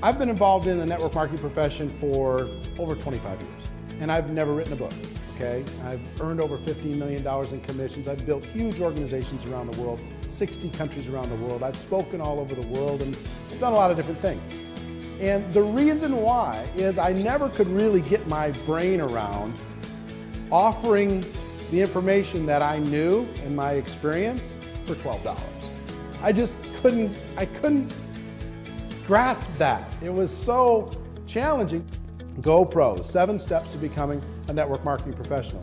I've been involved in the network marketing profession for over 25 years, and I've never written a book, okay? I've earned over $15 million in commissions. I've built huge organizations around the world, 60 countries around the world. I've spoken all over the world and I've done a lot of different things. And the reason why is I never could really get my brain around offering the information that I knew in my experience for $12. I couldn't grasp that. It was so challenging. GoPro, the 7 steps to becoming a network marketing professional.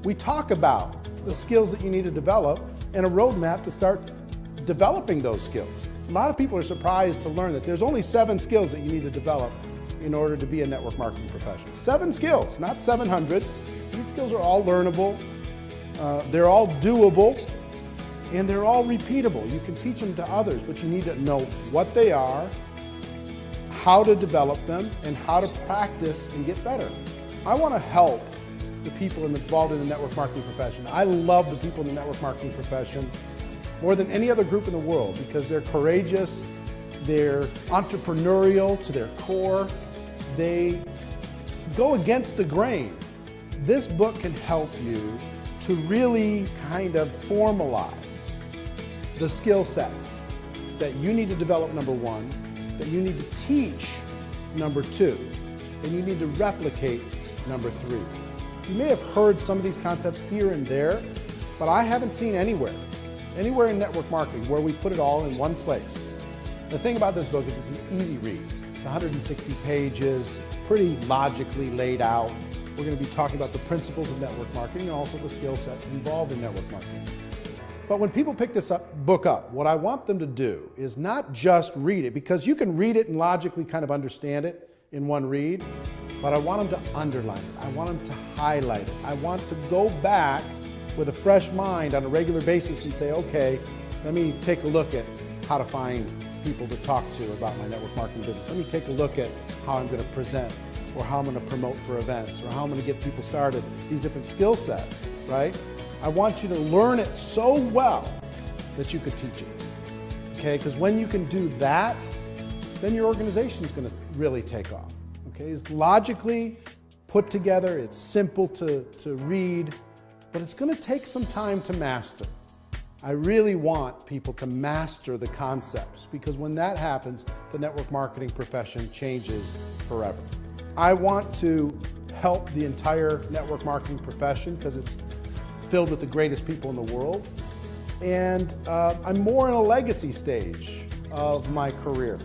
We talk about the skills that you need to develop and a roadmap to start developing those skills. A lot of people are surprised to learn that there's only 7 skills that you need to develop in order to be a network marketing professional. 7 skills, not 700. These skills are all learnable, they're all doable, and they're all repeatable. You can teach them to others, but you need to know what they are, how to develop them, and how to practice and get better. I want to help the people involved in the network marketing profession. I love the people in the network marketing profession more than any other group in the world because they're courageous, they're entrepreneurial to their core, they go against the grain. This book can help you to really kind of formalize the skill sets that you need to develop, number 1, that you need to teach, number 2, and you need to replicate, number 3. You may have heard some of these concepts here and there, but I haven't seen anywhere in network marketing where we put it all in one place. The thing about this book is it's an easy read. It's 160 pages, pretty logically laid out. We're going to be talking about the principles of network marketing and also the skill sets involved in network marketing. But when people pick this book up, what I want them to do is not just read it, because you can read it and logically kind of understand it in one read, but I want them to underline it. I want them to highlight it. I want to go back with a fresh mind on a regular basis and say, okay, let me take a look at how to find people to talk to about my network marketing business. Let me take a look at how I'm going to present, or how I'm going to promote for events, or how I'm going to get people started, these different skill sets, right? I want you to learn it so well that you could teach it, okay? Because when you can do that, then your organization is going to really take off, okay? It's logically put together, it's simple to read, but it's going to take some time to master. I really want people to master the concepts, because when that happens, the network marketing profession changes forever. I want to help the entire network marketing profession because it's filled with the greatest people in the world. And I'm more in a legacy stage of my career.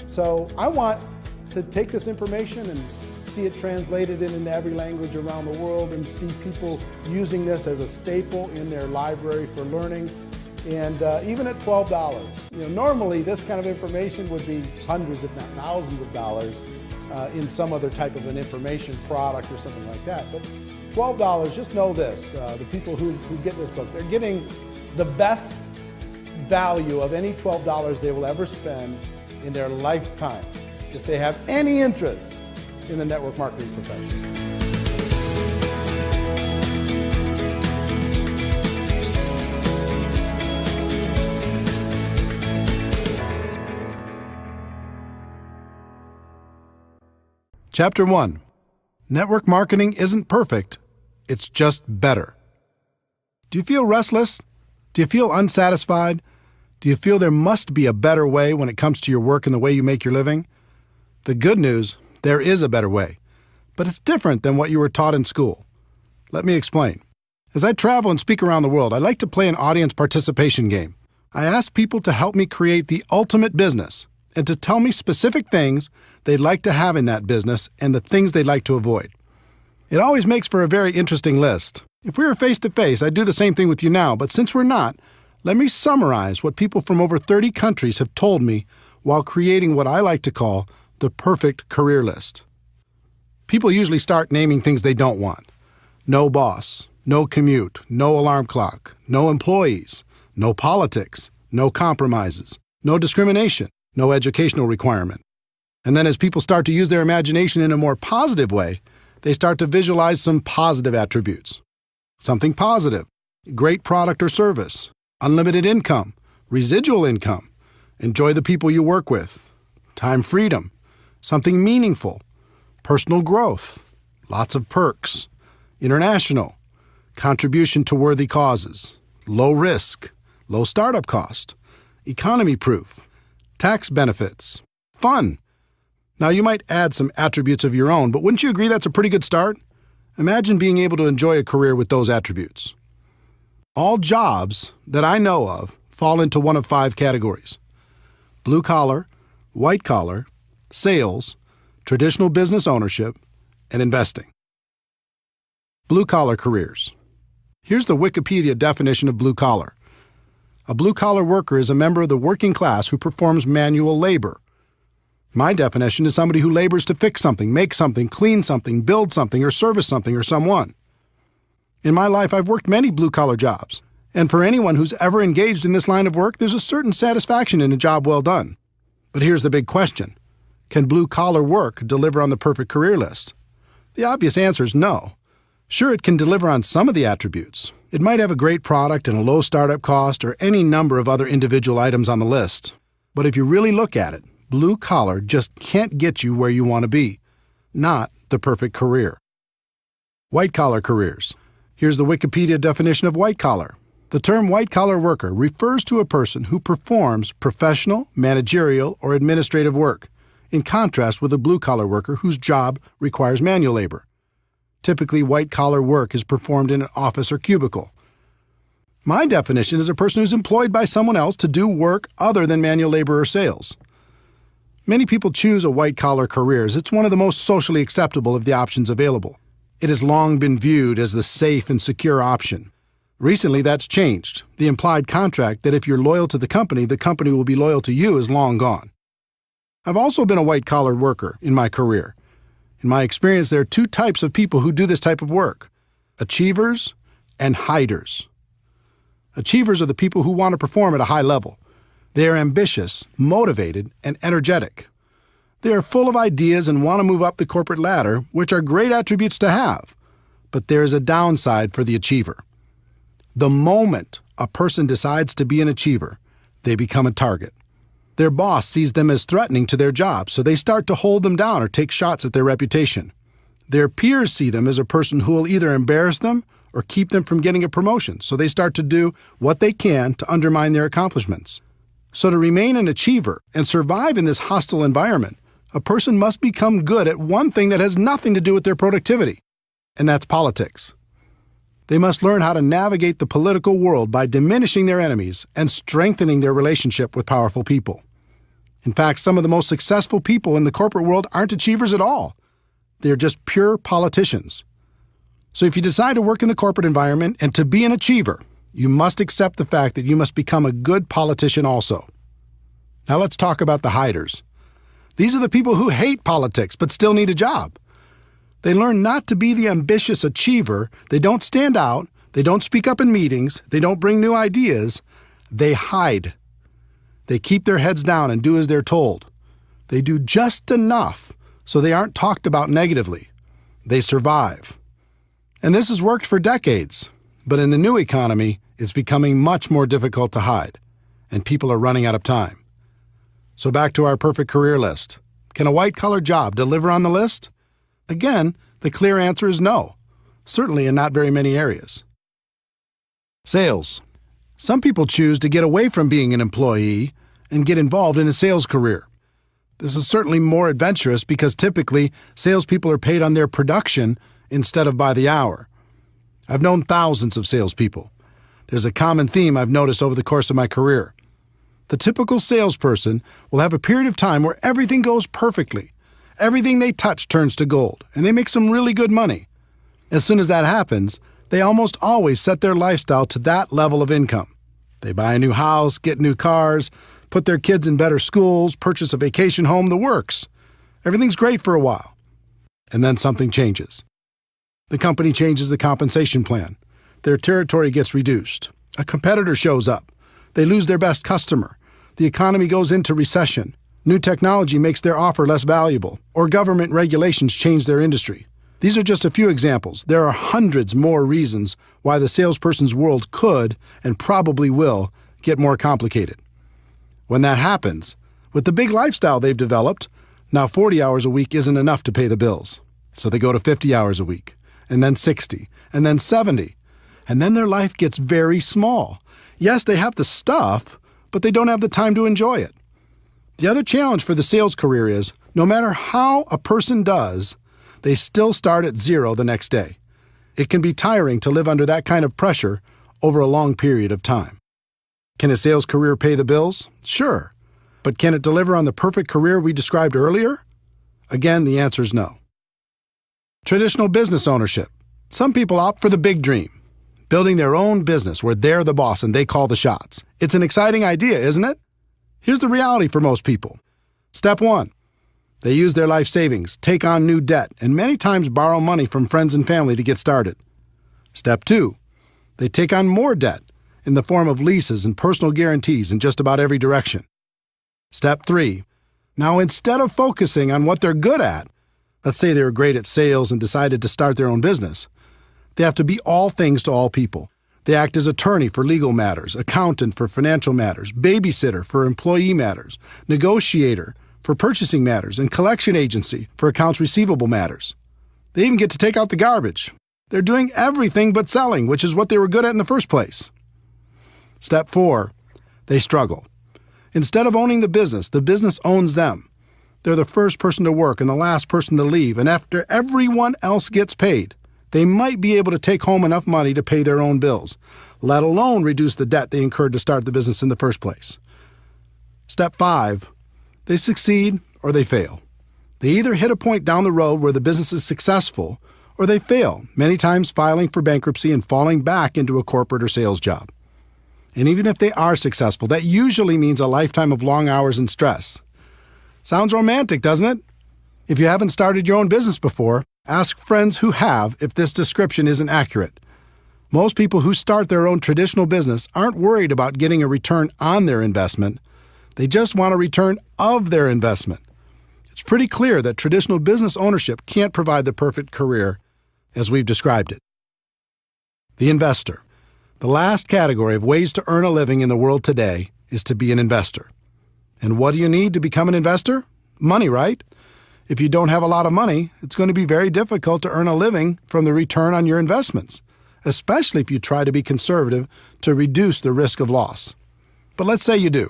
So I want to take this information and see it translated into every language around the world and see people using this as a staple in their library for learning. And even at $12, normally this kind of information would be hundreds, if not thousands of dollars in some other type of an information product or something like that. But $12, just know this, the people who get this book, they're getting the best value of any $12 they will ever spend in their lifetime if they have any interest in the network marketing profession. Chapter 1. Network marketing isn't perfect, it's just better. Do you feel restless? Do you feel unsatisfied? Do you feel there must be a better way when it comes to your work and the way you make your living? The good news, there is a better way, but it's different than what you were taught in school. Let me explain. As I travel and speak around the world, I like to play an audience participation game. I ask people to help me create the ultimate business and to tell me specific things they'd like to have in that business and the things they'd like to avoid. It always makes for a very interesting list. If we were face-to-face, I'd do the same thing with you now, but since we're not, let me summarize what people from over 30 countries have told me while creating what I like to call the perfect career list. People usually start naming things they don't want. No boss, no commute, no alarm clock, no employees, no politics, no compromises, no discrimination, no educational requirement. And then as people start to use their imagination in a more positive way, they start to visualize some positive attributes. Something positive, great product or service, unlimited income, residual income, enjoy the people you work with, time freedom, something meaningful, personal growth, lots of perks, international, contribution to worthy causes, low risk, low startup cost, economy proof, tax benefits, fun. Now, you might add some attributes of your own, but wouldn't you agree that's a pretty good start? Imagine being able to enjoy a career with those attributes. All jobs that I know of fall into one of 5 categories: blue collar, white collar, sales, traditional business ownership, and investing. Blue collar careers. Here's the Wikipedia definition of blue collar. A blue collar worker is a member of the working class who performs manual labor. My definition is somebody who labors to fix something, make something, clean something, build something, or service something or someone. In my life, I've worked many blue-collar jobs, and for anyone who's ever engaged in this line of work, there's a certain satisfaction in a job well done. But here's the big question. Can blue-collar work deliver on the perfect career list? The obvious answer is no. Sure, it can deliver on some of the attributes. It might have a great product and a low startup cost or any number of other individual items on the list. But if you really look at it, blue-collar just can't get you where you want to be. Not the perfect career. White-collar careers. Here's the Wikipedia definition of white-collar. The term white-collar worker refers to a person who performs professional, managerial, or administrative work, in contrast with a blue-collar worker whose job requires manual labor. Typically, white-collar work is performed in an office or cubicle. My definition is a person who's employed by someone else to do work other than manual labor or sales. Many people choose a white-collar career as it's one of the most socially acceptable of the options available. It has long been viewed as the safe and secure option. Recently, that's changed. The implied contract that if you're loyal to the company will be loyal to you is long gone. I've also been a white-collar worker in my career. In my experience, there are 2 types of people who do this type of work: achievers and hiders. Achievers are the people who want to perform at a high level. They are ambitious, motivated, and energetic. They are full of ideas and want to move up the corporate ladder, which are great attributes to have. But there is a downside for the achiever. The moment a person decides to be an achiever, they become a target. Their boss sees them as threatening to their job, so they start to hold them down or take shots at their reputation. Their peers see them as a person who will either embarrass them or keep them from getting a promotion, so they start to do what they can to undermine their accomplishments. So to remain an achiever and survive in this hostile environment, a person must become good at one thing that has nothing to do with their productivity, and that's politics. They must learn how to navigate the political world by diminishing their enemies and strengthening their relationship with powerful people. In fact, some of the most successful people in the corporate world aren't achievers at all. They're just pure politicians. So if you decide to work in the corporate environment and to be an achiever, you must accept the fact that you must become a good politician also. Now let's talk about the hiders. These are the people who hate politics but still need a job. They learn not to be the ambitious achiever. They don't stand out. They don't speak up in meetings. They don't bring new ideas. They hide. They keep their heads down and do as they're told. They do just enough so they aren't talked about negatively. They survive. And this has worked for decades. But in the new economy, it's becoming much more difficult to hide, and people are running out of time. So back to our perfect career list. Can a white-collar job deliver on the list? Again, the clear answer is no, certainly in not very many areas. Sales. Some people choose to get away from being an employee and get involved in a sales career. This is certainly more adventurous because typically salespeople are paid on their production instead of by the hour. I've known thousands of salespeople. There's a common theme I've noticed over the course of my career. The typical salesperson will have a period of time where everything goes perfectly. Everything they touch turns to gold, and they make some really good money. As soon as that happens, they almost always set their lifestyle to that level of income. They buy a new house, get new cars, put their kids in better schools, purchase a vacation home, the works. Everything's great for a while. And then something changes. The company changes the compensation plan. Their territory gets reduced. A competitor shows up. They lose their best customer. The economy goes into recession. New technology makes their offer less valuable, or government regulations change their industry. These are just a few examples. There are hundreds more reasons why the salesperson's world could, and probably will, get more complicated. When that happens, with the big lifestyle they've developed, Now 40 hours a week isn't enough to pay the bills, so they go to 50 hours a week, and then 60, and then 70, and then their life gets very small. Yes, they have the stuff, but they don't have the time to enjoy it. The other challenge for the sales career is, no matter how a person does, they still start at zero the next day. It can be tiring to live under that kind of pressure over a long period of time. Can a sales career pay the bills? Sure. But can it deliver on the perfect career we described earlier? Again, the answer is no. Traditional business ownership. Some people opt for the big dream, building their own business where they're the boss and they call the shots. It's an exciting idea, isn't it? Here's the reality for most people. Step 1. They use their life savings, take on new debt, and many times borrow money from friends and family to get started. Step 2. They take on more debt in the form of leases and personal guarantees in just about every direction. Step 3. Now, instead of focusing on what they're good at, let's say they were great at sales and decided to start their own business, they have to be all things to all people. They act as attorney for legal matters, accountant for financial matters, babysitter for employee matters, negotiator for purchasing matters, and collection agency for accounts receivable matters. They even get to take out the garbage. They're doing everything but selling, which is what they were good at in the first place. Step 4. They struggle. Instead of owning the business owns them. They're the first person to work and the last person to leave, and after everyone else gets paid, they might be able to take home enough money to pay their own bills, let alone reduce the debt they incurred to start the business in the first place. Step 5. They succeed or they fail. They either hit a point down the road where the business is successful, or they fail, many times filing for bankruptcy and falling back into a corporate or sales job. And even if they are successful, that usually means a lifetime of long hours and stress. Sounds romantic, doesn't it? If you haven't started your own business before, ask friends who have if this description isn't accurate. Most people who start their own traditional business aren't worried about getting a return on their investment. They just want a return of their investment. It's pretty clear that traditional business ownership can't provide the perfect career as we've described it. The investor. The last category of ways to earn a living in the world today is to be an investor. And what do you need to become an investor? Money, right? If you don't have a lot of money, it's going to be very difficult to earn a living from the return on your investments, especially if you try to be conservative to reduce the risk of loss. But let's say you do.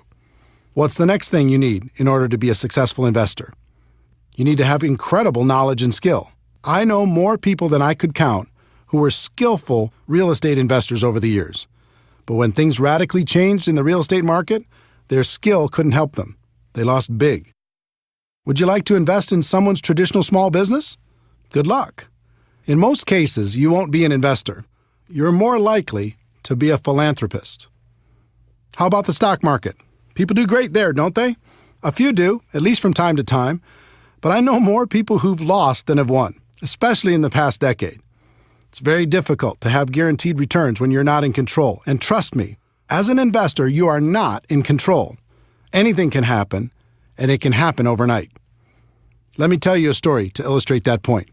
What's the next thing you need in order to be a successful investor? You need to have incredible knowledge and skill. I know more people than I could count who were skillful real estate investors over the years. But when things radically changed in the real estate market, their skill couldn't help them. They lost big. Would you like to invest in someone's traditional small business? Good luck. In most cases, you won't be an investor. You're more likely to be a philanthropist. How about the stock market? People do great there, don't they? A few do, at least from time to time. But I know more people who've lost than have won, especially in the past decade. It's very difficult to have guaranteed returns when you're not in control. And trust me, as an investor, you are not in control. Anything can happen, and it can happen overnight. Let me tell you a story to illustrate that point.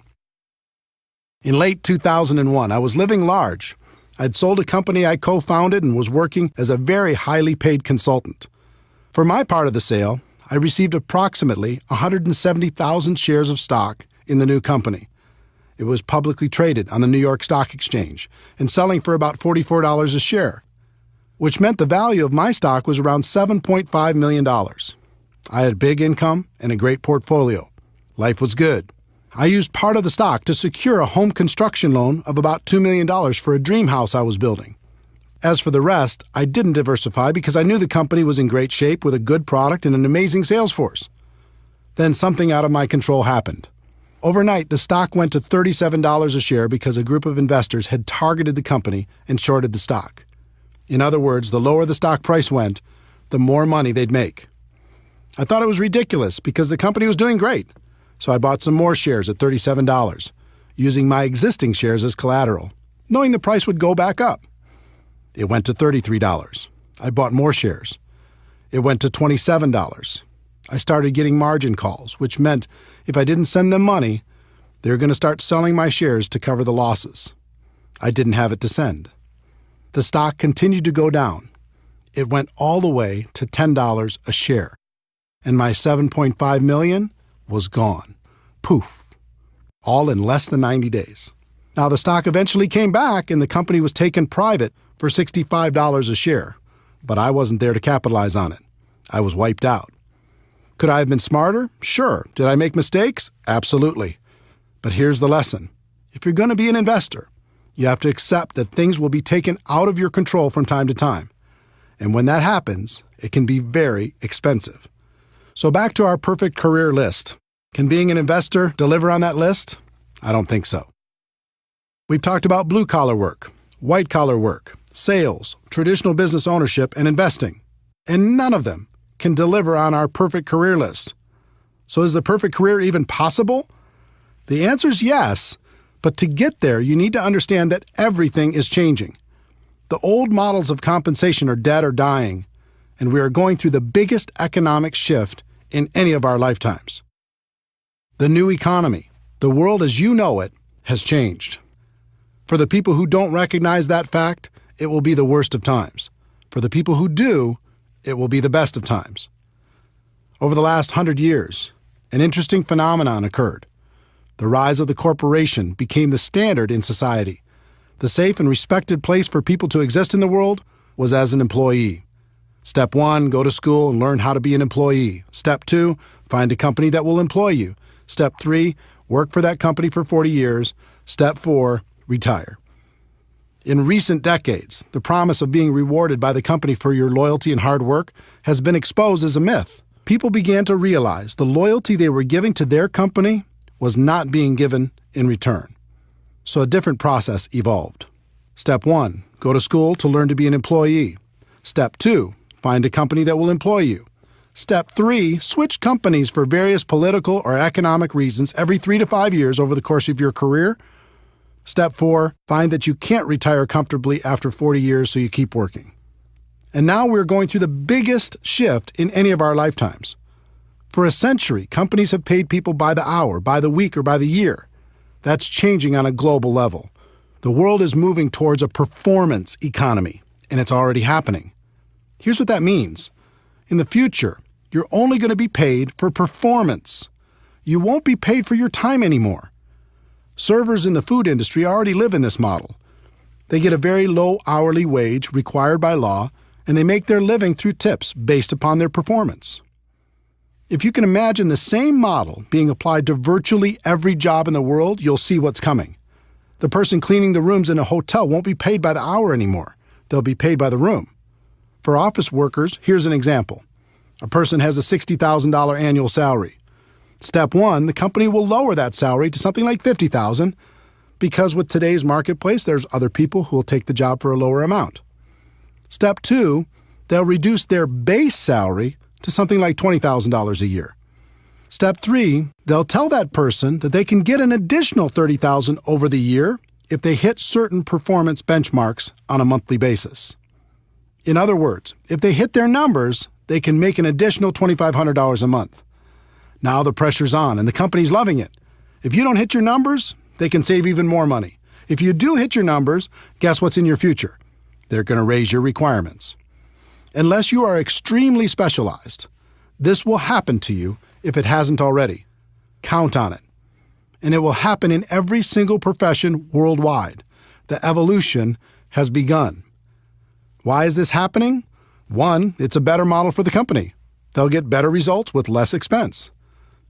In late 2001, I was living large. I'd sold a company I co-founded and was working as a very highly paid consultant. For my part of the sale, I received approximately 170,000 shares of stock in the new company. It was publicly traded on the New York Stock Exchange and selling for about $44 a share, which meant the value of my stock was around $7.5 million. I had big income and a great portfolio. Life was good. I used part of the stock to secure a home construction loan of about $2 million for a dream house I was building. As for the rest, I didn't diversify because I knew the company was in great shape with a good product and an amazing sales force. Then something out of my control happened. Overnight, the stock went to $37 a share because a group of investors had targeted the company and shorted the stock. In other words, the lower the stock price went, the more money they'd make. I thought it was ridiculous because the company was doing great. So I bought some more shares at $37, using my existing shares as collateral, knowing the price would go back up. It went to $33. I bought more shares. It went to $27. I started getting margin calls, which meant if I didn't send them money, they were going to start selling my shares to cover the losses. I didn't have it to send. The stock continued to go down. It went all the way to $10 a share, and my $7.5 million was gone. Poof. All in less than 90 days. Now, the stock eventually came back and the company was taken private for $65 a share. But I wasn't there to capitalize on it. I was wiped out. Could I have been smarter? Sure. Did I make mistakes? Absolutely. But here's the lesson. If you're going to be an investor, you have to accept that things will be taken out of your control from time to time. And when that happens, it can be very expensive. So back to our perfect career list. Can being an investor deliver on that list? I don't think so. We've talked about blue-collar work, white-collar work, sales, traditional business ownership, and investing. And none of them can deliver on our perfect career list. So is the perfect career even possible? The answer is yes, but to get there, you need to understand that everything is changing. The old models of compensation are dead or dying, and we are going through the biggest economic shift in any of our lifetimes. The new economy, the world as you know it, has changed. For the people who don't recognize that fact, it will be the worst of times. For the people who do, it will be the best of times. Over the last 100 years, an interesting phenomenon occurred. The rise of the corporation became the standard in society. The safe and respected place for people to exist in the world was as an employee. Step 1, go to school and learn how to be an employee. Step 2, find a company that will employ you. Step 3, work for that company for 40 years. Step 4, retire. In recent decades, the promise of being rewarded by the company for your loyalty and hard work has been exposed as a myth. People began to realize the loyalty they were giving to their company was not being given in return. So a different process evolved. Step 1, go to school to learn to be an employee. Step 2, find a company that will employ you. Step 3, switch companies for various political or economic reasons every 3 to 5 years over the course of your career. Step 4, find that you can't retire comfortably after 40 years, so you keep working. And now we're going through the biggest shift in any of our lifetimes. For a century, companies have paid people by the hour, by the week, or by the year. That's changing on a global level. The world is moving towards a performance economy, and it's already happening. Here's what that means. In the future, you're only going to be paid for performance. You won't be paid for your time anymore. Servers in the food industry already live in this model. They get a very low hourly wage required by law, and they make their living through tips based upon their performance. If you can imagine the same model being applied to virtually every job in the world, you'll see what's coming. The person cleaning the rooms in a hotel won't be paid by the hour anymore. They'll be paid by the room. For office workers, here's an example. A person has a $60,000 annual salary. Step 1, the company will lower that salary to something like $50,000 because with today's marketplace, there's other people who will take the job for a lower amount. Step 2, they'll reduce their base salary to something like $20,000 a year. Step 3, they'll tell that person that they can get an additional $30,000 over the year if they hit certain performance benchmarks on a monthly basis. In other words, if they hit their numbers, they can make an additional $2,500 a month. Now the pressure's on and the company's loving it. If you don't hit your numbers, they can save even more money. If you do hit your numbers, guess what's in your future? They're going to raise your requirements. Unless you are extremely specialized, this will happen to you if it hasn't already. Count on it. And it will happen in every single profession worldwide. The evolution has begun. Why is this happening? 1, it's a better model for the company. They'll get better results with less expense.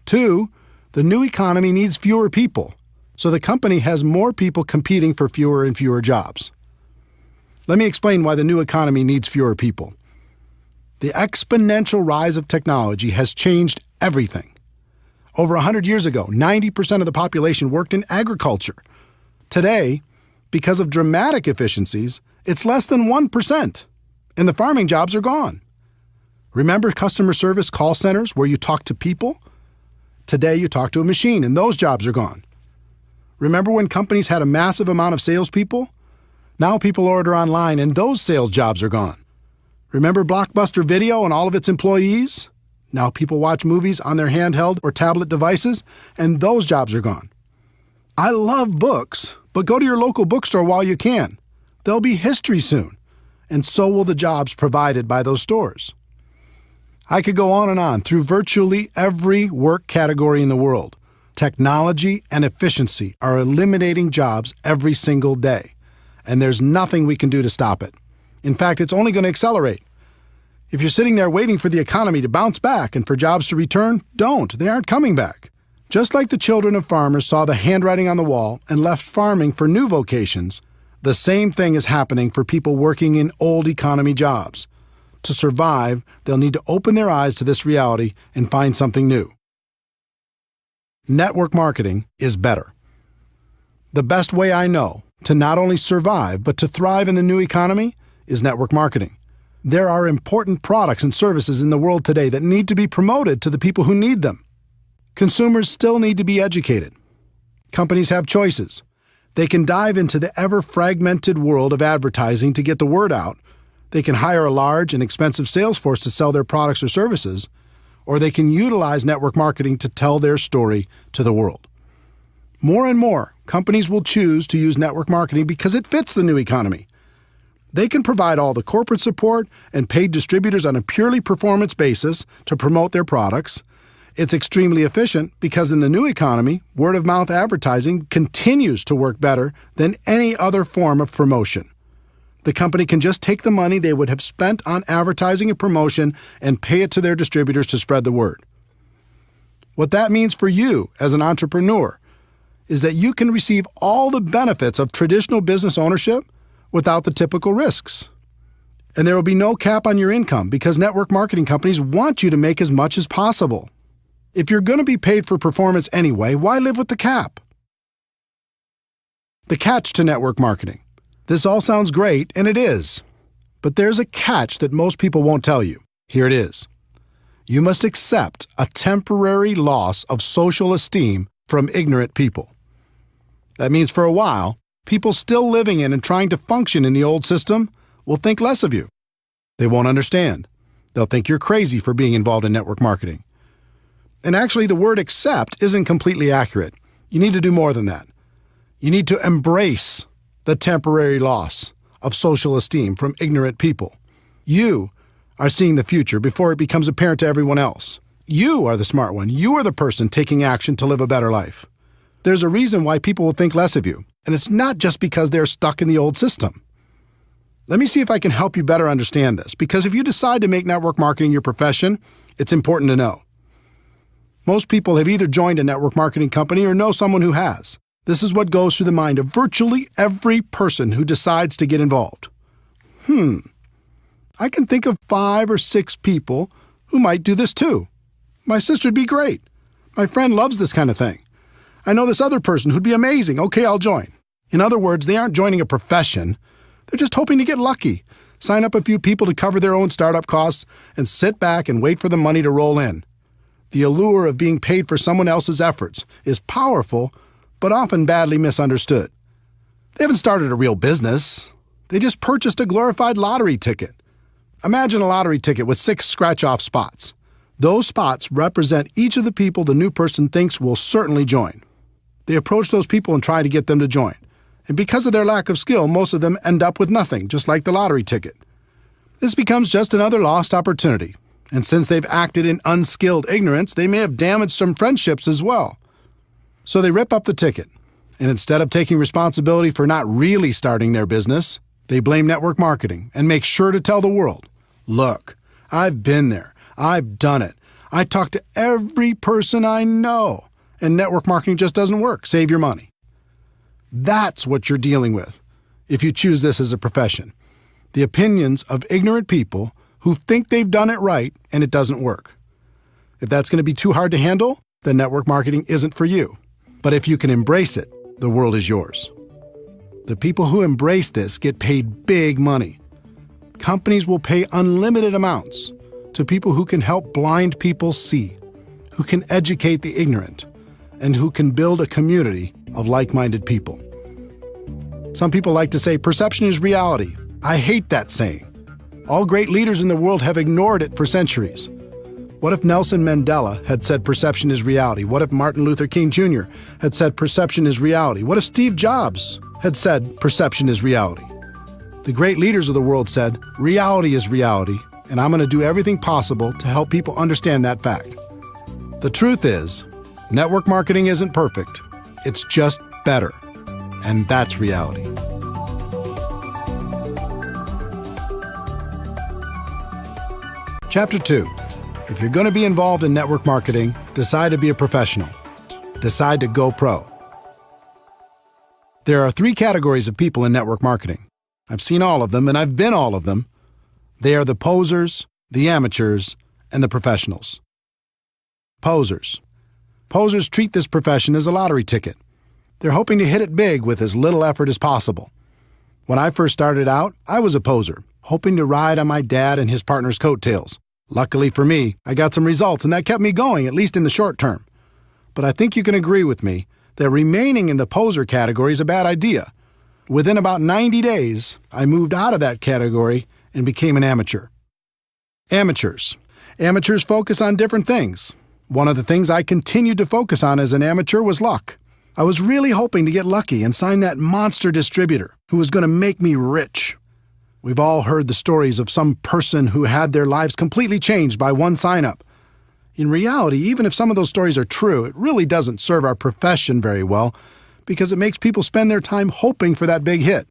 2, the new economy needs fewer people, so the company has more people competing for fewer and fewer jobs. Let me explain why the new economy needs fewer people. The exponential rise of technology has changed everything. Over 100 years ago, 90% of the population worked in agriculture. Today, because of dramatic efficiencies, it's less than 1%, and the farming jobs are gone. Remember customer service call centers where you talk to people? Today, you talk to a machine, and those jobs are gone. Remember when companies had a massive amount of salespeople? Now people order online, and those sales jobs are gone. Remember Blockbuster Video and all of its employees? Now people watch movies on their handheld or tablet devices, and those jobs are gone. I love books, but go to your local bookstore while you can. They'll be history soon, and so will the jobs provided by those stores. I could go on and on through virtually every work category in the world. Technology and efficiency are eliminating jobs every single day, and there's nothing we can do to stop it. In fact, it's only going to accelerate. If you're sitting there waiting for the economy to bounce back and for jobs to return, don't. They aren't coming back. Just like the children of farmers saw the handwriting on the wall and left farming for new vocations, the same thing is happening for people working in old economy jobs. To survive, they'll need to open their eyes to this reality and find something new. Network marketing is better. The best way I know to not only survive but to thrive in the new economy is network marketing. There are important products and services in the world today that need to be promoted to the people who need them. Consumers still need to be educated. Companies have choices. They can dive into the ever-fragmented world of advertising to get the word out. They can hire a large and expensive sales force to sell their products or services, or they can utilize network marketing to tell their story to the world. More and more, companies will choose to use network marketing because it fits the new economy. They can provide all the corporate support and paid distributors on a purely performance basis to promote their products. It's extremely efficient because in the new economy, word-of-mouth advertising continues to work better than any other form of promotion. The company can just take the money they would have spent on advertising and promotion and pay it to their distributors to spread the word. What that means for you as an entrepreneur is that you can receive all the benefits of traditional business ownership without the typical risks. And there will be no cap on your income because network marketing companies want you to make as much as possible. If you're going to be paid for performance anyway, why live with the cap? The catch to network marketing. This all sounds great, and it is. But there's a catch that most people won't tell you. Here it is. You must accept a temporary loss of social esteem from ignorant people. That means for a while, people still living in and trying to function in the old system will think less of you. They won't understand. They'll think you're crazy for being involved in network marketing. And actually, the word accept isn't completely accurate. You need to do more than that. You need to embrace the temporary loss of social esteem from ignorant people. You are seeing the future before it becomes apparent to everyone else. You are the smart one. You are the person taking action to live a better life. There's a reason why people will think less of you, and it's not just because they're stuck in the old system. Let me see if I can help you better understand this, because if you decide to make network marketing your profession, it's important to know. Most people have either joined a network marketing company or know someone who has. This is what goes through the mind of virtually every person who decides to get involved. I can think of 5 or 6 people who might do this too. My sister'd be great. My friend loves this kind of thing. I know this other person who'd be amazing. Okay, I'll join. In other words, they aren't joining a profession. They're just hoping to get lucky, sign up a few people to cover their own startup costs, and sit back and wait for the money to roll in. The allure of being paid for someone else's efforts is powerful, but often badly misunderstood. They haven't started a real business. They just purchased a glorified lottery ticket. Imagine a lottery ticket with 6 scratch-off spots. Those spots represent each of the people the new person thinks will certainly join. They approach those people and try to get them to join. And because of their lack of skill, most of them end up with nothing, just like the lottery ticket. This becomes just another lost opportunity. And since they've acted in unskilled ignorance, they may have damaged some friendships as well. So they rip up the ticket, and instead of taking responsibility for not really starting their business, they blame network marketing and make sure to tell the world, look, I've been there, I've done it, I talk to every person I know, and network marketing just doesn't work, save your money. That's what you're dealing with if you choose this as a profession. The opinions of ignorant people who think they've done it right and it doesn't work. If that's going to be too hard to handle, then network marketing isn't for you. But if you can embrace it, the world is yours. The people who embrace this get paid big money. Companies will pay unlimited amounts to people who can help blind people see, who can educate the ignorant, and who can build a community of like-minded people. Some people like to say perception is reality. I hate that saying. All great leaders in the world have ignored it for centuries. What if Nelson Mandela had said perception is reality? What if Martin Luther King Jr. had said perception is reality? What if Steve Jobs had said perception is reality? The great leaders of the world said reality is reality, and I'm going to do everything possible to help people understand that fact. The truth is, network marketing isn't perfect. It's just better. And that's reality. Chapter 2. If you're going to be involved in network marketing, decide to be a professional. Decide to go pro. There are 3 categories of people in network marketing. I've seen all of them, and I've been all of them. They are the posers, the amateurs, and the professionals. Posers. Posers treat this profession as a lottery ticket. They're hoping to hit it big with as little effort as possible. When I first started out, I was a poser, hoping to ride on my dad and his partner's coattails. Luckily for me, I got some results, and that kept me going, at least in the short term. But I think you can agree with me that remaining in the poser category is a bad idea. Within about 90 days, I moved out of that category and became an amateur. Amateurs. Amateurs focus on different things. One of the things I continued to focus on as an amateur was luck. I was really hoping to get lucky and sign that monster distributor who was going to make me rich. We've all heard the stories of some person who had their lives completely changed by one sign-up. In reality, even if some of those stories are true, it really doesn't serve our profession very well because it makes people spend their time hoping for that big hit.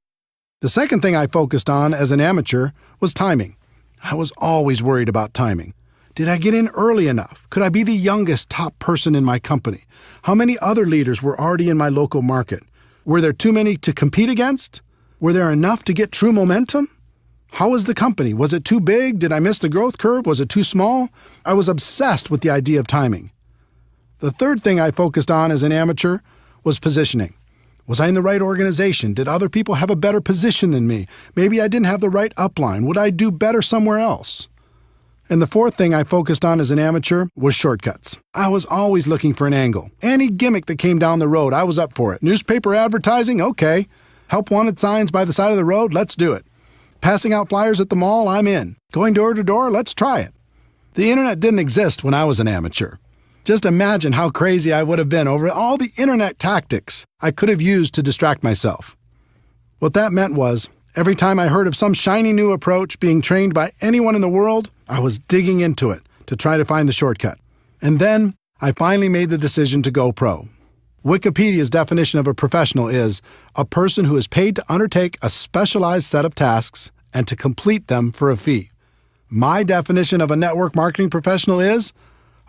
The second thing I focused on as an amateur was timing. I was always worried about timing. Did I get in early enough? Could I be the youngest top person in my company? How many other leaders were already in my local market? Were there too many to compete against? Were there enough to get true momentum? How was the company? Was it too big? Did I miss the growth curve? Was it too small? I was obsessed with the idea of timing. The third thing I focused on as an amateur was positioning. Was I in the right organization? Did other people have a better position than me? Maybe I didn't have the right upline. Would I do better somewhere else? And the fourth thing I focused on as an amateur was shortcuts. I was always looking for an angle. Any gimmick that came down the road, I was up for it. Newspaper advertising? Okay. Help wanted signs by the side of the road? Let's do it. Passing out flyers at the mall? I'm in. Going door to door? Let's try it. The internet didn't exist when I was an amateur. Just imagine how crazy I would have been over all the internet tactics I could have used to distract myself. What that meant was, every time I heard of some shiny new approach being trained by anyone in the world, I was digging into it to try to find the shortcut. And then I finally made the decision to go pro. Wikipedia's definition of a professional is a person who is paid to undertake a specialized set of tasks and to complete them for a fee. My definition of a network marketing professional is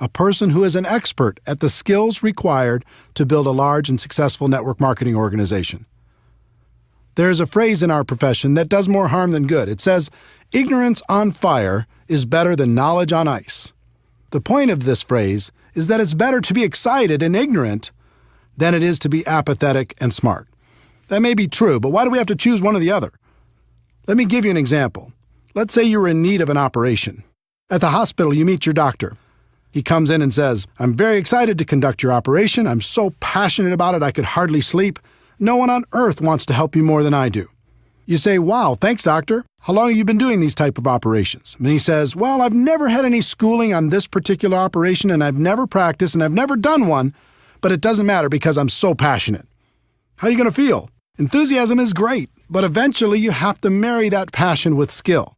a person who is an expert at the skills required to build a large and successful network marketing organization. There is a phrase in our profession that does more harm than good. It says, "Ignorance on fire is better than knowledge on ice." The point of this phrase is that it's better to be excited and ignorant than it is to be apathetic and smart. That may be true, but why do we have to choose one or the other? Let me give you an example. Let's say you're in need of an operation. At the hospital, you meet your doctor. He comes in and says, "I'm very excited to conduct your operation. I'm so passionate about it I could hardly sleep. No one on earth wants to help you more than I do." You say, "Wow, thanks, doctor. How long have you been doing these type of operations?" And he says, "Well, I've never had any schooling on this particular operation, and I've never practiced, and I've never done one, but it doesn't matter because I'm so passionate." How are you going to feel? Enthusiasm is great, but eventually you have to marry that passion with skill.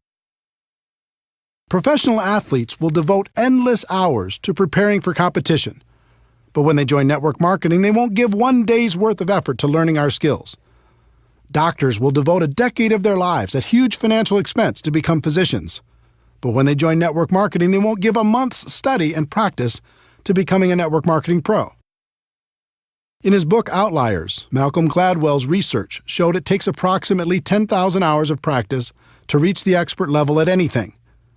Professional athletes will devote endless hours to preparing for competition. But when they join network marketing, they won't give one day's worth of effort to learning our skills. Doctors will devote a decade of their lives at huge financial expense to become physicians. But when they join network marketing, they won't give a month's study and practice to becoming a network marketing pro. In his book Outliers, Malcolm Gladwell's research showed it takes approximately 10,000 hours of practice to reach the expert level at anything.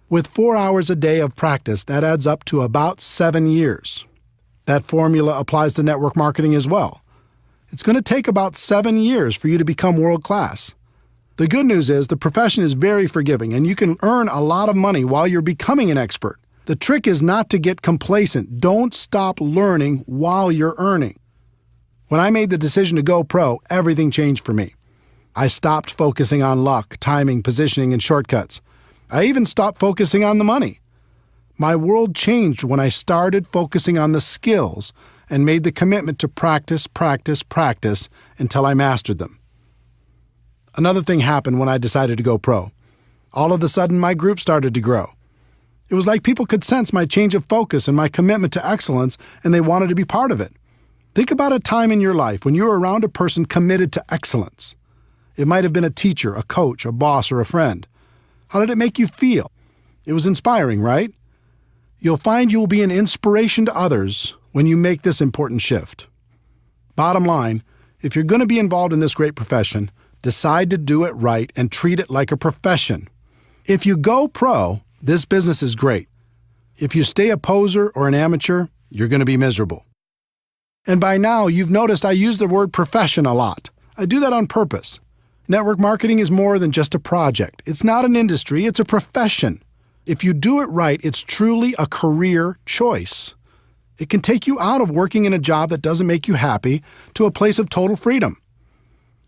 With 4 hours a day of practice, that adds up to about 7 years. That formula applies to network marketing as well. It's going to take about 7 years for you to become world-class. The good news is the profession is very forgiving, and you can earn a lot of money while you're becoming an expert. The trick is not to get complacent. Don't stop learning while you're earning. When I made the decision to go pro, everything changed for me. I stopped focusing on luck, timing, positioning, and shortcuts. I even stopped focusing on the money. My world changed when I started focusing on the skills and made the commitment to practice until I mastered them. Another thing happened when I decided to go pro. All of a sudden, my group started to grow. It was like people could sense my change of focus and my commitment to excellence, and they wanted to be part of it. Think about a time in your life when you were around a person committed to excellence. It might have been a teacher, a coach, a boss, or a friend. How did it make you feel? It was inspiring, right? You'll find you'll be an inspiration to others when you make this important shift. Bottom line, if you're going to be involved in this great profession, decide to do it right and treat it like a profession. If you go pro, this business is great. If you stay a poser or an amateur, you're going to be miserable. And by now, you've noticed I use the word profession a lot. I do that on purpose. Network marketing is more than just a project. It's not an industry, it's a profession. If you do it right, it's truly a career choice. It can take you out of working in a job that doesn't make you happy to a place of total freedom.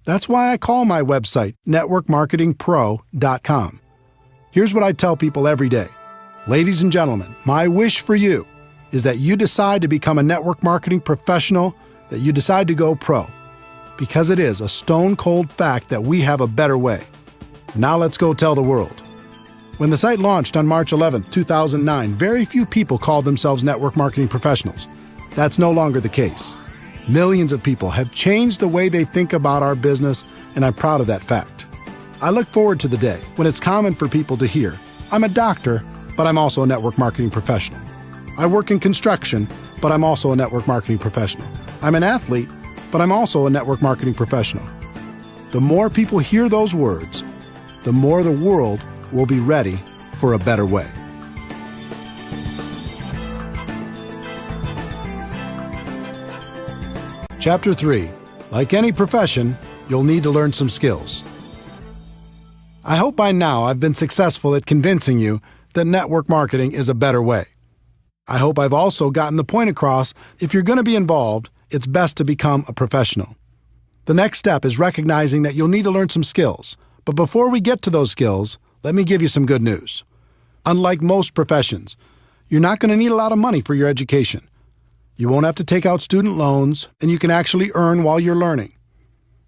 That's why I call my website networkmarketingpro.com. Here's what I tell people every day. Ladies and gentlemen, my wish for you is that you decide to become a network marketing professional, that you decide to go pro. Because it is a stone-cold fact that we have a better way. Now let's go tell the world. When the site launched on March 11, 2009, very few people called themselves network marketing professionals. That's no longer the case. Millions of people have changed the way they think about our business, and I'm proud of that fact. I look forward to the day when it's common for people to hear, I'm a doctor, but I'm also a network marketing professional. I work in construction, but I'm also a network marketing professional. I'm an athlete, but I'm also a network marketing professional. The more people hear those words, the more the world will be ready for a better way. Chapter 3. Like any profession, you'll need to learn some skills. I hope by now I've been successful at convincing you that network marketing is a better way. I hope I've also gotten the point across, if you're going to be involved, it's best to become a professional. The next step is recognizing that you'll need to learn some skills. But before we get to those skills, let me give you some good news. Unlike most professions, you're not going to need a lot of money for your education. You won't have to take out student loans, and you can actually earn while you're learning.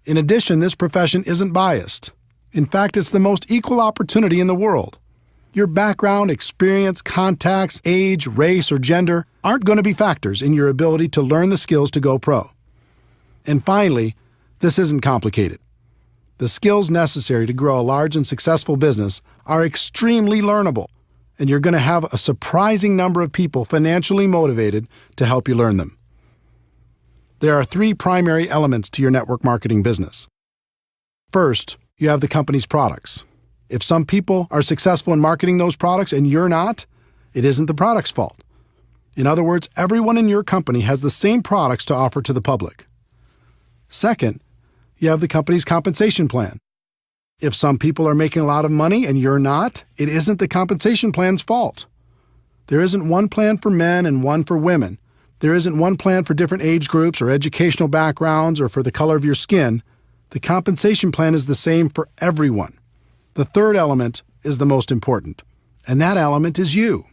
In addition, this profession isn't biased. In fact, it's the most equal opportunity in the world. Your background, experience, contacts, age, race, or gender aren't going to be factors in your ability to learn the skills to go pro. And finally, this isn't complicated. The skills necessary to grow a large and successful business are extremely learnable, and you're going to have a surprising number of people financially motivated to help you learn them. There are 3 primary elements to your network marketing business. First, you have the company's products. If some people are successful in marketing those products and you're not, it isn't the product's fault. In other words, everyone in your company has the same products to offer to the public. Second, you have the company's compensation plan. If some people are making a lot of money and you're not, it isn't the compensation plan's fault. There isn't one plan for men and one for women. There isn't one plan for different age groups or educational backgrounds or for the color of your skin. The compensation plan is the same for everyone. The third element is the most important, and that element is you.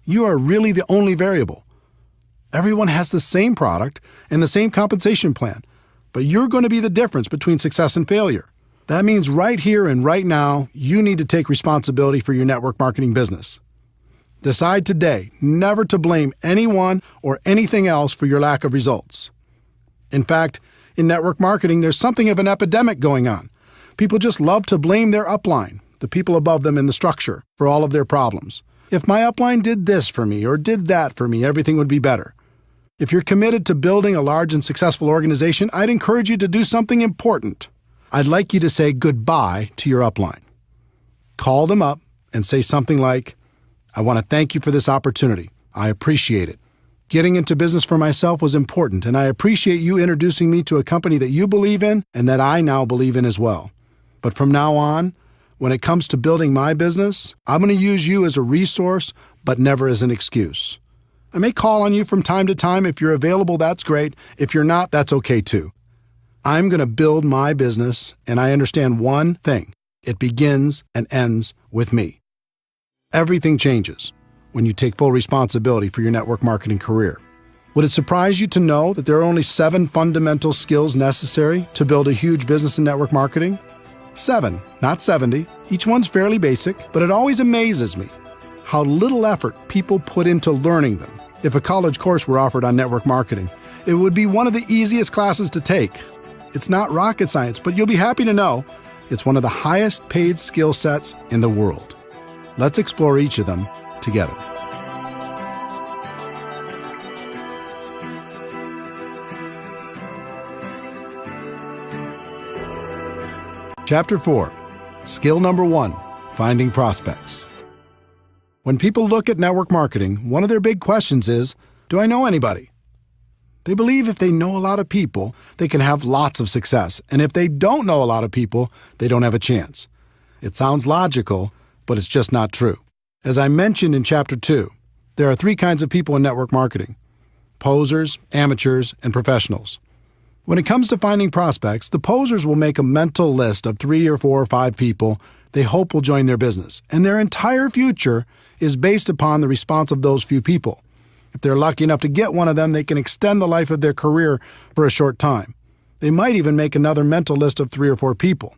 You are really the only variable. Everyone has the same product and the same compensation plan, but you're going to be the difference between success and failure. That means right here and right now, you need to take responsibility for your network marketing business. Decide today never to blame anyone or anything else for your lack of results. In fact, in network marketing, there's something of an epidemic going on. People just love to blame their upline, the people above them in the structure, for all of their problems. If my upline did this for me or did that for me, everything would be better. If you're committed to building a large and successful organization, I'd encourage you to do something important. I'd like you to say goodbye to your upline. Call them up and say something like, I want to thank you for this opportunity. I appreciate it. Getting into business for myself was important, and I appreciate you introducing me to a company that you believe in and that I now believe in as well. But from now on, when it comes to building my business, I'm going to use you as a resource, but never as an excuse. I may call on you from time to time. If you're available, that's great. If you're not, that's okay too. I'm going to build my business, and I understand one thing. It begins and ends with me. Everything changes when you take full responsibility for your network marketing career. Would it surprise you to know that there are only 7 fundamental skills necessary to build a huge business in network marketing? 7, not 70. Each one's fairly basic, but it always amazes me how little effort people put into learning them. If a college course were offered on network marketing, it would be one of the easiest classes to take. It's not rocket science, but you'll be happy to know it's one of the highest paid skill sets in the world. Let's explore each of them together. Chapter 4. Skill number 1, finding prospects. When people look at network marketing, one of their big questions is, do I know anybody? They believe if they know a lot of people, they can have lots of success, and if they don't know a lot of people, they don't have a chance. It sounds logical, but it's just not true. As I mentioned in Chapter 2, there are 3 kinds of people in network marketing: posers, amateurs, and professionals. When it comes to finding prospects, the posers will make a mental list of 3 or 4 or 5 people they hope will join their business, and their entire future is based upon the response of those few people. If they're lucky enough to get one of them, they can extend the life of their career for a short time. They might even make another mental list of 3 or 4 people.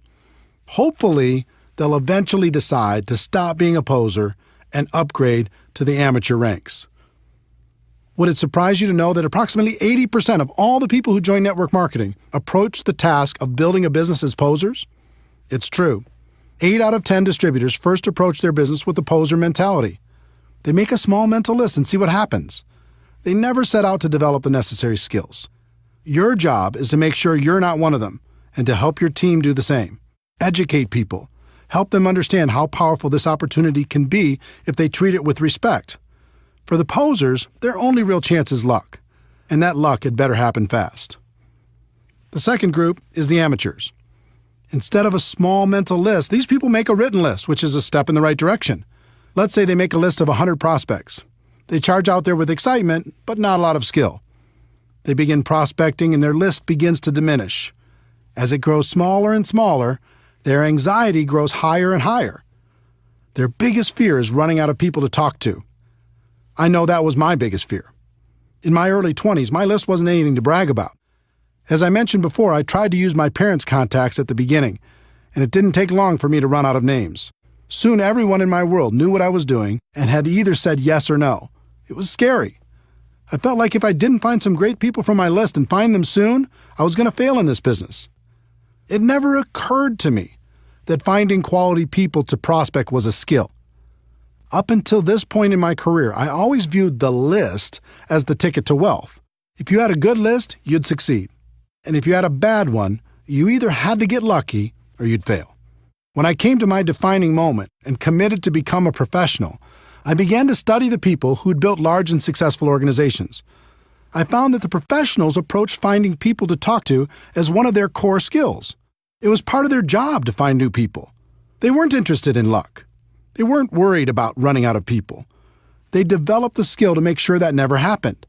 Hopefully, they'll eventually decide to stop being a poser and upgrade to the amateur ranks. Would it surprise you to know that approximately 80% of all the people who join network marketing approach the task of building a business as posers? It's true. 8 out of 10 distributors first approach their business with the poser mentality. They make a small mental list and see what happens. They never set out to develop the necessary skills. Your job is to make sure you're not one of them and to help your team do the same. Educate people. Help them understand how powerful this opportunity can be if they treat it with respect. For the posers, their only real chance is luck, and that luck had better happen fast. The second group is the amateurs. Instead of a small mental list, these people make a written list, which is a step in the right direction. Let's say they make a list of 100 prospects. They charge out there with excitement, but not a lot of skill. They begin prospecting and their list begins to diminish. As it grows smaller and smaller, their anxiety grows higher and higher. Their biggest fear is running out of people to talk to. I know that was my biggest fear. In my early 20s, my list wasn't anything to brag about. As I mentioned before, I tried to use my parents' contacts at the beginning, and it didn't take long for me to run out of names. Soon everyone in my world knew what I was doing and had either said yes or no. It was scary. I felt like if I didn't find some great people from my list and find them soon, I was going to fail in this business. It never occurred to me that finding quality people to prospect was a skill. Up until this point in my career, I always viewed the list as the ticket to wealth. If you had a good list, you'd succeed. And if you had a bad one, you either had to get lucky or you'd fail. When I came to my defining moment and committed to become a professional, I began to study the people who'd built large and successful organizations. I found that the professionals approached finding people to talk to as one of their core skills. It was part of their job to find new people. They weren't interested in luck. They weren't worried about running out of people. They developed the skill to make sure that never happened.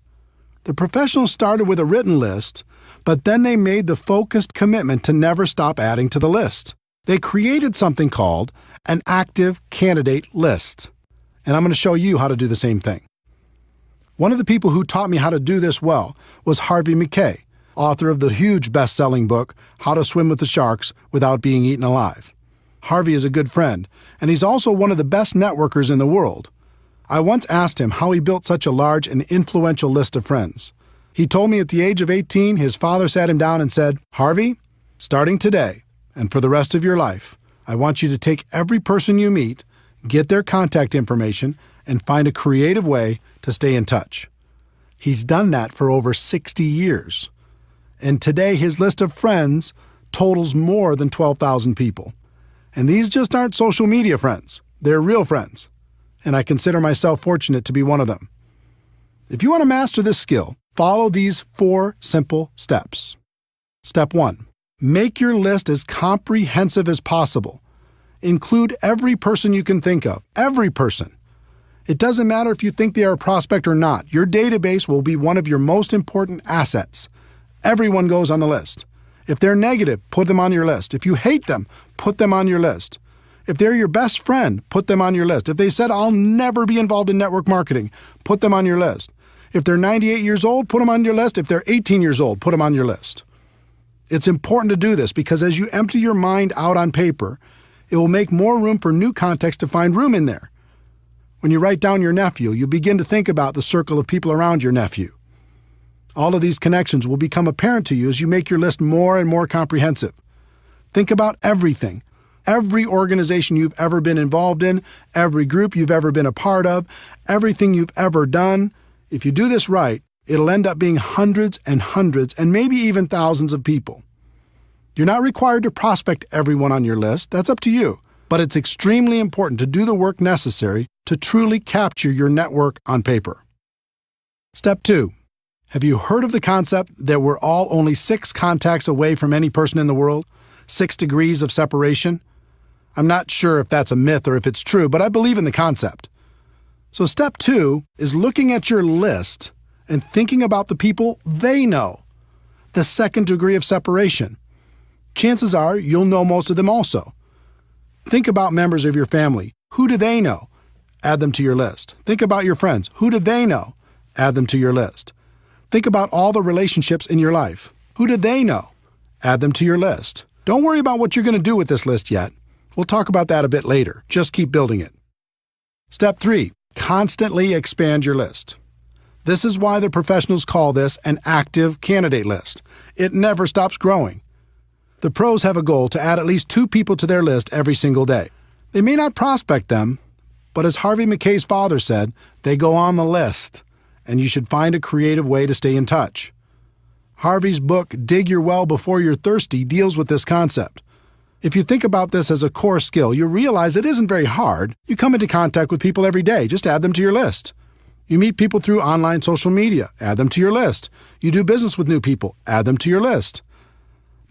The professionals started with a written list, but then they made the focused commitment to never stop adding to the list. They created something called an active candidate list. And I'm going to show you how to do the same thing. One of the people who taught me how to do this well was Harvey McKay, author of the huge best-selling book, How to Swim with the Sharks Without Being Eaten Alive. Harvey is a good friend, and he's also one of the best networkers in the world. I once asked him how he built such a large and influential list of friends. He told me at the age of 18, his father sat him down and said, "Harvey, starting today, and for the rest of your life, I want you to take every person you meet, get their contact information, and find a creative way to stay in touch." He's done that for over 60 years. And today his list of friends totals more than 12,000 people. And these just aren't social media friends. They're real friends. And I consider myself fortunate to be one of them. If you want to master this skill, follow these 4 simple steps. Step 1. Make your list as comprehensive as possible. Include every person you can think of. Every person. It doesn't matter if you think they are a prospect or not. Your database will be one of your most important assets. Everyone goes on the list. If they're negative, put them on your list. If you hate them, put them on your list. If they're your best friend, put them on your list. If they said, "I'll never be involved in network marketing," put them on your list. If they're 98 years old, put them on your list. If they're 18 years old, put them on your list. It's important to do this because as you empty your mind out on paper, it will make more room for new context to find room in there. When you write down your nephew, you begin to think about the circle of people around your nephew. All of these connections will become apparent to you as you make your list more and more comprehensive. Think about everything. Every organization you've ever been involved in, every group you've ever been a part of, everything you've ever done. If you do this right, it'll end up being hundreds and hundreds and maybe even thousands of people. You're not required to prospect everyone on your list. That's up to you. But it's extremely important to do the work necessary to truly capture your network on paper. Step 2. Have you heard of the concept that we're all only 6 contacts away from any person in the world? 6 degrees of separation? I'm not sure if that's a myth or if it's true, but I believe in the concept. So step 2 is looking at your list and thinking about the people they know. The 2nd degree of separation. Chances are you'll know most of them also. Think about members of your family. Who do they know? Add them to your list. Think about your friends. Who do they know? Add them to your list. Think about all the relationships in your life. Who do they know? Add them to your list. Don't worry about what you're going to do with this list yet. We'll talk about that a bit later. Just keep building it. Step 3. Constantly expand your list. This is why the professionals call this an active candidate list. It never stops growing. The pros have a goal to add at least 2 people to their list every single day. They may not prospect them, but as Harvey Mackay's father said, they go on the list, and you should find a creative way to stay in touch. Harvey's book, Dig Your Well Before You're Thirsty, deals with this concept. If you think about this as a core skill, you realize it isn't very hard. You come into contact with people every day. Just add them to your list. You meet people through online social media. Add them to your list. You do business with new people. Add them to your list.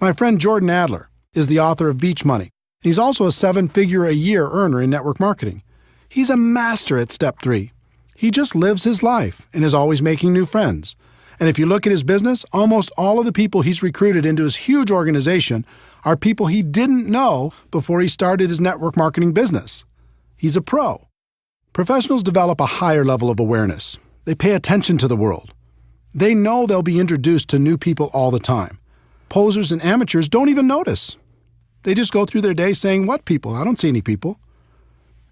My friend Jordan Adler is the author of Beach Money. He's also a 7-figure-a-year earner in network marketing. He's a master at step 3. He just lives his life and is always making new friends. And if you look at his business, almost all of the people he's recruited into his huge organization are people he didn't know before he started his network marketing business. He's a pro. Professionals develop a higher level of awareness. They pay attention to the world. They know they'll be introduced to new people all the time. Posers and amateurs don't even notice. They just go through their day saying, "What people? I don't see any people."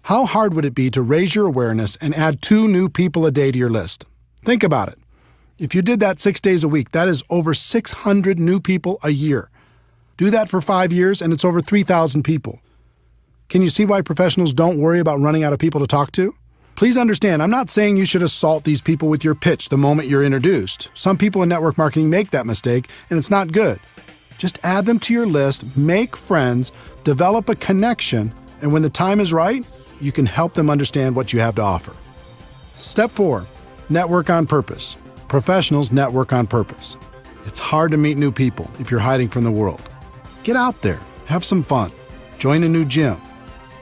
How hard would it be to raise your awareness and add 2 new people a day to your list? Think about it. If you did that 6 days a week, that is over 600 new people a year. Do that for 5 years, and it's over 3,000 people. Can you see why professionals don't worry about running out of people to talk to? Please understand, I'm not saying you should assault these people with your pitch the moment you're introduced. Some people in network marketing make that mistake, and it's not good. Just add them to your list, make friends, develop a connection, and when the time is right, you can help them understand what you have to offer. Step 4, network on purpose. Professionals network on purpose. It's hard to meet new people if you're hiding from the world. Get out there, have some fun, join a new gym,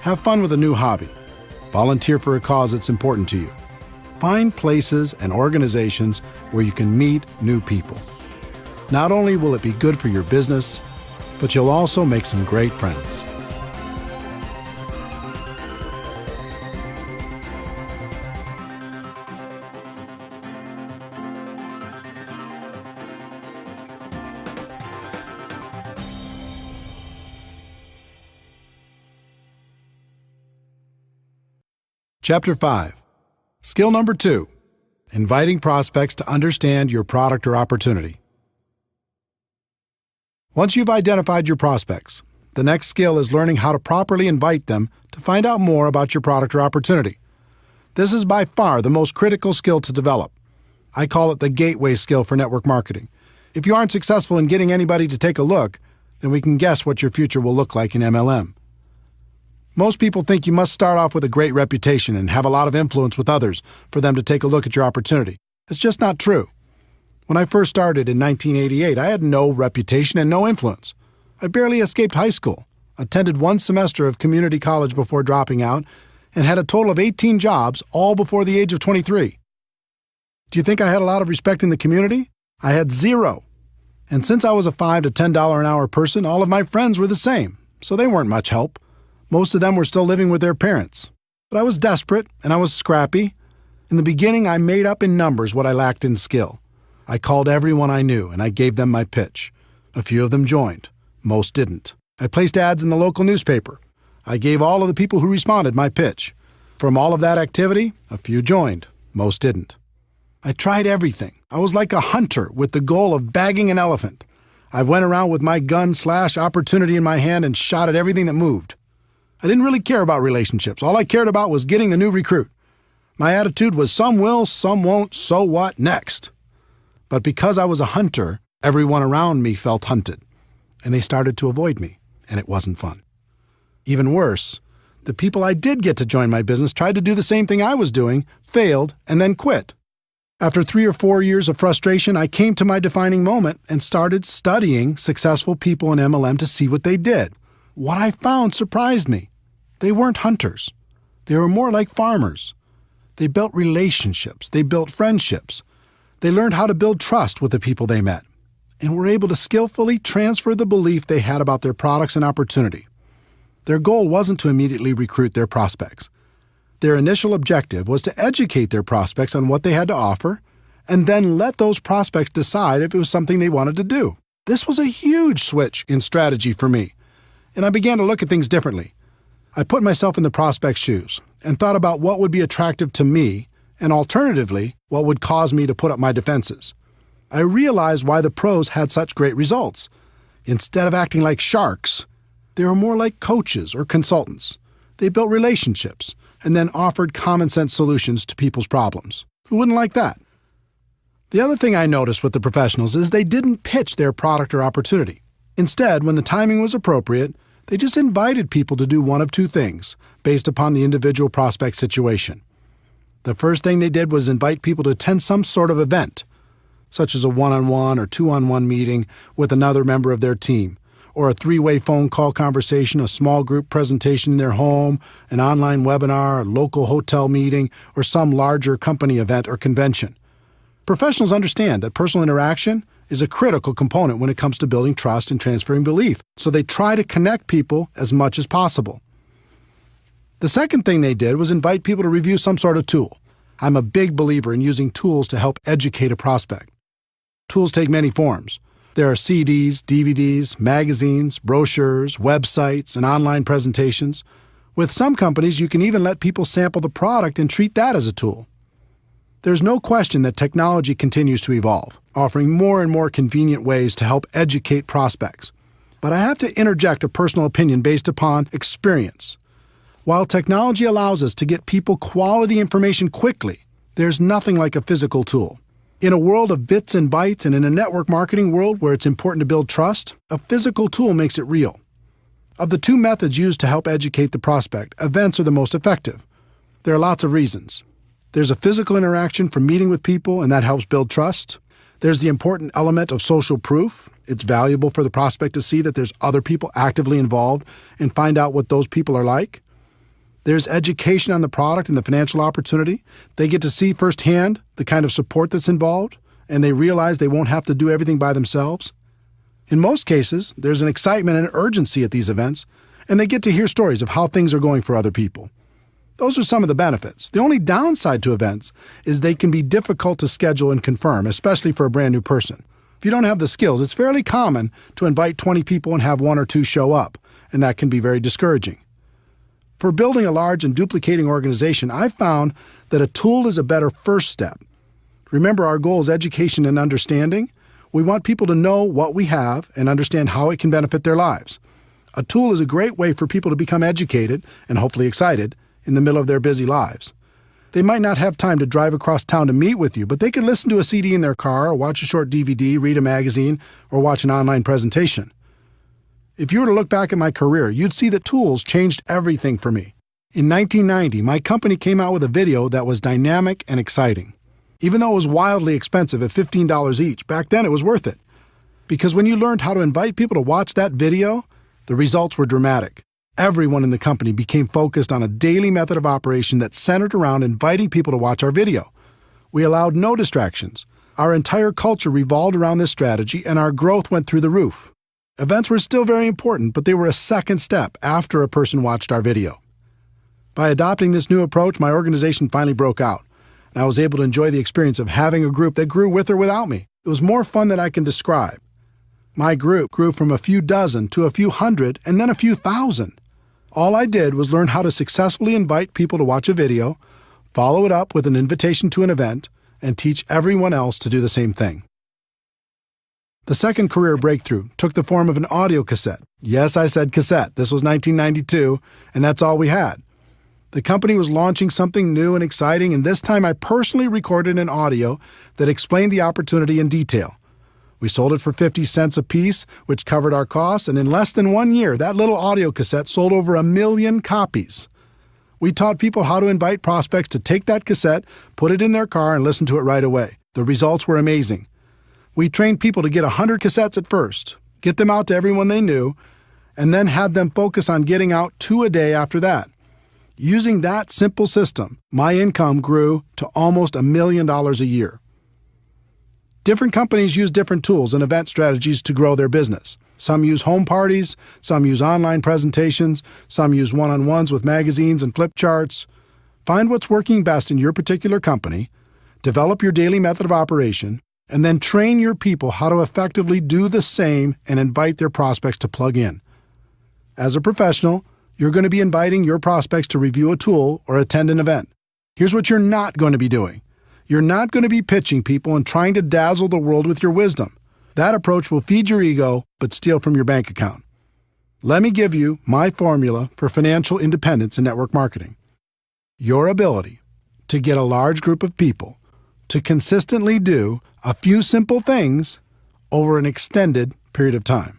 have fun with a new hobby, volunteer for a cause that's important to you. Find places and organizations where you can meet new people. Not only will it be good for your business, but you'll also make some great friends. Chapter 5. Skill number 2. Inviting prospects to understand your product or opportunity. Once you've identified your prospects, the next skill is learning how to properly invite them to find out more about your product or opportunity. This is by far the most critical skill to develop. I call it the gateway skill for network marketing. If you aren't successful in getting anybody to take a look, then we can guess what your future will look like in MLM. Most people think you must start off with a great reputation and have a lot of influence with others for them to take a look at your opportunity. It's just not true. When I first started in 1988, I had no reputation and no influence. I barely escaped high school, attended 1 semester of community college before dropping out, and had a total of 18 jobs, all before the age of 23. Do you think I had a lot of respect in the community? I had 0. And since I was a $5 to $10 an hour person, all of my friends were the same, so they weren't much help. Most of them were still living with their parents. But I was desperate, and I was scrappy. In the beginning, I made up in numbers what I lacked in skill. I called everyone I knew, and I gave them my pitch. A few of them joined. Most didn't. I placed ads in the local newspaper. I gave all of the people who responded my pitch. From all of that activity, a few joined. Most didn't. I tried everything. I was like a hunter with the goal of bagging an elephant. I went around with my gun/opportunity in my hand and shot at everything that moved. I didn't really care about relationships. All I cared about was getting the new recruit. My attitude was some will, some won't, so what, next. But because I was a hunter, everyone around me felt hunted, and they started to avoid me, and it wasn't fun. Even worse, the people I did get to join my business tried to do the same thing I was doing, failed, and then quit. After 3 or 4 years of frustration, I came to my defining moment and started studying successful people in MLM to see what they did. What I found surprised me. They weren't hunters. They were more like farmers. They built relationships. They built friendships. They learned how to build trust with the people they met, and were able to skillfully transfer the belief they had about their products and opportunity. Their goal wasn't to immediately recruit their prospects. Their initial objective was to educate their prospects on what they had to offer, and then let those prospects decide if it was something they wanted to do. This was a huge switch in strategy for me, and I began to look at things differently. I put myself in the prospect's shoes and thought about what would be attractive to me, and alternatively, what would cause me to put up my defenses. I realized why the pros had such great results. Instead of acting like sharks, they were more like coaches or consultants. They built relationships and then offered common-sense solutions to people's problems. Who wouldn't like that? The other thing I noticed with the professionals is they didn't pitch their product or opportunity. Instead, when the timing was appropriate, they just invited people to do one of two things based upon the individual prospect situation. The first thing they did was invite people to attend some sort of event, such as a one-on-one or two-on-one meeting with another member of their team, or a 3-way phone call conversation, a small group presentation in their home, an online webinar, a local hotel meeting, or some larger company event or convention. Professionals understand that personal interaction is a critical component when it comes to building trust and transferring belief, so they try to connect people as much as possible. The second thing they did was invite people to review some sort of tool. I'm a big believer in using tools to help educate a prospect. Tools take many forms. There are CDs, DVDs, magazines, brochures, websites, and online presentations. With some companies, you can even let people sample the product and treat that as a tool. There's no question that technology continues to evolve, offering more and more convenient ways to help educate prospects. But I have to interject a personal opinion based upon experience. While technology allows us to get people quality information quickly, there's nothing like a physical tool. In a world of bits and bytes and in a network marketing world where it's important to build trust, a physical tool makes it real. Of the two methods used to help educate the prospect, events are the most effective. There are lots of reasons. There's a physical interaction from meeting with people, and that helps build trust. There's the important element of social proof. It's valuable for the prospect to see that there's other people actively involved and find out what those people are like. There's education on the product and the financial opportunity. They get to see firsthand the kind of support that's involved, and they realize they won't have to do everything by themselves. In most cases, there's an excitement and urgency at these events, and they get to hear stories of how things are going for other people. Those are some of the benefits. The only downside to events is they can be difficult to schedule and confirm, especially for a brand new person. If you don't have the skills, it's fairly common to invite 20 people and have 1 or 2 show up, and that can be very discouraging. For building a large and duplicating organization, I've found that a tool is a better first step. Remember, our goal is education and understanding. We want people to know what we have and understand how it can benefit their lives. A tool is a great way for people to become educated and hopefully excited in the middle of their busy lives. They might not have time to drive across town to meet with you, but they can listen to a CD in their car, or watch a short DVD, read a magazine, or watch an online presentation. If you were to look back at my career, you'd see that tools changed everything for me. In 1990, my company came out with a video that was dynamic and exciting. Even though it was wildly expensive at $15 each, back then it was worth it. Because when you learned how to invite people to watch that video, the results were dramatic. Everyone in the company became focused on a daily method of operation that centered around inviting people to watch our video. We allowed no distractions. Our entire culture revolved around this strategy, and our growth went through the roof. Events were still very important, but they were a second step after a person watched our video. By adopting this new approach, my organization finally broke out, and I was able to enjoy the experience of having a group that grew with or without me. It was more fun than I can describe. My group grew from a few dozen to a few hundred and then a few thousand. All I did was learn how to successfully invite people to watch a video, follow it up with an invitation to an event, and teach everyone else to do the same thing. The second career breakthrough took the form of an audio cassette. Yes, I said cassette. This was 1992, and that's all we had. The company was launching something new and exciting, and this time I personally recorded an audio that explained the opportunity in detail. We sold it for 50 cents a piece, which covered our costs, and in less than 1 year, that little audio cassette sold over 1 million copies. We taught people how to invite prospects to take that cassette, put it in their car, and listen to it right away. The results were amazing. We trained people to get 100 cassettes at first, get them out to everyone they knew, and then had them focus on getting out 2 a day after that. Using that simple system, my income grew to almost $1 million a year. Different companies use different tools and event strategies to grow their business. Some use home parties, some use online presentations, some use one-on-ones with magazines and flip charts. Find what's working best in your particular company, develop your daily method of operation, and then train your people how to effectively do the same and invite their prospects to plug in. As a professional, you're going to be inviting your prospects to review a tool or attend an event. Here's what you're not going to be doing. You're not going to be pitching people and trying to dazzle the world with your wisdom. That approach will feed your ego, but steal from your bank account. Let me give you my formula for financial independence in network marketing. Your ability to get a large group of people to consistently do a few simple things over an extended period of time.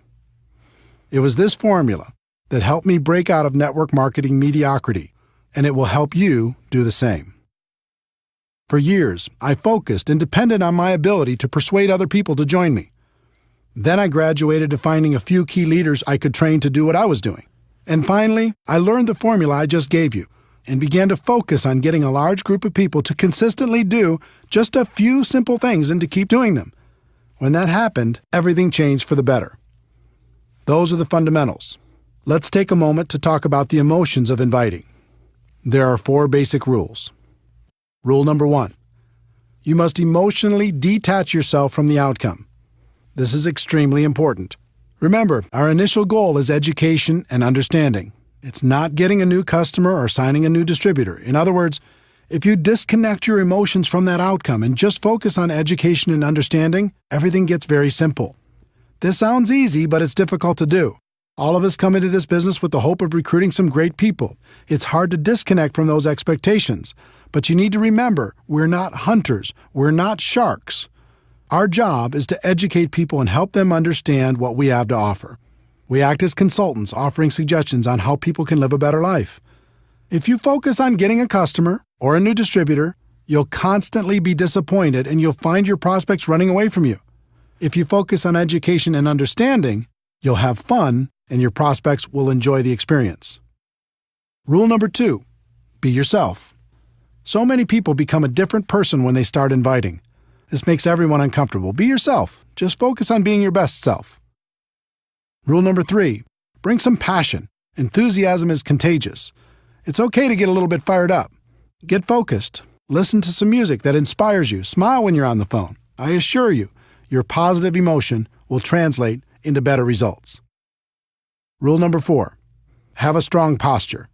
It was this formula that helped me break out of network marketing mediocrity, and it will help you do the same. For years, I focused and depended on my ability to persuade other people to join me. Then I graduated to finding a few key leaders I could train to do what I was doing. And finally, I learned the formula I just gave you and began to focus on getting a large group of people to consistently do just a few simple things and to keep doing them. When that happened, everything changed for the better. Those are the fundamentals. Let's take a moment to talk about the emotions of inviting. There are 4 basic rules. Rule number 1. You must emotionally detach yourself from the outcome. This is extremely important. Remember, our initial goal is education and understanding. It's not getting a new customer or signing a new distributor. In other words, if you disconnect your emotions from that outcome and just focus on education and understanding, everything gets very simple. This sounds easy, but it's difficult to do. All of us come into this business with the hope of recruiting some great people. It's hard to disconnect from those expectations. But you need to remember, we're not hunters. We're not sharks. Our job is to educate people and help them understand what we have to offer. We act as consultants, offering suggestions on how people can live a better life. If you focus on getting a customer or a new distributor, you'll constantly be disappointed and you'll find your prospects running away from you. If you focus on education and understanding, you'll have fun and your prospects will enjoy the experience. Rule number 2, be yourself. So many people become a different person when they start inviting. This makes everyone uncomfortable. Be yourself. Just focus on being your best self. Rule number 3, bring some passion. Enthusiasm is contagious. It's okay to get a little bit fired up. Get focused. Listen to some music that inspires you. Smile when you're on the phone. I assure you, your positive emotion will translate into better results. Rule number 4, have a strong posture.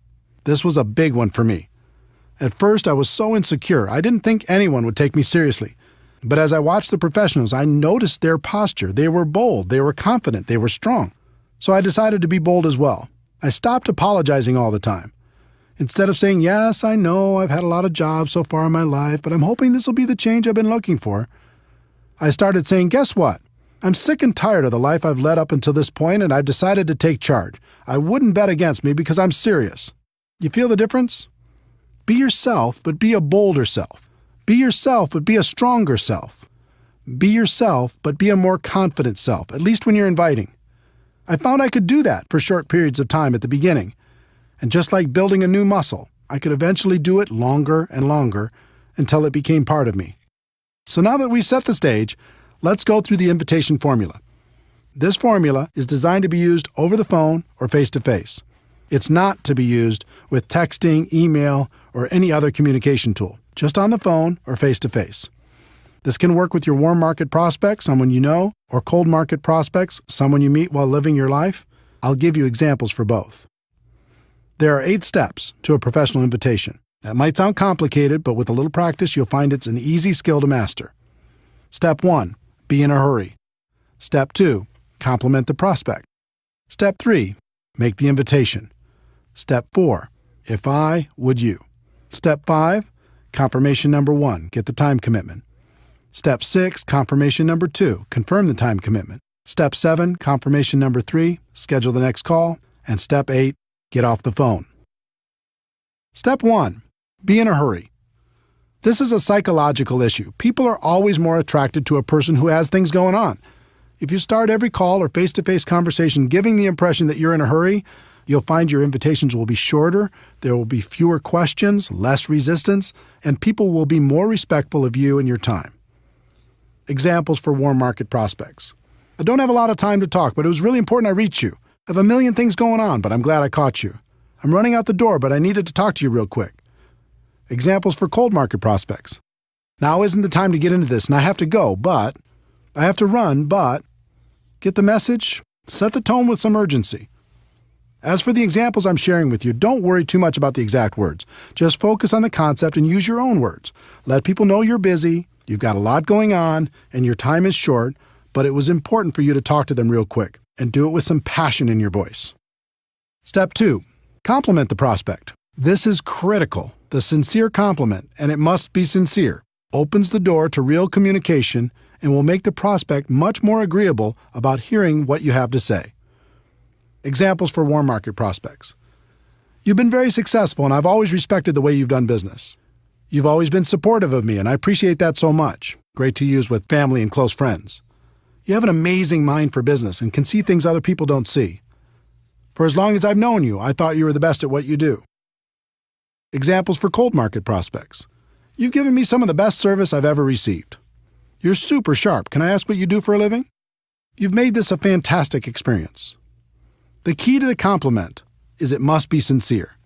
This was a big one for me. At first, I was so insecure, I didn't think anyone would take me seriously. But as I watched the professionals, I noticed their posture. They were bold, they were confident, they were strong. So I decided to be bold as well. I stopped apologizing all the time. Instead of saying, yes, I know, I've had a lot of jobs so far in my life, but I'm hoping this will be the change I've been looking for, I started saying, guess what? I'm sick and tired of the life I've led up until this point, and I've decided to take charge. I wouldn't bet against me because I'm serious. You feel the difference? Be yourself, but be a bolder self. Be yourself, but be a stronger self. Be yourself, but be a more confident self, at least when you're inviting. I found I could do that for short periods of time at the beginning. And just like building a new muscle, I could eventually do it longer and longer until it became part of me. So now that we've set the stage, let's go through the invitation formula. This formula is designed to be used over the phone or face-to-face. It's not to be used with texting, email, or any other communication tool, just on the phone or face-to-face. This can work with your warm market prospects, someone you know, or cold market prospects, someone you meet while living your life. I'll give you examples for both. There are 8 steps to a professional invitation. That might sound complicated, but with a little practice, you'll find it's an easy skill to master. Step 1, be in a hurry. Step 2, compliment the prospect. Step 3, make the invitation. Step 4, if I, would you. Step 5, confirmation number 1, get the time commitment. Step 6, confirmation number 2, confirm the time commitment. Step 7, confirmation number 3, schedule the next call. And Step 8, get off the phone. Step 1, be in a hurry. This is a psychological issue. People are always more attracted to a person who has things going on. If you start every call or face-to-face conversation giving the impression that you're in a hurry, you'll find your invitations will be shorter, there will be fewer questions, less resistance, and people will be more respectful of you and your time. Examples for warm market prospects. I don't have a lot of time to talk, but it was really important I reach you. I have a million things going on, but I'm glad I caught you. I'm running out the door, but I needed to talk to you real quick. Examples for cold market prospects. Now isn't the time to get into this, and I have to go, but I have to run, but get the message? Set the tone with some urgency. As for the examples I'm sharing with you, don't worry too much about the exact words. Just focus on the concept and use your own words. Let people know you're busy, you've got a lot going on, and your time is short, but it was important for you to talk to them real quick, and do it with some passion in your voice. Step 2, compliment the prospect. This is critical. The sincere compliment, and it must be sincere, opens the door to real communication and will make the prospect much more agreeable about hearing what you have to say. Examples for warm market prospects. You've been very successful, and I've always respected the way you've done business. You've always been supportive of me, and I appreciate that so much. Great to use with family and close friends. You have an amazing mind for business and can see things other people don't see. For as long as I've known you, I thought you were the best at what you do. Examples for cold market prospects. You've given me some of the best service I've ever received. You're super sharp. Can I ask what you do for a living? You've made this a fantastic experience. The key to the compliment is it must be sincere.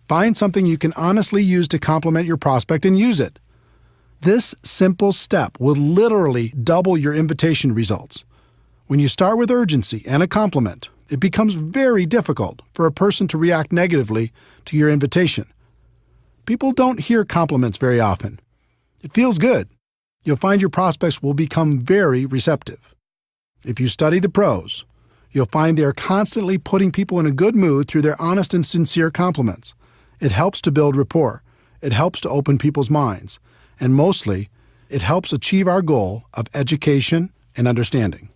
Find something you can honestly use to compliment your prospect and use it. This simple step will literally double your invitation results. When you start with urgency and a compliment, it becomes very difficult for a person to react negatively to your invitation. People don't hear compliments very often. It feels good. You'll find your prospects will become very receptive. If you study the pros, you'll find they are constantly putting people in a good mood through their honest and sincere compliments. It helps to build rapport. It helps to open people's minds. And mostly, it helps achieve our goal of education and understanding.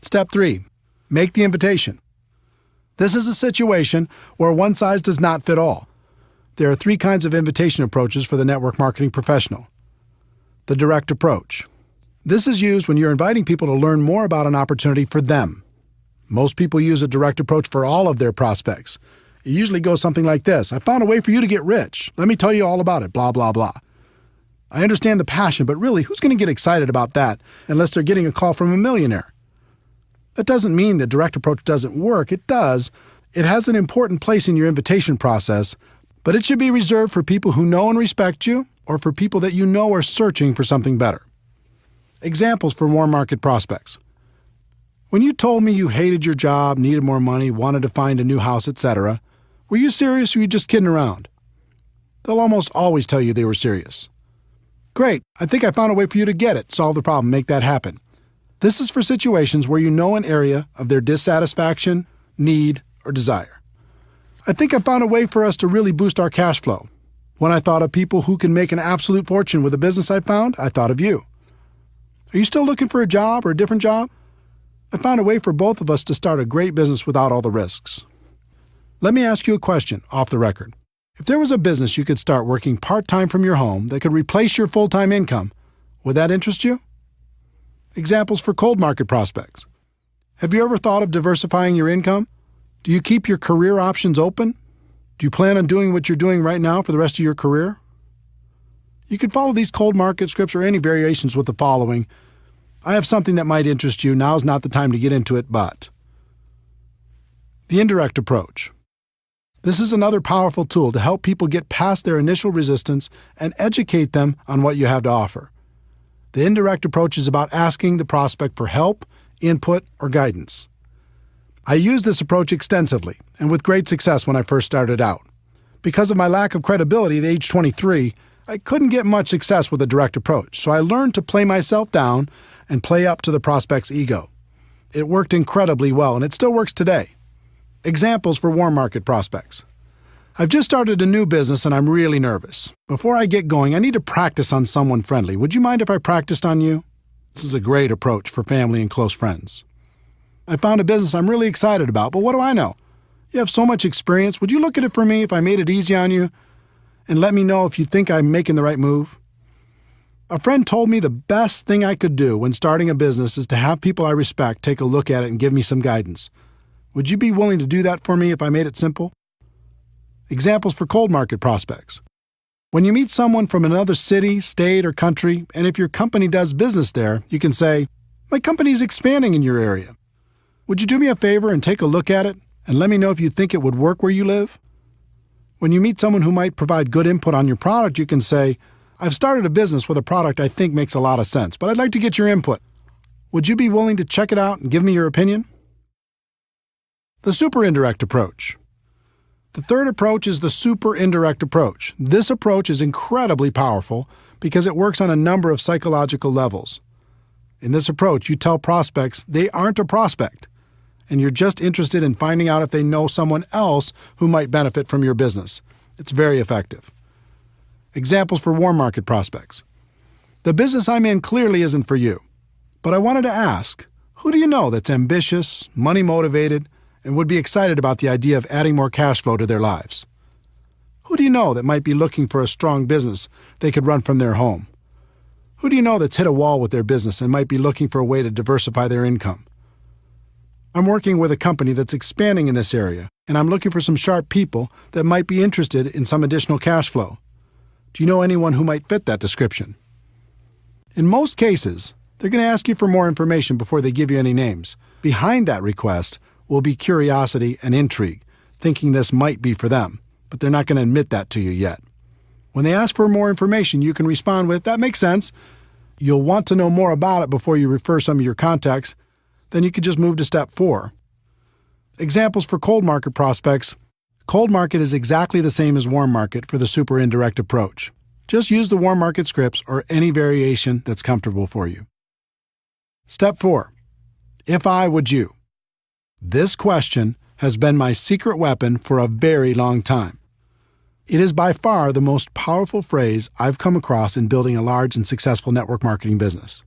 Step 3, make the invitation. This is a situation where one size does not fit all. There are 3 kinds of invitation approaches for the network marketing professional. The direct approach. This is used when you're inviting people to learn more about an opportunity for them. Most people use a direct approach for all of their prospects. It usually goes something like this. I found a way for you to get rich. Let me tell you all about it, blah, blah, blah. I understand the passion, but really, who's going to get excited about that unless they're getting a call from a millionaire? That doesn't mean the direct approach doesn't work. It does. It has an important place in your invitation process, but it should be reserved for people who know and respect you or for people that you know are searching for something better. Examples for warm market prospects. When you told me you hated your job, needed more money, wanted to find a new house, etc., were you serious or were you just kidding around? They'll almost always tell you they were serious. Great, I think I found a way for you to get it, solve the problem, make that happen. This is for situations where you know an area of their dissatisfaction, need, or desire. I think I found a way for us to really boost our cash flow. When I thought of people who can make an absolute fortune with a business I found, I thought of you. Are you still looking for a job or a different job? I found a way for both of us to start a great business without all the risks. Let me ask you a question off the record. If there was a business you could start working part-time from your home that could replace your full-time income, would that interest you? Examples for cold market prospects. Have you ever thought of diversifying your income? Do you keep your career options open? Do you plan on doing what you're doing right now for the rest of your career? You can follow these cold market scripts or any variations with the following. I have something that might interest you. Now's not the time to get into it, but. The indirect approach. This is another powerful tool to help people get past their initial resistance and educate them on what you have to offer. The indirect approach is about asking the prospect for help, input, or guidance. I used this approach extensively and with great success when I first started out. Because of my lack of credibility at age 23, I couldn't get much success with a direct approach, so I learned to play myself down and play up to the prospect's ego. It worked incredibly well, and it still works today. Examples for warm market prospects. I've just started a new business and I'm really nervous. Before I get going, I need to practice on someone friendly. Would you mind if I practiced on you? This is a great approach for family and close friends. I found a business I'm really excited about, but what do I know? You have so much experience. Would you look at it for me if I made it easy on you? And let me know if you think I'm making the right move? A friend told me the best thing I could do when starting a business is to have people I respect take a look at it and give me some guidance. Would you be willing to do that for me if I made it simple? Examples for cold market prospects. When you meet someone from another city, state, or country, and if your company does business there, you can say, "My company is expanding in your area. Would you do me a favor and take a look at it and let me know if you think it would work where you live?" When you meet someone who might provide good input on your product, you can say, "I've started a business with a product I think makes a lot of sense, but I'd like to get your input. Would you be willing to check it out and give me your opinion?" The super indirect approach. The third approach is the super indirect approach. This approach is incredibly powerful because it works on a number of psychological levels. In this approach, you tell prospects they aren't a prospect, and you're just interested in finding out if they know someone else who might benefit from your business. It's very effective. Examples for warm market prospects. The business I'm in clearly isn't for you, but I wanted to ask, who do you know that's ambitious, money-motivated, and would be excited about the idea of adding more cash flow to their lives? Who do you know that might be looking for a strong business they could run from their home? Who do you know that's hit a wall with their business and might be looking for a way to diversify their income? I'm working with a company that's expanding in this area, and I'm looking for some sharp people that might be interested in some additional cash flow. Do you know anyone who might fit that description? In most cases, they're going to ask you for more information before they give you any names. Behind that request will be curiosity and intrigue, thinking this might be for them, but they're not going to admit that to you yet. When they ask for more information, you can respond with, "That makes sense." You'll want to know more about it before you refer some of your contacts. Then you could just move to step 4. Examples for cold market prospects. Cold market is exactly the same as warm market for the super indirect approach. Just use the warm market scripts or any variation that's comfortable for you. Step 4. If I, would you? This question has been my secret weapon for a very long time. It is by far the most powerful phrase I've come across in building a large and successful network marketing business.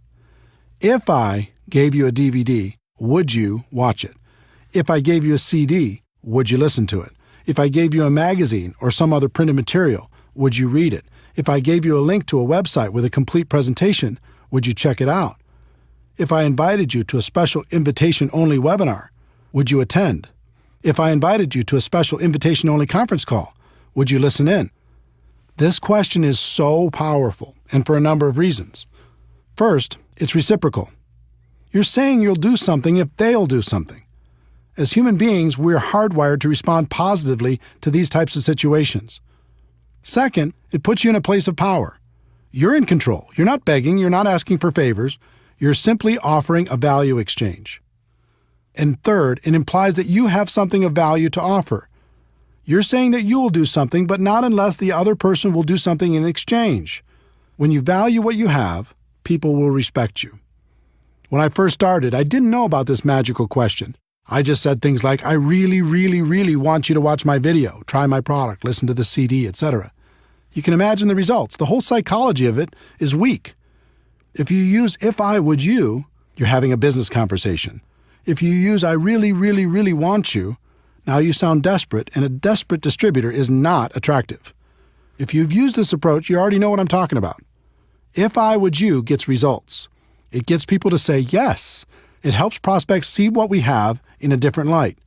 If I gave you a DVD, would you watch it? If I gave you a CD, would you listen to it? If I gave you a magazine or some other printed material, would you read it? If I gave you a link to a website with a complete presentation, would you check it out? If I invited you to a special invitation-only webinar, would you attend? If I invited you to a special invitation-only conference call, would you listen in? This question is so powerful, and for a number of reasons. First, it's reciprocal. You're saying you'll do something if they'll do something. As human beings, we're hardwired to respond positively to these types of situations. Second, it puts you in a place of power. You're in control. You're not begging. You're not asking for favors. You're simply offering a value exchange. And third, it implies that you have something of value to offer. You're saying that you will do something, but not unless the other person will do something in exchange. When you value what you have, people will respect you. When I first started, I didn't know about this magical question. I just said things like, "I really, really, really want you to watch my video, try my product, listen to the CD, etc." You can imagine the results. The whole psychology of it is weak. If you use "if I, would you," you're having a business conversation. If you use "I really, really, really want you," now you sound desperate, and a desperate distributor is not attractive. If you've used this approach, you already know what I'm talking about. "If I, would you" gets results. It gets people to say yes. It helps prospects see what we have in a different light.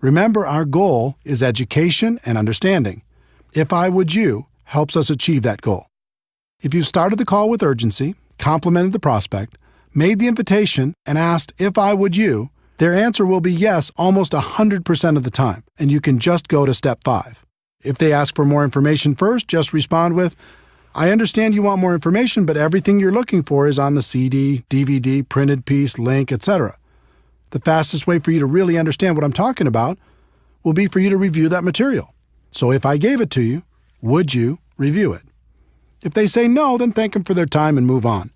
Remember, our goal is education and understanding. "If I, would you" helps us achieve that goal. If you started the call with urgency, complimented the prospect, made the invitation, and asked "if I, would you," their answer will be yes almost 100% of the time, and you can just go to step 5. If they ask for more information first, just respond with, "I understand you want more information, but everything you're looking for is on the CD, DVD, printed piece, link, etc." The fastest way for you to really understand what I'm talking about will be for you to review that material. So if I gave it to you, would you review it? If they say no, then thank them for their time and move on.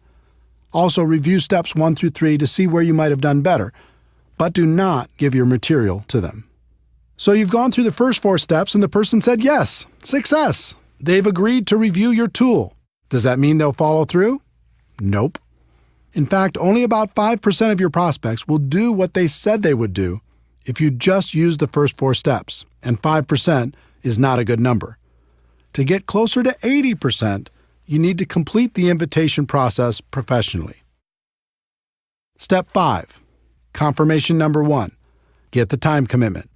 Also, review steps 1 through 3 to see where you might have done better, but do not give your material to them. So you've gone through the first 4 steps and the person said yes, success. They've agreed to review your tool. Does that mean they'll follow through? Nope. In fact, only about 5% of your prospects will do what they said they would do if you just use the first 4 steps, and 5% is not a good number. To get closer to 80%, you need to complete the invitation process professionally. Step 5. Confirmation number 1. Get the time commitment.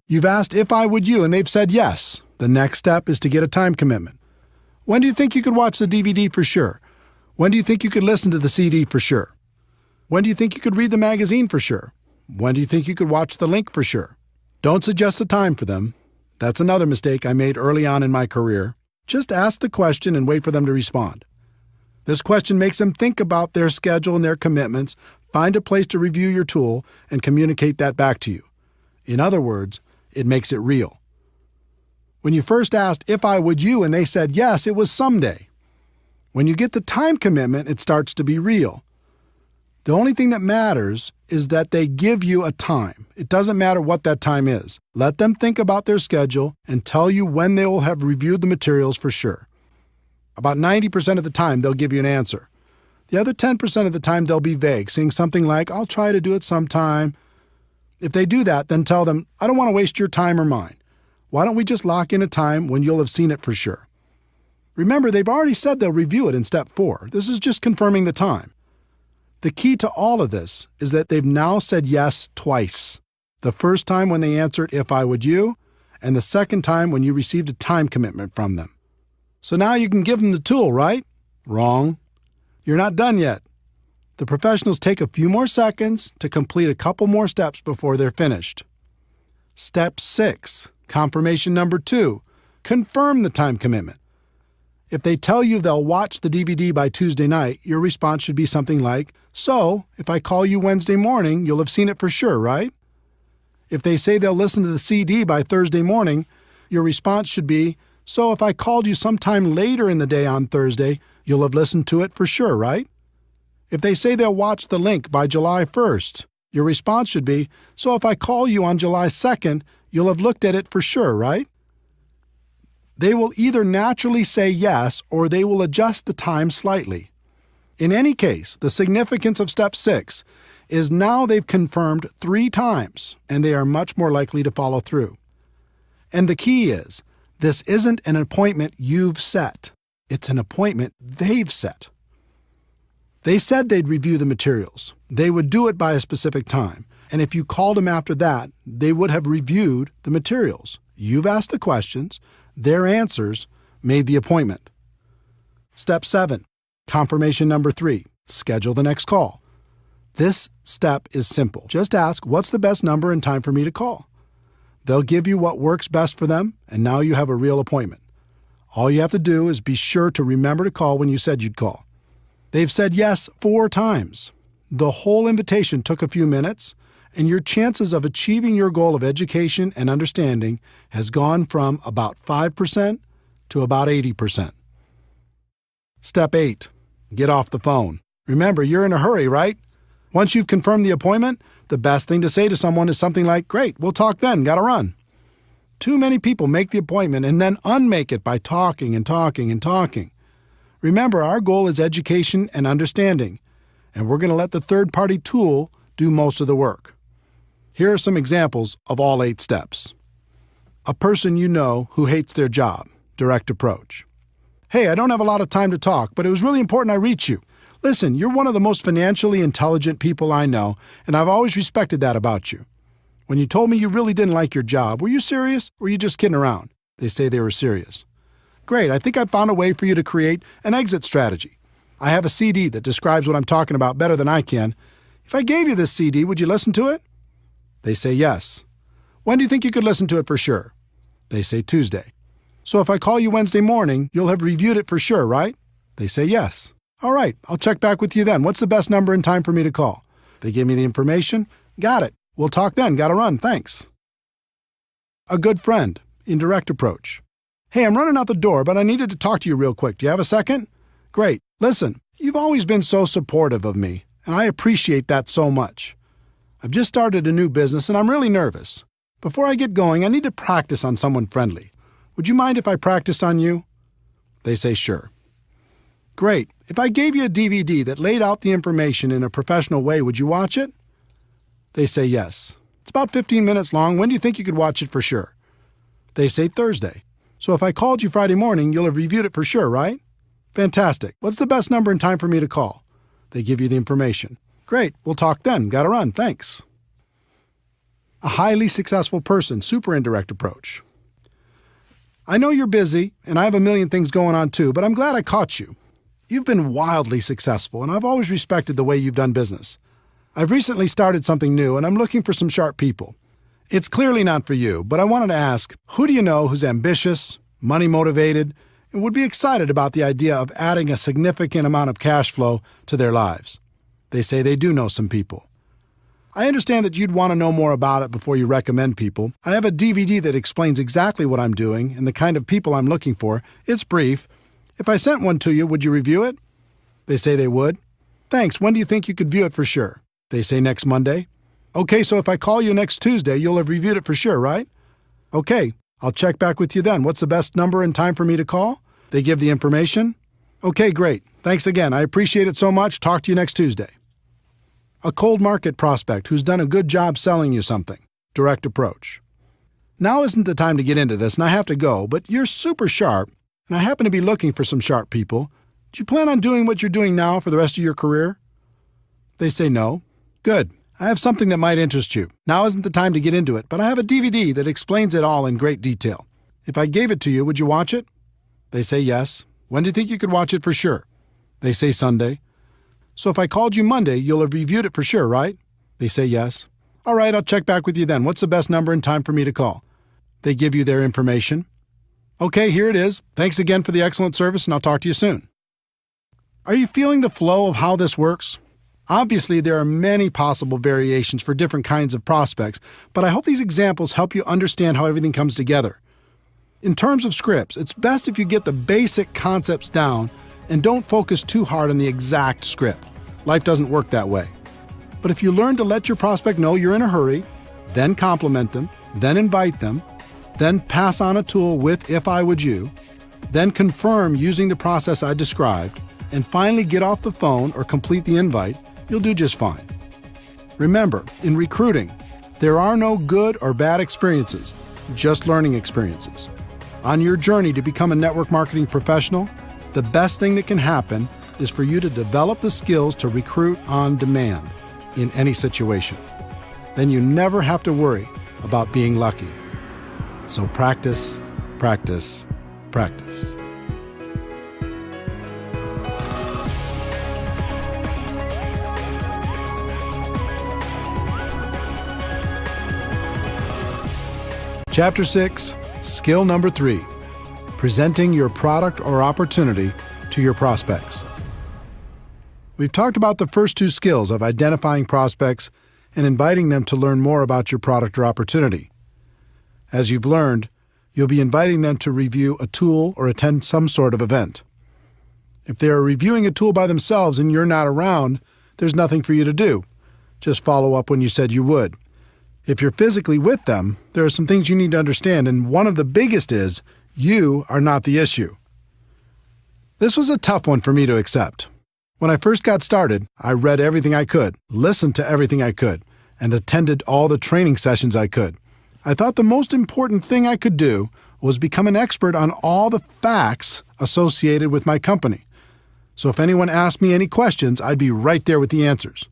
You've asked if I would you, and they've said yes. The next step is to get a time commitment. When do you think you could watch the DVD for sure? When do you think you could listen to the CD for sure? When do you think you could read the magazine for sure? When do you think you could watch the link for sure? Don't suggest a time for them. That's another mistake I made early on in my career. Just ask the question and wait for them to respond. This question makes them think about their schedule and their commitments, find a place to review your tool, and communicate that back to you. In other words, it makes it real. When you first asked if I would you and they said yes, it was someday. When you get the time commitment, it starts to be real. The only thing that matters is that they give you a time. It doesn't matter what that time is. Let them think about their schedule and tell you when they will have reviewed the materials for sure. About 90% of the time, they'll give you an answer. The other 10% of the time, they'll be vague, saying something like, I'll try to do it sometime. If they do that, then tell them, I don't want to waste your time or mine. Why don't we just lock in a time when you'll have seen it for sure? Remember, they've already said they'll review it in step 4. This is just confirming the time. The key to all of this is that they've now said yes twice. The first time when they answered if I would you, and the second time when you received a time commitment from them. So now you can give them the tool, right? Wrong. You're not done yet. The professionals take a few more seconds to complete a couple more steps before they're finished. Step 6, confirmation number 2, confirm the time commitment. If they tell you they'll watch the DVD by Tuesday night, your response should be something like, so, if I call you Wednesday morning, you'll have seen it for sure, right? If they say they'll listen to the CD by Thursday morning, your response should be, so if I called you sometime later in the day on Thursday, you'll have listened to it for sure, right? If they say they'll watch the link by July 1st, your response should be, so if I call you on July 2nd, you'll have looked at it for sure, right? They will either naturally say yes or they will adjust the time slightly. In any case, the significance of step 6 is now they've confirmed 3 times and they are much more likely to follow through. And the key is, this isn't an appointment you've set. It's an appointment they've set. They said they'd review the materials. They would do it by a specific time. And if you called them after that, they would have reviewed the materials. You've asked the questions. Their answers made the appointment. Step 7, confirmation number 3, schedule the next call. This step is simple. Just ask, what's the best number and time for me to call? They'll give you what works best for them, and now you have a real appointment. All you have to do is be sure to remember to call when you said you'd call. They've said yes 4 times. The whole invitation took a few minutes, and your chances of achieving your goal of education and understanding has gone from about 5% to about 80%. Step 8, get off the phone. Remember, you're in a hurry, right? Once you've confirmed the appointment, the best thing to say to someone is something like, great, we'll talk then, gotta run. Too many people make the appointment and then unmake it by talking and talking and talking. Remember, our goal is education and understanding, and we're going to let the third-party tool do most of the work. Here are some examples of all 8 steps. A person you know who hates their job, direct approach. Hey, I don't have a lot of time to talk, but it was really important I reach you. Listen, you're one of the most financially intelligent people I know, and I've always respected that about you. When you told me you really didn't like your job, were you serious or were you just kidding around? They say they were serious. Great, I think I found a way for you to create an exit strategy. I have a CD that describes what I'm talking about better than I can. If I gave you this CD, would you listen to it? They say yes. When do you think you could listen to it for sure? They say Tuesday. So if I call you Wednesday morning, you'll have reviewed it for sure, right? They say yes. All right, I'll check back with you then. What's the best number and time for me to call? They give me the information. Got it. We'll talk then. Gotta run. Thanks. A good friend. Indirect approach. Hey, I'm running out the door, but I needed to talk to you real quick. Do you have a second? Great. Listen, you've always been so supportive of me, and I appreciate that so much. I've just started a new business, and I'm really nervous. Before I get going, I need to practice on someone friendly. Would you mind if I practiced on you? They say sure. Great. If I gave you a DVD that laid out the information in a professional way, would you watch it? They say yes. It's about 15 minutes long. When do you think you could watch it for sure? They say Thursday. So if I called you Friday morning, you'll have reviewed it for sure, right? Fantastic. What's the best number and time for me to call? They give you the information. Great. We'll talk then. Gotta run. Thanks. A highly successful person. Super indirect approach. I know you're busy, and I have a million things going on too, but I'm glad I caught you. You've been wildly successful, and I've always respected the way you've done business. I've recently started something new, and I'm looking for some sharp people. It's clearly not for you, but I wanted to ask, who do you know who's ambitious, money-motivated, and would be excited about the idea of adding a significant amount of cash flow to their lives? They say they do know some people. I understand that you'd want to know more about it before you recommend people. I have a DVD that explains exactly what I'm doing and the kind of people I'm looking for. It's brief. If I sent one to you, would you review it? They say they would. Thanks. When do you think you could view it for sure? They say next Monday. Okay, so if I call you next Tuesday, you'll have reviewed it for sure, right? Okay, I'll check back with you then. What's the best number and time for me to call? They give the information. Okay, great. Thanks again. I appreciate it so much. Talk to you next Tuesday. A cold market prospect who's done a good job selling you something. Direct approach. Now isn't the time to get into this, and I have to go, but you're super sharp, and I happen to be looking for some sharp people. Do you plan on doing what you're doing now for the rest of your career? They say no. Good. I have something that might interest you. Now isn't the time to get into it, but I have a DVD that explains it all in great detail. If I gave it to you, would you watch it? They say yes. When do you think you could watch it for sure? They say Sunday. So if I called you Monday, you'll have reviewed it for sure, right? They say yes. All right, I'll check back with you then. What's the best number and time for me to call? They give you their information. Okay, here it is. Thanks again for the excellent service, and I'll talk to you soon. Are you feeling the flow of how this works? Obviously, there are many possible variations for different kinds of prospects, but I hope these examples help you understand how everything comes together. In terms of scripts, it's best if you get the basic concepts down and don't focus too hard on the exact script. Life doesn't work that way. But if you learn to let your prospect know you're in a hurry, then compliment them, then invite them, then pass on a tool with "if I would you," then confirm using the process I described, and finally get off the phone or complete the invite, you'll do just fine. Remember, in recruiting, there are no good or bad experiences, just learning experiences. On your journey to become a network marketing professional, the best thing that can happen is for you to develop the skills to recruit on demand in any situation. Then you never have to worry about being lucky. So practice, practice, practice. Chapter 6, Skill Number 3, Presenting Your Product or Opportunity to Your Prospects. We've talked about the first two skills of identifying prospects and inviting them to learn more about your product or opportunity. As you've learned, you'll be inviting them to review a tool or attend some sort of event. If they are reviewing a tool by themselves and you're not around, there's nothing for you to do. Just follow up when you said you would. If you're physically with them, there are some things you need to understand, and one of the biggest is you are not the issue. This was a tough one for me to accept. When I first got started, I read everything I could, listened to everything I could, and attended all the training sessions I could. I thought the most important thing I could do was become an expert on all the facts associated with my company. So if anyone asked me any questions, I'd be right there with the answers.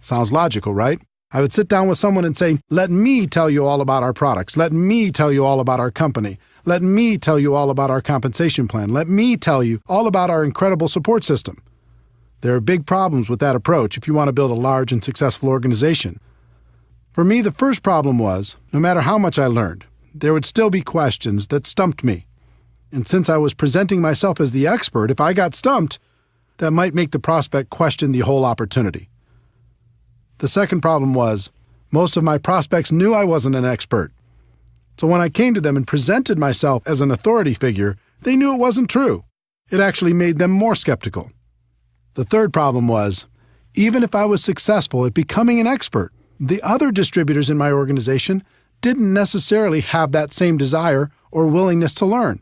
Sounds logical, right? I would sit down with someone and say, "Let me tell you all about our products. Let me tell you all about our company. Let me tell you all about our compensation plan. Let me tell you all about our incredible support system." There are big problems with that approach if you want to build a large and successful organization. For me, the first problem was, no matter how much I learned, there would still be questions that stumped me. And since I was presenting myself as the expert, if I got stumped, that might make the prospect question the whole opportunity. The second problem was, Most of my prospects knew I wasn't an expert. So when I came to them and presented myself as an authority figure, they knew it wasn't true. It actually made them more skeptical. The third problem was, even if I was successful at becoming an expert, the other distributors in my organization didn't necessarily have that same desire or willingness to learn.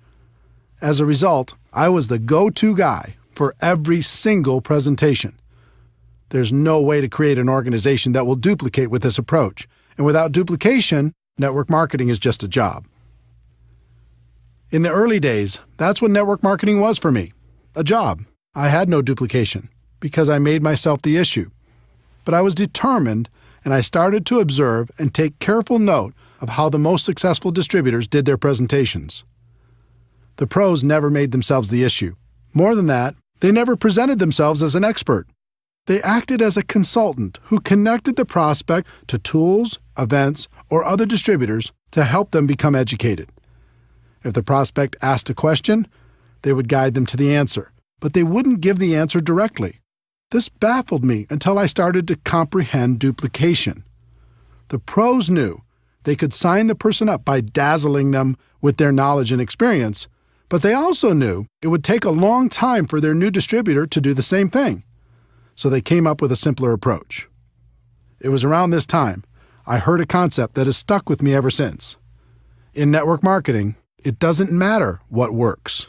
As a result, I was the go-to guy for every single presentation. There's no way to create an organization that will duplicate with this approach, and without duplication, network marketing is just a job. In the early days, that's what network marketing was for me, a job. I had no duplication because I made myself the issue. But I was determined, and I started to observe and take careful note of how the most successful distributors did their presentations. The pros never made themselves the issue. More than that, they never presented themselves as an expert. They acted as a consultant who connected the prospect to tools, events, or other distributors to help them become educated. If the prospect asked a question, they would guide them to the answer, but they wouldn't give the answer directly. This baffled me until I started to comprehend duplication. The pros knew they could sign the person up by dazzling them with their knowledge and experience, but they also knew it would take a long time for their new distributor to do the same thing. So they came up with a simpler approach. It was around this time I heard a concept that has stuck with me ever since. In network marketing, it doesn't matter what works.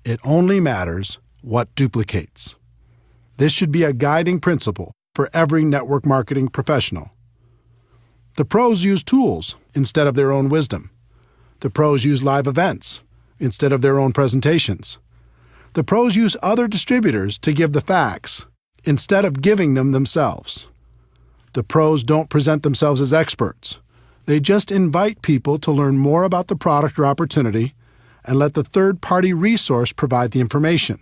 It only matters what duplicates. This should be a guiding principle for every network marketing professional. The pros use tools instead of their own wisdom. The pros use live events instead of their own presentations. The pros use other distributors to give the facts instead of giving them themselves. The pros don't present themselves as experts. They just invite people to learn more about the product or opportunity and let the third-party resource provide the information.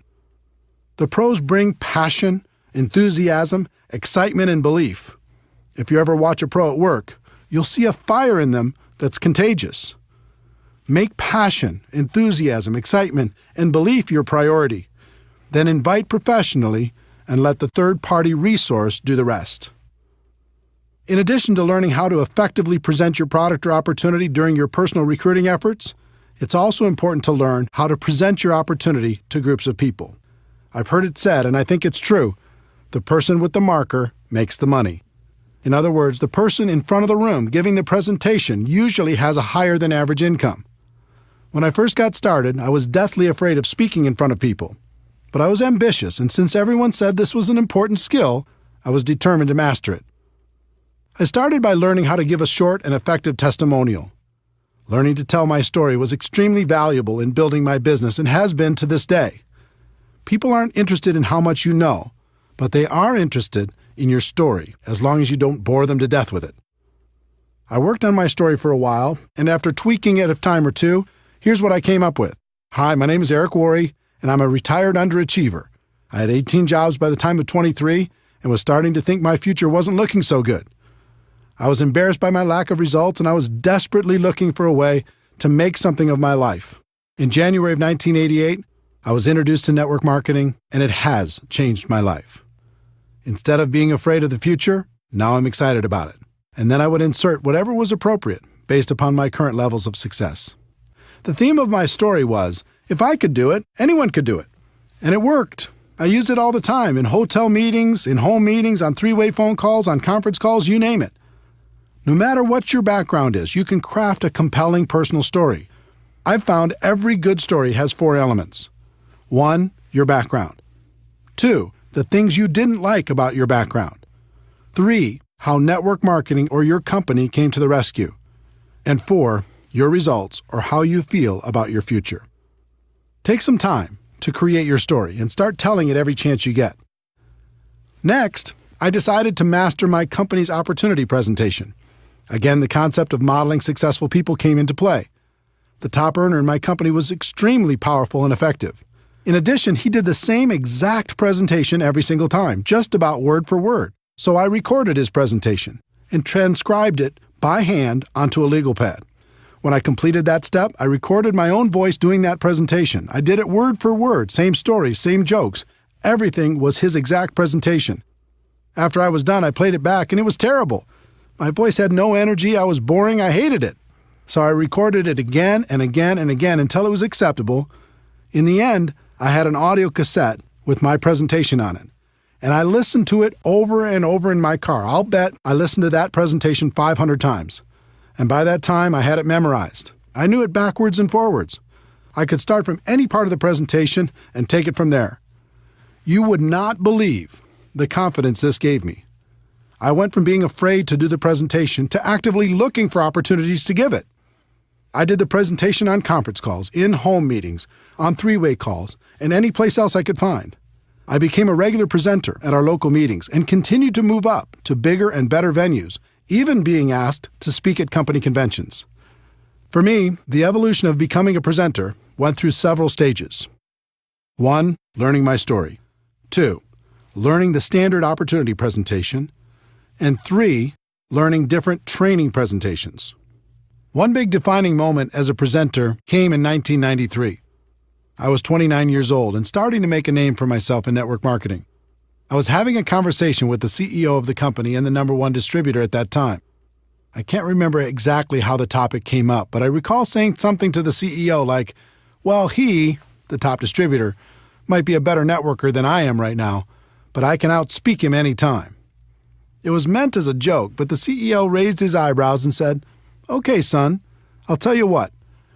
The pros bring passion, enthusiasm, excitement, and belief. If you ever watch a pro at work, you'll see a fire in them that's contagious. Make passion, enthusiasm, excitement, and belief your priority. Then invite professionally and let the third-party resource do the rest. In addition to learning how to effectively present your product or opportunity during your personal recruiting efforts, it's also important to learn how to present your opportunity to groups of people. I've heard it said, and I think it's true, the person with the marker makes the money. In other words, the person in front of the room giving the presentation usually has a higher than average income. When I first got started, I was deathly afraid of speaking in front of people. But I was ambitious, and since everyone said this was an important skill, I was determined to master it. I started by learning how to give a short and effective testimonial. Learning to tell my story was extremely valuable in building my business and has been to this day. People aren't interested in how much you know, but they are interested in your story, as long as you don't bore them to death with it. I worked on my story for a while, and after tweaking it a time or two, here's what I came up with. Hi, my name is Eric Worre, and I'm a retired underachiever. I had 18 jobs by the time of 23 and was starting to think my future wasn't looking so good. I was embarrassed by my lack of results, and I was desperately looking for a way to make something of my life. In January of 1988, I was introduced to network marketing, and it has changed my life. Instead of being afraid of the future, now I'm excited about it. And then I would insert whatever was appropriate based upon my current levels of success. The theme of my story was, if I could do it, anyone could do it. And it worked. I used it all the time in hotel meetings, in home meetings, on three-way phone calls, on conference calls, you name it. No matter what your background is, you can craft a compelling personal story. I've found every good story has 4 elements. 1, your background. 2, the things you didn't like about your background. 3, how network marketing or your company came to the rescue. And 4, your results or how you feel about your future. Take some time to create your story and start telling it every chance you get. Next, I decided to master my company's opportunity presentation. Again, the concept of modeling successful people came into play. The top earner in my company was extremely powerful and effective. In addition, he did the same exact presentation every single time, just about word for word. So I recorded his presentation and transcribed it by hand onto a legal pad. When I completed that step, I recorded my own voice doing that presentation. I did it word for word, same stories, same jokes. Everything was his exact presentation. After I was done, I played it back, and it was terrible. My voice had no energy, I was boring, I hated it. So I recorded it again and again and again until it was acceptable. In the end, I had an audio cassette with my presentation on it. And I listened to it over and over in my car. I'll bet I listened to that presentation 500 times. And by that time, I had it memorized. I knew it backwards and forwards. I could start from any part of the presentation and take it from there. You would not believe the confidence this gave me. I went from being afraid to do the presentation to actively looking for opportunities to give it. I did the presentation on conference calls, in home meetings, on three-way calls, and any place else I could find. I became a regular presenter at our local meetings and continued to move up to bigger and better venues, even being asked to speak at company conventions. For me, the evolution of becoming a presenter went through several stages. 1, learning my story. 2, learning the standard opportunity presentation. And 3, learning different training presentations. One big defining moment as a presenter came in 1993. I was 29 years old and starting to make a name for myself in network marketing. I was having a conversation with the CEO of the company and the #1 distributor at that time. I can't remember exactly how the topic came up, but I recall saying something to the CEO like, well, he, the top distributor, might be a better networker than I am right now, but I can outspeak him any time. It was meant as a joke, but the CEO raised his eyebrows and said, okay, son, I'll tell you what,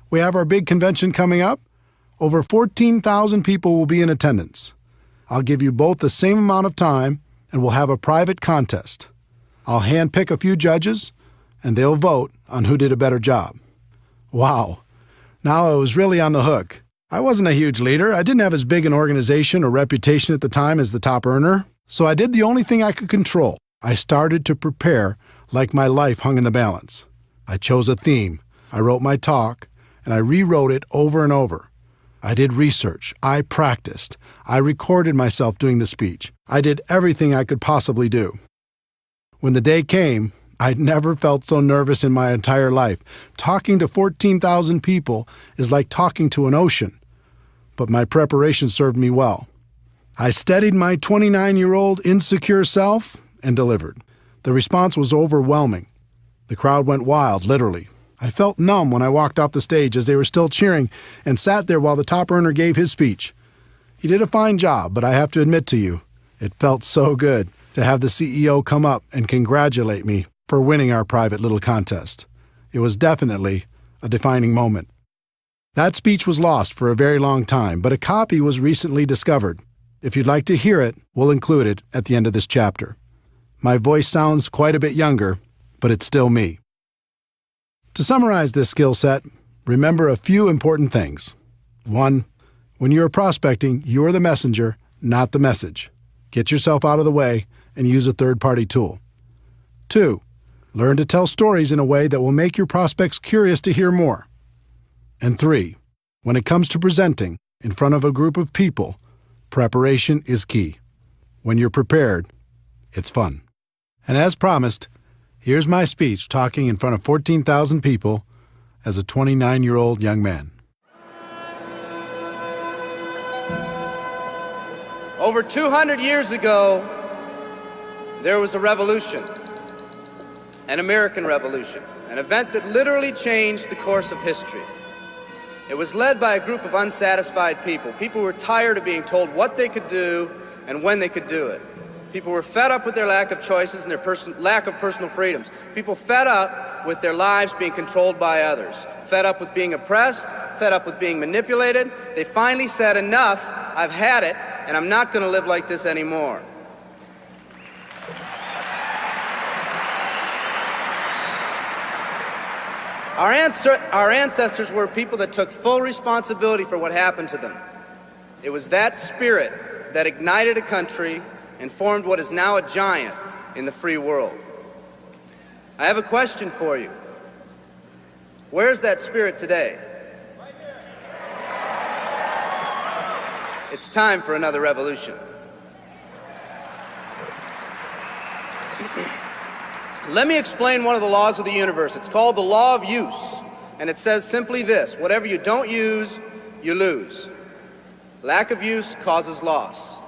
we have our big convention coming up. Over 14,000 people will be in attendance. I'll give you both the same amount of time, and we'll have a private contest. I'll handpick a few judges, and they'll vote on who did a better job. Wow. Now I was really on the hook. I wasn't a huge leader. I didn't have as big an organization or reputation at the time as the top earner, so I did the only thing I could control. I started to prepare like my life hung in the balance. I chose a theme. I wrote my talk, and I rewrote it over and over. I did research. I practiced. I recorded myself doing the speech. I did everything I could possibly do. When the day came, I'd never felt so nervous in my entire life. Talking to 14,000 people is like talking to an ocean. But my preparation served me well. I steadied my 29-year-old insecure self and delivered. The response was overwhelming. The crowd went wild, literally. I felt numb when I walked off the stage as they were still cheering and sat there while the top earner gave his speech. He did a fine job, but I have to admit to you, it felt so good to have the CEO come up and congratulate me for winning our private little contest. It was definitely a defining moment. That speech was lost for a very long time, but a copy was recently discovered. If you'd like to hear it, we'll include it at the end of this chapter. My voice sounds quite a bit younger, but it's still me. To summarize this skill set, remember a few important things. 1, when you're prospecting, you're the messenger, not the message. Get yourself out of the way and use a third-party tool. 2, learn to tell stories in a way that will make your prospects curious to hear more. And 3, when it comes to presenting in front of a group of people, preparation is key. When you're prepared, it's fun. And as promised, here's my speech talking in front of 14,000 people as a 29-year-old young man. Over 200 years ago, there was a revolution, an American Revolution, an event that literally changed the course of history. It was led by a group of unsatisfied people. People were tired of being told what they could do and when they could do it. People were fed up with their lack of choices and their lack of personal freedoms. People fed up with their lives being controlled by others. Fed up with being oppressed, fed up with being manipulated. They finally said, enough, I've had it, and I'm not going to live like this anymore. Our ancestors were people that took full responsibility for what happened to them. It was that spirit that ignited a country and formed what is now a giant in the free world. I have a question for you. Where's that spirit today? It's time for another revolution. Let me explain one of the laws of the universe. It's called the law of use, and it says simply this: whatever you don't use, you lose. Lack of use causes loss.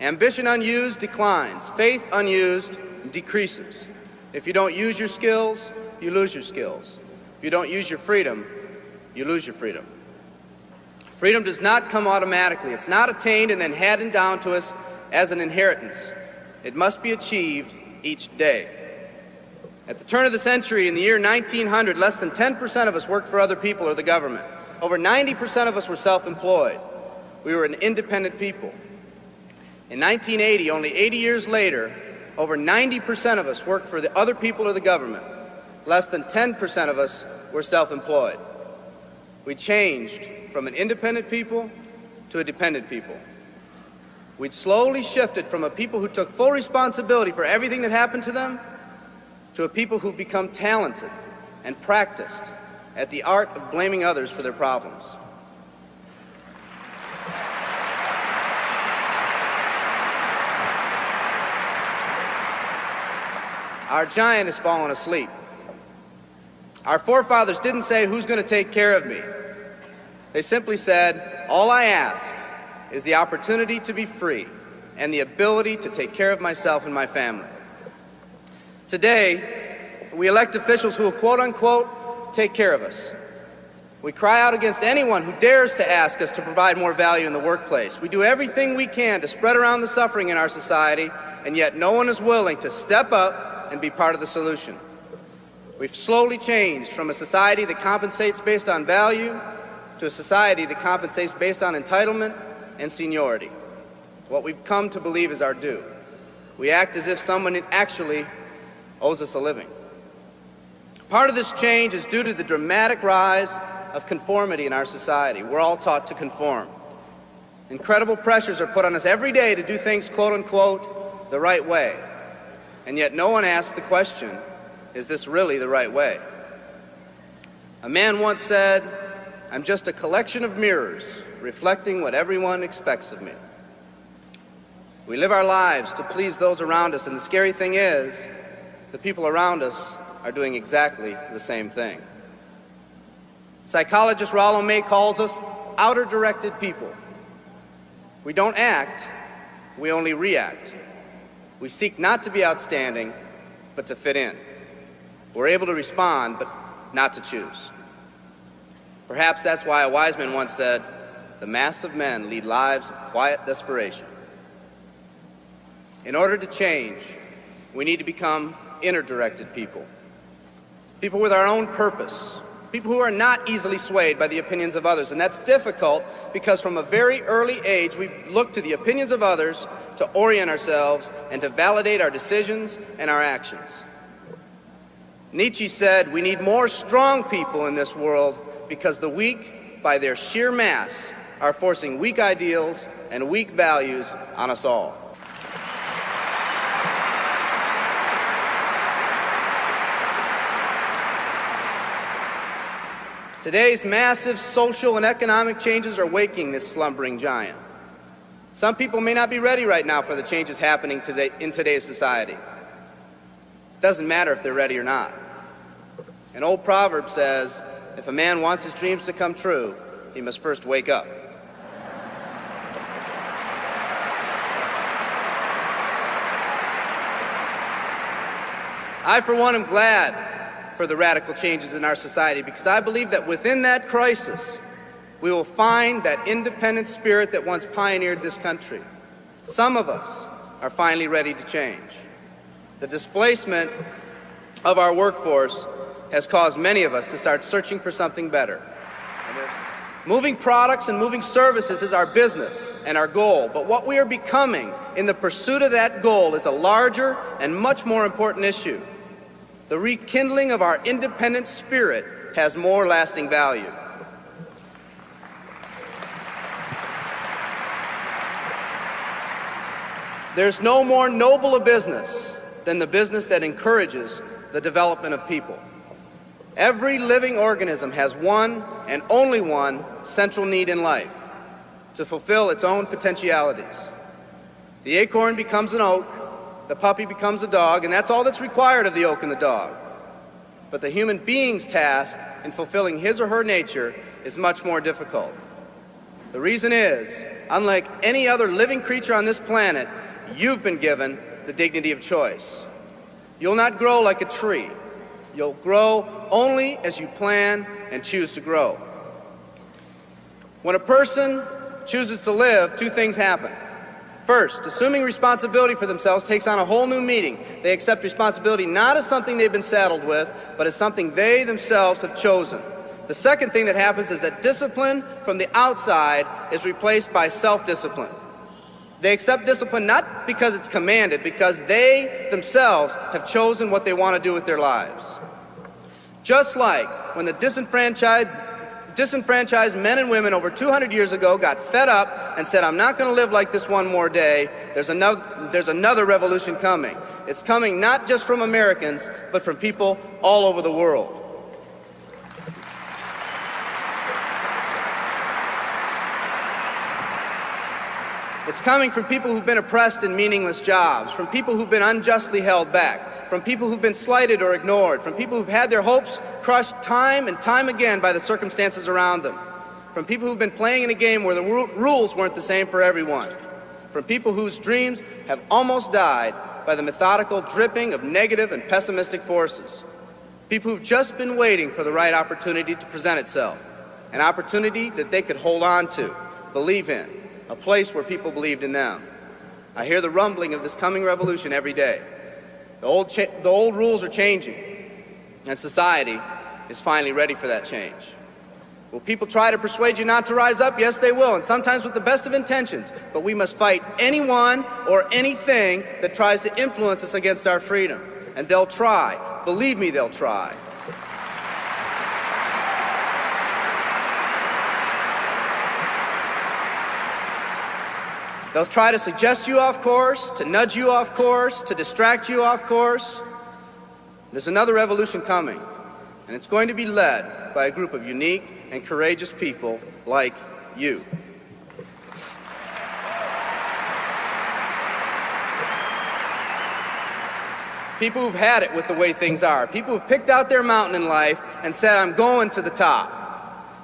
Ambition unused declines. Faith unused decreases. If you don't use your skills, you lose your skills. If you don't use your freedom, you lose your freedom. Freedom does not come automatically. It's not attained and then handed down to us as an inheritance. It must be achieved each day. At the turn of the century, in the year 1900, less than 10% of us worked for other people or the government. Over 90% of us were self-employed. We were an independent people. In 1980, only 80 years later, over 90% of us worked for the other people or the government. Less than 10% of us were self-employed. We changed from an independent people to a dependent people. We'd slowly shifted from a people who took full responsibility for everything that happened to them to a people who've become talented and practiced at the art of blaming others for their problems. Our giant has fallen asleep. Our forefathers didn't say, "Who's going to take care of me?" They simply said, "All I ask is the opportunity to be free and the ability to take care of myself and my family." Today, we elect officials who will, quote unquote, take care of us. We cry out against anyone who dares to ask us to provide more value in the workplace. We do everything we can to spread around the suffering in our society, and yet no one is willing to step up and be part of the solution. We've slowly changed from a society that compensates based on value to a society that compensates based on entitlement and seniority. What we've come to believe is our due. We act as if someone actually owes us a living. Part of this change is due to the dramatic rise of conformity in our society. We're all taught to conform. Incredible pressures are put on us every day to do things, quote unquote, the right way. And yet no one asks the question, is this really the right way? A man once said, "I'm just a collection of mirrors reflecting what everyone expects of me." We live our lives to please those around us, and the scary thing is, the people around us are doing exactly the same thing. Psychologist Rollo May calls us outer-directed people. We don't act, we only react. We seek not to be outstanding, but to fit in. We're able to respond, but not to choose. Perhaps that's why a wise man once said, "The mass of men lead lives of quiet desperation." In order to change, we need to become inner-directed people. People with our own purpose. People who are not easily swayed by the opinions of others. And that's difficult because from a very early age, we look to the opinions of others to orient ourselves and to validate our decisions and our actions. Nietzsche said, "We need more strong people in this world because the weak, by their sheer mass, are forcing weak ideals and weak values on us all." Today's massive social and economic changes are waking this slumbering giant. Some people may not be ready right now for the changes happening today in today's society. It doesn't matter if they're ready or not. An old proverb says, if a man wants his dreams to come true, he must first wake up. I, for one, am glad for the radical changes in our society because I believe that within that crisis, we will find that independent spirit that once pioneered this country. Some of us are finally ready to change. The displacement of our workforce has caused many of us to start searching for something better. Moving products and moving services is our business and our goal, but what we are becoming in the pursuit of that goal is a larger and much more important issue. The rekindling of our independent spirit has more lasting value. There's no more noble a business than the business that encourages the development of people. Every living organism has one and only one central need in life: to fulfill its own potentialities. The acorn becomes an oak, the puppy becomes a dog, and that's all that's required of the oak and the dog. But the human being's task in fulfilling his or her nature is much more difficult. The reason is, unlike any other living creature on this planet, you've been given the dignity of choice. You'll not grow like a tree. You'll grow only as you plan and choose to grow. When a person chooses to live, two things happen. First, assuming responsibility for themselves takes on a whole new meaning. They accept responsibility not as something they've been saddled with, but as something they themselves have chosen. The second thing that happens is that discipline from the outside is replaced by self-discipline. They accept discipline not because it's commanded, because they themselves have chosen what they want to do with their lives. Just like when the disenfranchised men and women over 200 years ago got fed up and said, I'm not going to live like this one more day, there's another revolution coming. It's coming not just from Americans, but from people all over the world. It's coming from people who've been oppressed in meaningless jobs, from people who've been unjustly held back, from people who've been slighted or ignored, from people who've had their hopes crushed time and time again by the circumstances around them, from people who've been playing in a game where the rules weren't the same for everyone, from people whose dreams have almost died by the methodical dripping of negative and pessimistic forces, people who've just been waiting for the right opportunity to present itself, an opportunity that they could hold on to, believe in, a place where people believed in them. I hear the rumbling of this coming revolution every day. The old rules are changing, and society is finally ready for that change. Will people try to persuade you not to rise up? Yes, they will, and sometimes with the best of intentions. But we must fight anyone or anything that tries to influence us against our freedom. And they'll try. Believe me, they'll try. They'll try to suggest you off course, to nudge you off course, to distract you off course. There's another revolution coming, and it's going to be led by a group of unique and courageous people like you. People who've had it with the way things are. People who've picked out their mountain in life and said, I'm going to the top.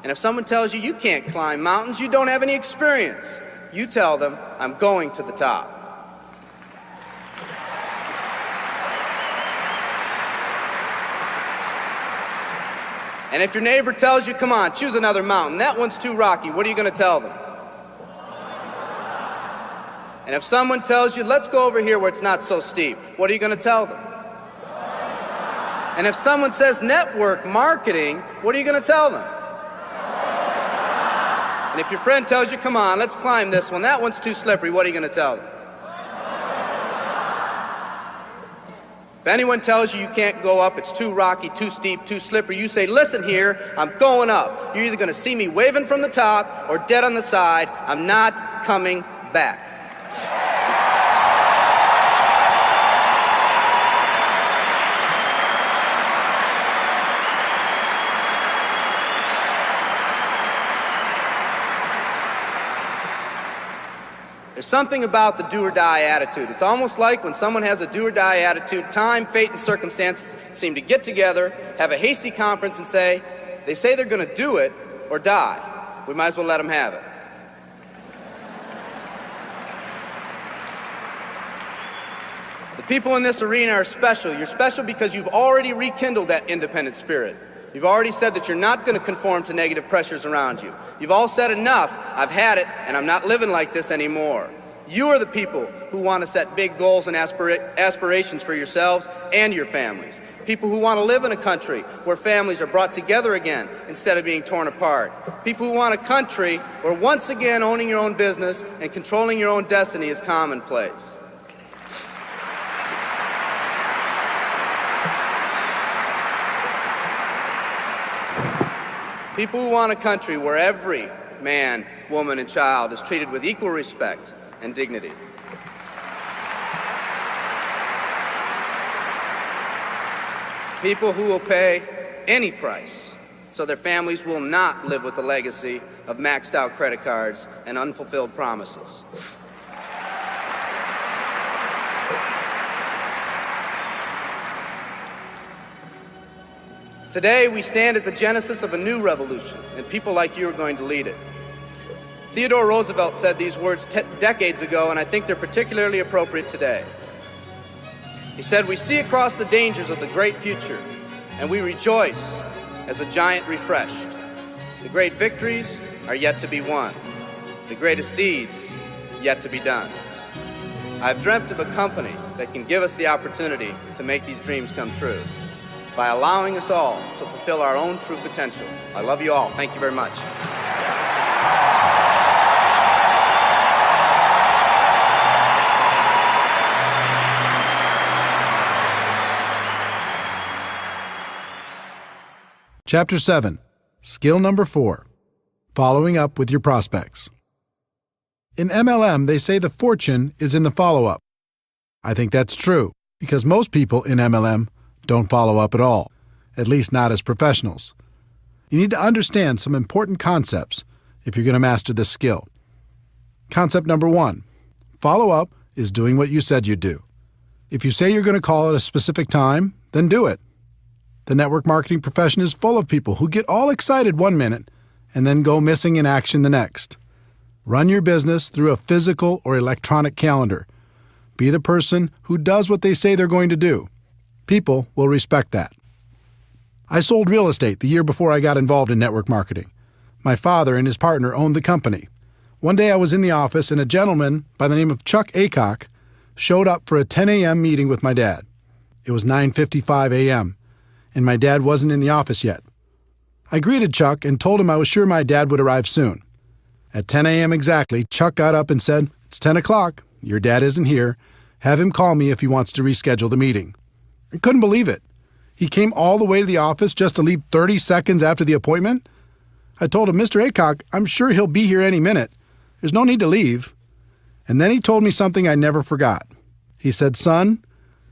And if someone tells you you can't climb mountains, you don't have any experience. You tell them, I'm going to the top. And if your neighbor tells you, come on, choose another mountain, that one's too rocky, what are you going to tell them? And if someone tells you, let's go over here where it's not so steep, what are you going to tell them? And if someone says network marketing, what are you going to tell them? And if your friend tells you, come on, let's climb this one, that one's too slippery, what are you going to tell them? If anyone tells you you can't go up, it's too rocky, too steep, too slippery, you say, listen here, I'm going up. You're either going to see me waving from the top or dead on the side. I'm not coming back. There's something about the do-or-die attitude. It's almost like when someone has a do-or-die attitude, time, fate, and circumstances seem to get together, have a hasty conference, and say, they say they're going to do it or die. We might as well let them have it. The people in this arena are special. You're special because you've already rekindled that independent spirit. You've already said that you're not going to conform to negative pressures around you. You've all said enough, I've had it, and I'm not living like this anymore. You are the people who want to set big goals and aspirations for yourselves and your families. People who want to live in a country where families are brought together again instead of being torn apart. People who want a country where once again owning your own business and controlling your own destiny is commonplace. People who want a country where every man, woman, and child is treated with equal respect and dignity. People who will pay any price so their families will not live with the legacy of maxed out credit cards and unfulfilled promises. Today, we stand at the genesis of a new revolution, and people like you are going to lead it. Theodore Roosevelt said these words decades ago, and I think they're particularly appropriate today. He said, "We see across the dangers of the great future, and we rejoice as a giant refreshed. The great victories are yet to be won. The greatest deeds yet to be done." I've dreamt of a company that can give us the opportunity to make these dreams come true by allowing us all to fulfill our own true potential. I love you all. Thank you very much. Chapter 7, Skill Number 4, Following Up with Your Prospects. In MLM, they say the fortune is in the follow-up. I think that's true, because most people in MLM don't follow up at all, at least not as professionals. You need to understand some important concepts if you're going to master this skill. Concept number 1, follow-up is doing what you said you'd do. If you say you're going to call at a specific time, then do it. The network marketing profession is full of people who get all excited one minute and then go missing in action the next. Run your business through a physical or electronic calendar. Be the person who does what they say they're going to do. People will respect that. I sold real estate the year before I got involved in network marketing. My father and his partner owned the company. One day I was in the office and a gentleman by the name of Chuck Aycock showed up for a 10 a.m. meeting with my dad. It was 9:55 a.m., and my dad wasn't in the office yet. I greeted Chuck and told him I was sure my dad would arrive soon. At 10 a.m. exactly, Chuck got up and said, "It's 10 o'clock. Your dad isn't here. Have him call me if he wants to reschedule the meeting." I couldn't believe it. He came all the way to the office just to leave 30 seconds after the appointment? I told him, "Mr. Aycock, I'm sure he'll be here any minute. There's no need to leave." And then he told me something I never forgot. He said, "Son,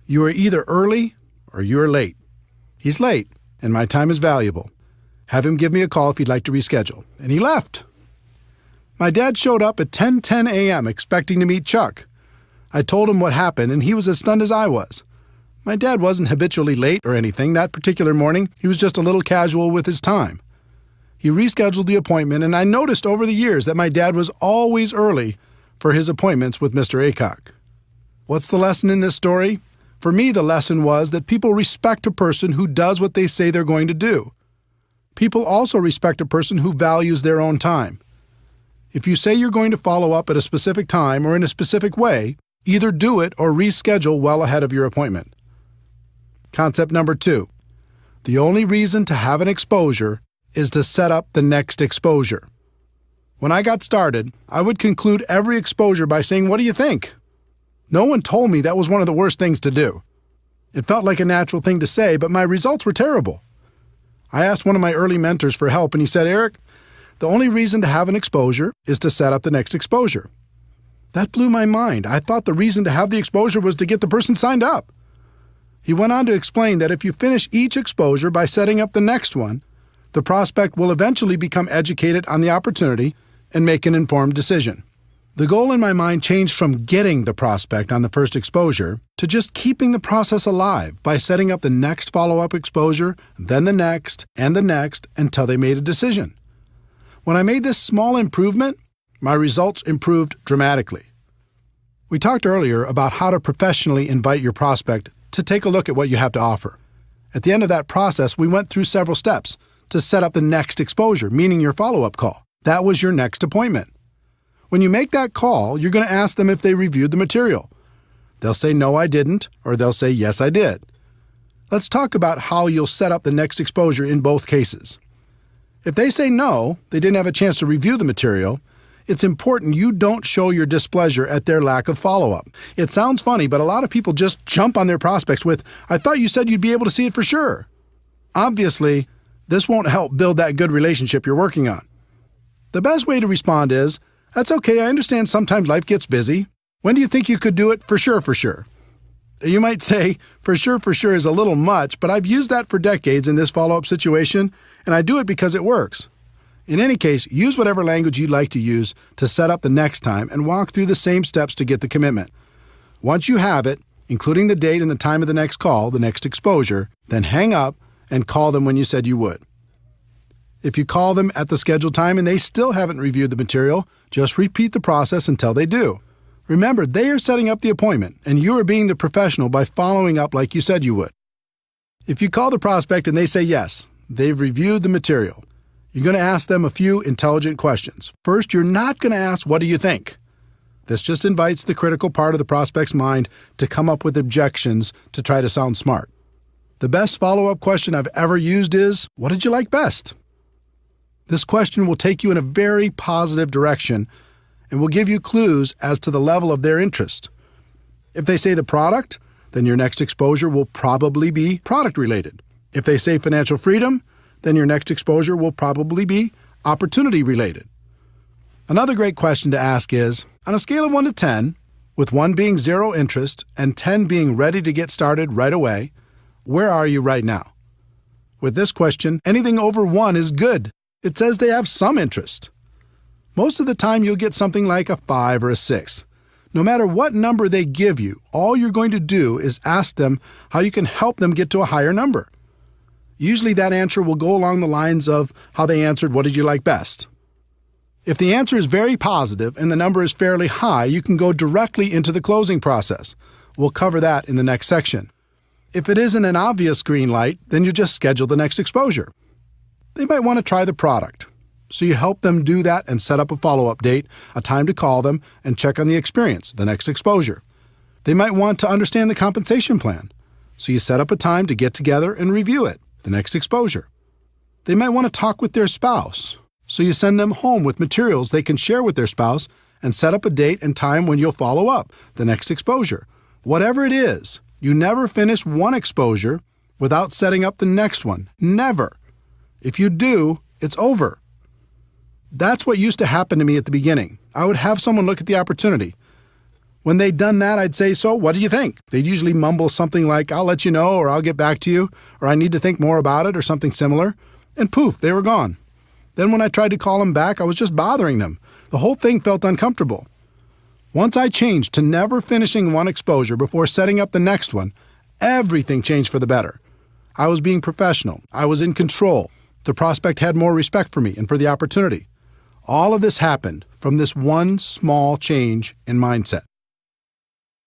you are either early or you are late. He's late, and my time is valuable. Have him give me a call if he'd like to reschedule." And he left. My dad showed up at 10:10 a.m. expecting to meet Chuck. I told him what happened, and he was as stunned as I was. My dad wasn't habitually late or anything. That particular morning, he was just a little casual with his time. He rescheduled the appointment, and I noticed over the years that my dad was always early for his appointments with Mr. Aycock. What's the lesson in this story? For me, the lesson was that people respect a person who does what they say they're going to do. People also respect a person who values their own time. If you say you're going to follow up at a specific time or in a specific way, either do it or reschedule well ahead of your appointment. Concept number 2. The only reason to have an exposure is to set up the next exposure. When I got started, I would conclude every exposure by saying, "What do you think?" No one told me that was one of the worst things to do. It felt like a natural thing to say, but my results were terrible. I asked one of my early mentors for help, and he said, "Eric, the only reason to have an exposure is to set up the next exposure." That blew my mind. I thought the reason to have the exposure was to get the person signed up. He went on to explain that if you finish each exposure by setting up the next one, the prospect will eventually become educated on the opportunity and make an informed decision. The goal in my mind changed from getting the prospect on the first exposure to just keeping the process alive by setting up the next follow-up exposure, then the next, and the next, until they made a decision. When I made this small improvement, my results improved dramatically. We talked earlier about how to professionally invite your prospect to take a look at what you have to offer. At the end of that process, we went through several steps to set up the next exposure, meaning your follow-up call. That was your next appointment. When you make that call, you're going to ask them if they reviewed the material. They'll say, "No, I didn't," or they'll say, "Yes, I did." Let's talk about how you'll set up the next exposure in both cases. If they say no, they didn't have a chance to review the material, it's important you don't show your displeasure at their lack of follow-up. It sounds funny, but a lot of people just jump on their prospects with, "I thought you said you'd be able to see it for sure." Obviously, this won't help build that good relationship you're working on. The best way to respond is, "That's okay, I understand sometimes life gets busy. When do you think you could do it for sure, for sure?" You might say, for sure is a little much, but I've used that for decades in this follow-up situation, and I do it because it works. In any case, use whatever language you'd like to use to set up the next time and walk through the same steps to get the commitment. Once you have it, including the date and the time of the next call, the next exposure, then hang up and call them when you said you would. If you call them at the scheduled time and they still haven't reviewed the material, just repeat the process until they do. Remember, they are setting up the appointment, and you are being the professional by following up like you said you would. If you call the prospect and they say yes, they've reviewed the material. You're going to ask them a few intelligent questions. First, you're not going to ask, "What do you think?" This just invites the critical part of the prospect's mind to come up with objections to try to sound smart. The best follow-up question I've ever used is, "What did you like best?" This question will take you in a very positive direction and will give you clues as to the level of their interest. If they say the product, then your next exposure will probably be product-related. If they say financial freedom, then your next exposure will probably be opportunity-related. Another great question to ask is, on a scale of 1 to 10, with 1 being zero interest and 10 being ready to get started right away, where are you right now? With this question, anything over 1 is good. It says they have some interest. Most of the time, you'll get something like a 5 or a 6. No matter what number they give you, all you're going to do is ask them how you can help them get to a higher number. Usually that answer will go along the lines of how they answered, "What did you like best?" If the answer is very positive and the number is fairly high, you can go directly into the closing process. We'll cover that in the next section. If it isn't an obvious green light, then you just schedule the next exposure. They might want to try the product, so you help them do that and set up a follow-up date, a time to call them, and check on the experience, the next exposure. They might want to understand the compensation plan, so you set up a time to get together and review it, the next exposure. They might want to talk with their spouse, so you send them home with materials they can share with their spouse and set up a date and time when you'll follow up, the next exposure. Whatever it is, you never finish one exposure without setting up the next one. Never. If you do, it's over. That's what used to happen to me at the beginning. I would have someone look at the opportunity. When they'd done that, I'd say, "So, what do you think?" They'd usually mumble something like, "I'll let you know," or "I'll get back to you," or "I need to think more about it," or something similar. And poof, they were gone. Then when I tried to call them back, I was just bothering them. The whole thing felt uncomfortable. Once I changed to never finishing one exposure before setting up the next one, everything changed for the better. I was being professional. I was in control. The prospect had more respect for me and for the opportunity. All of this happened from this one small change in mindset.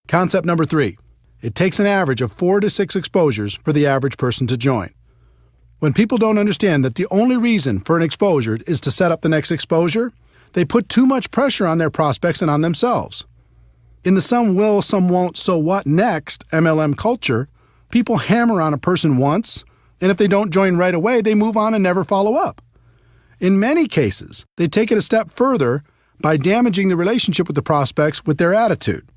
Concept number 3. It takes an average of 4 to 6 exposures for the average person to join. When people don't understand that the only reason for an exposure is to set up the next exposure, they put too much pressure on their prospects and on themselves. In the some will, some won't, so what next MLM culture, people hammer on a person once, and if they don't join right away, they move on and never follow up. In many cases, they take it a step further by damaging the relationship with the prospects with their attitude.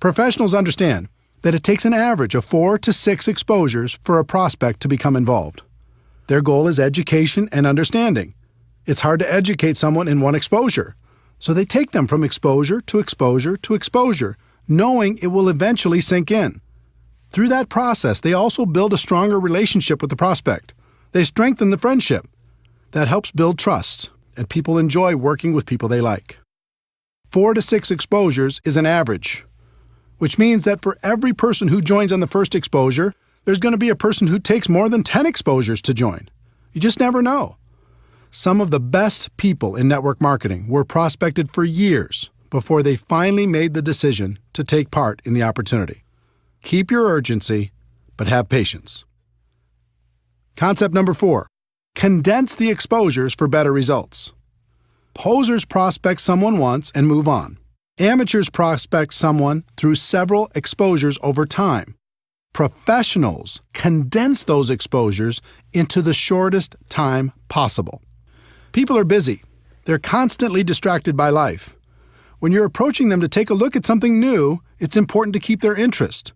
Professionals understand that it takes an average of 4 to 6 exposures for a prospect to become involved. Their goal is education and understanding. It's hard to educate someone in one exposure, so they take them from exposure to exposure to exposure, knowing it will eventually sink in. Through that process, they also build a stronger relationship with the prospect. They strengthen the friendship. That helps build trust, and people enjoy working with people they like. 4 to 6 exposures is an average, which means that for every person who joins on the first exposure, there's going to be a person who takes more than 10 exposures to join. You just never know. Some of the best people in network marketing were prospected for years before they finally made the decision to take part in the opportunity. Keep your urgency, but have patience. Concept number 4. Condense the exposures for better results. Posers prospect someone once and move on. Amateurs prospect someone through several exposures over time. Professionals condense those exposures into the shortest time possible. People are busy. They're constantly distracted by life. When you're approaching them to take a look at something new, it's important to keep their interest.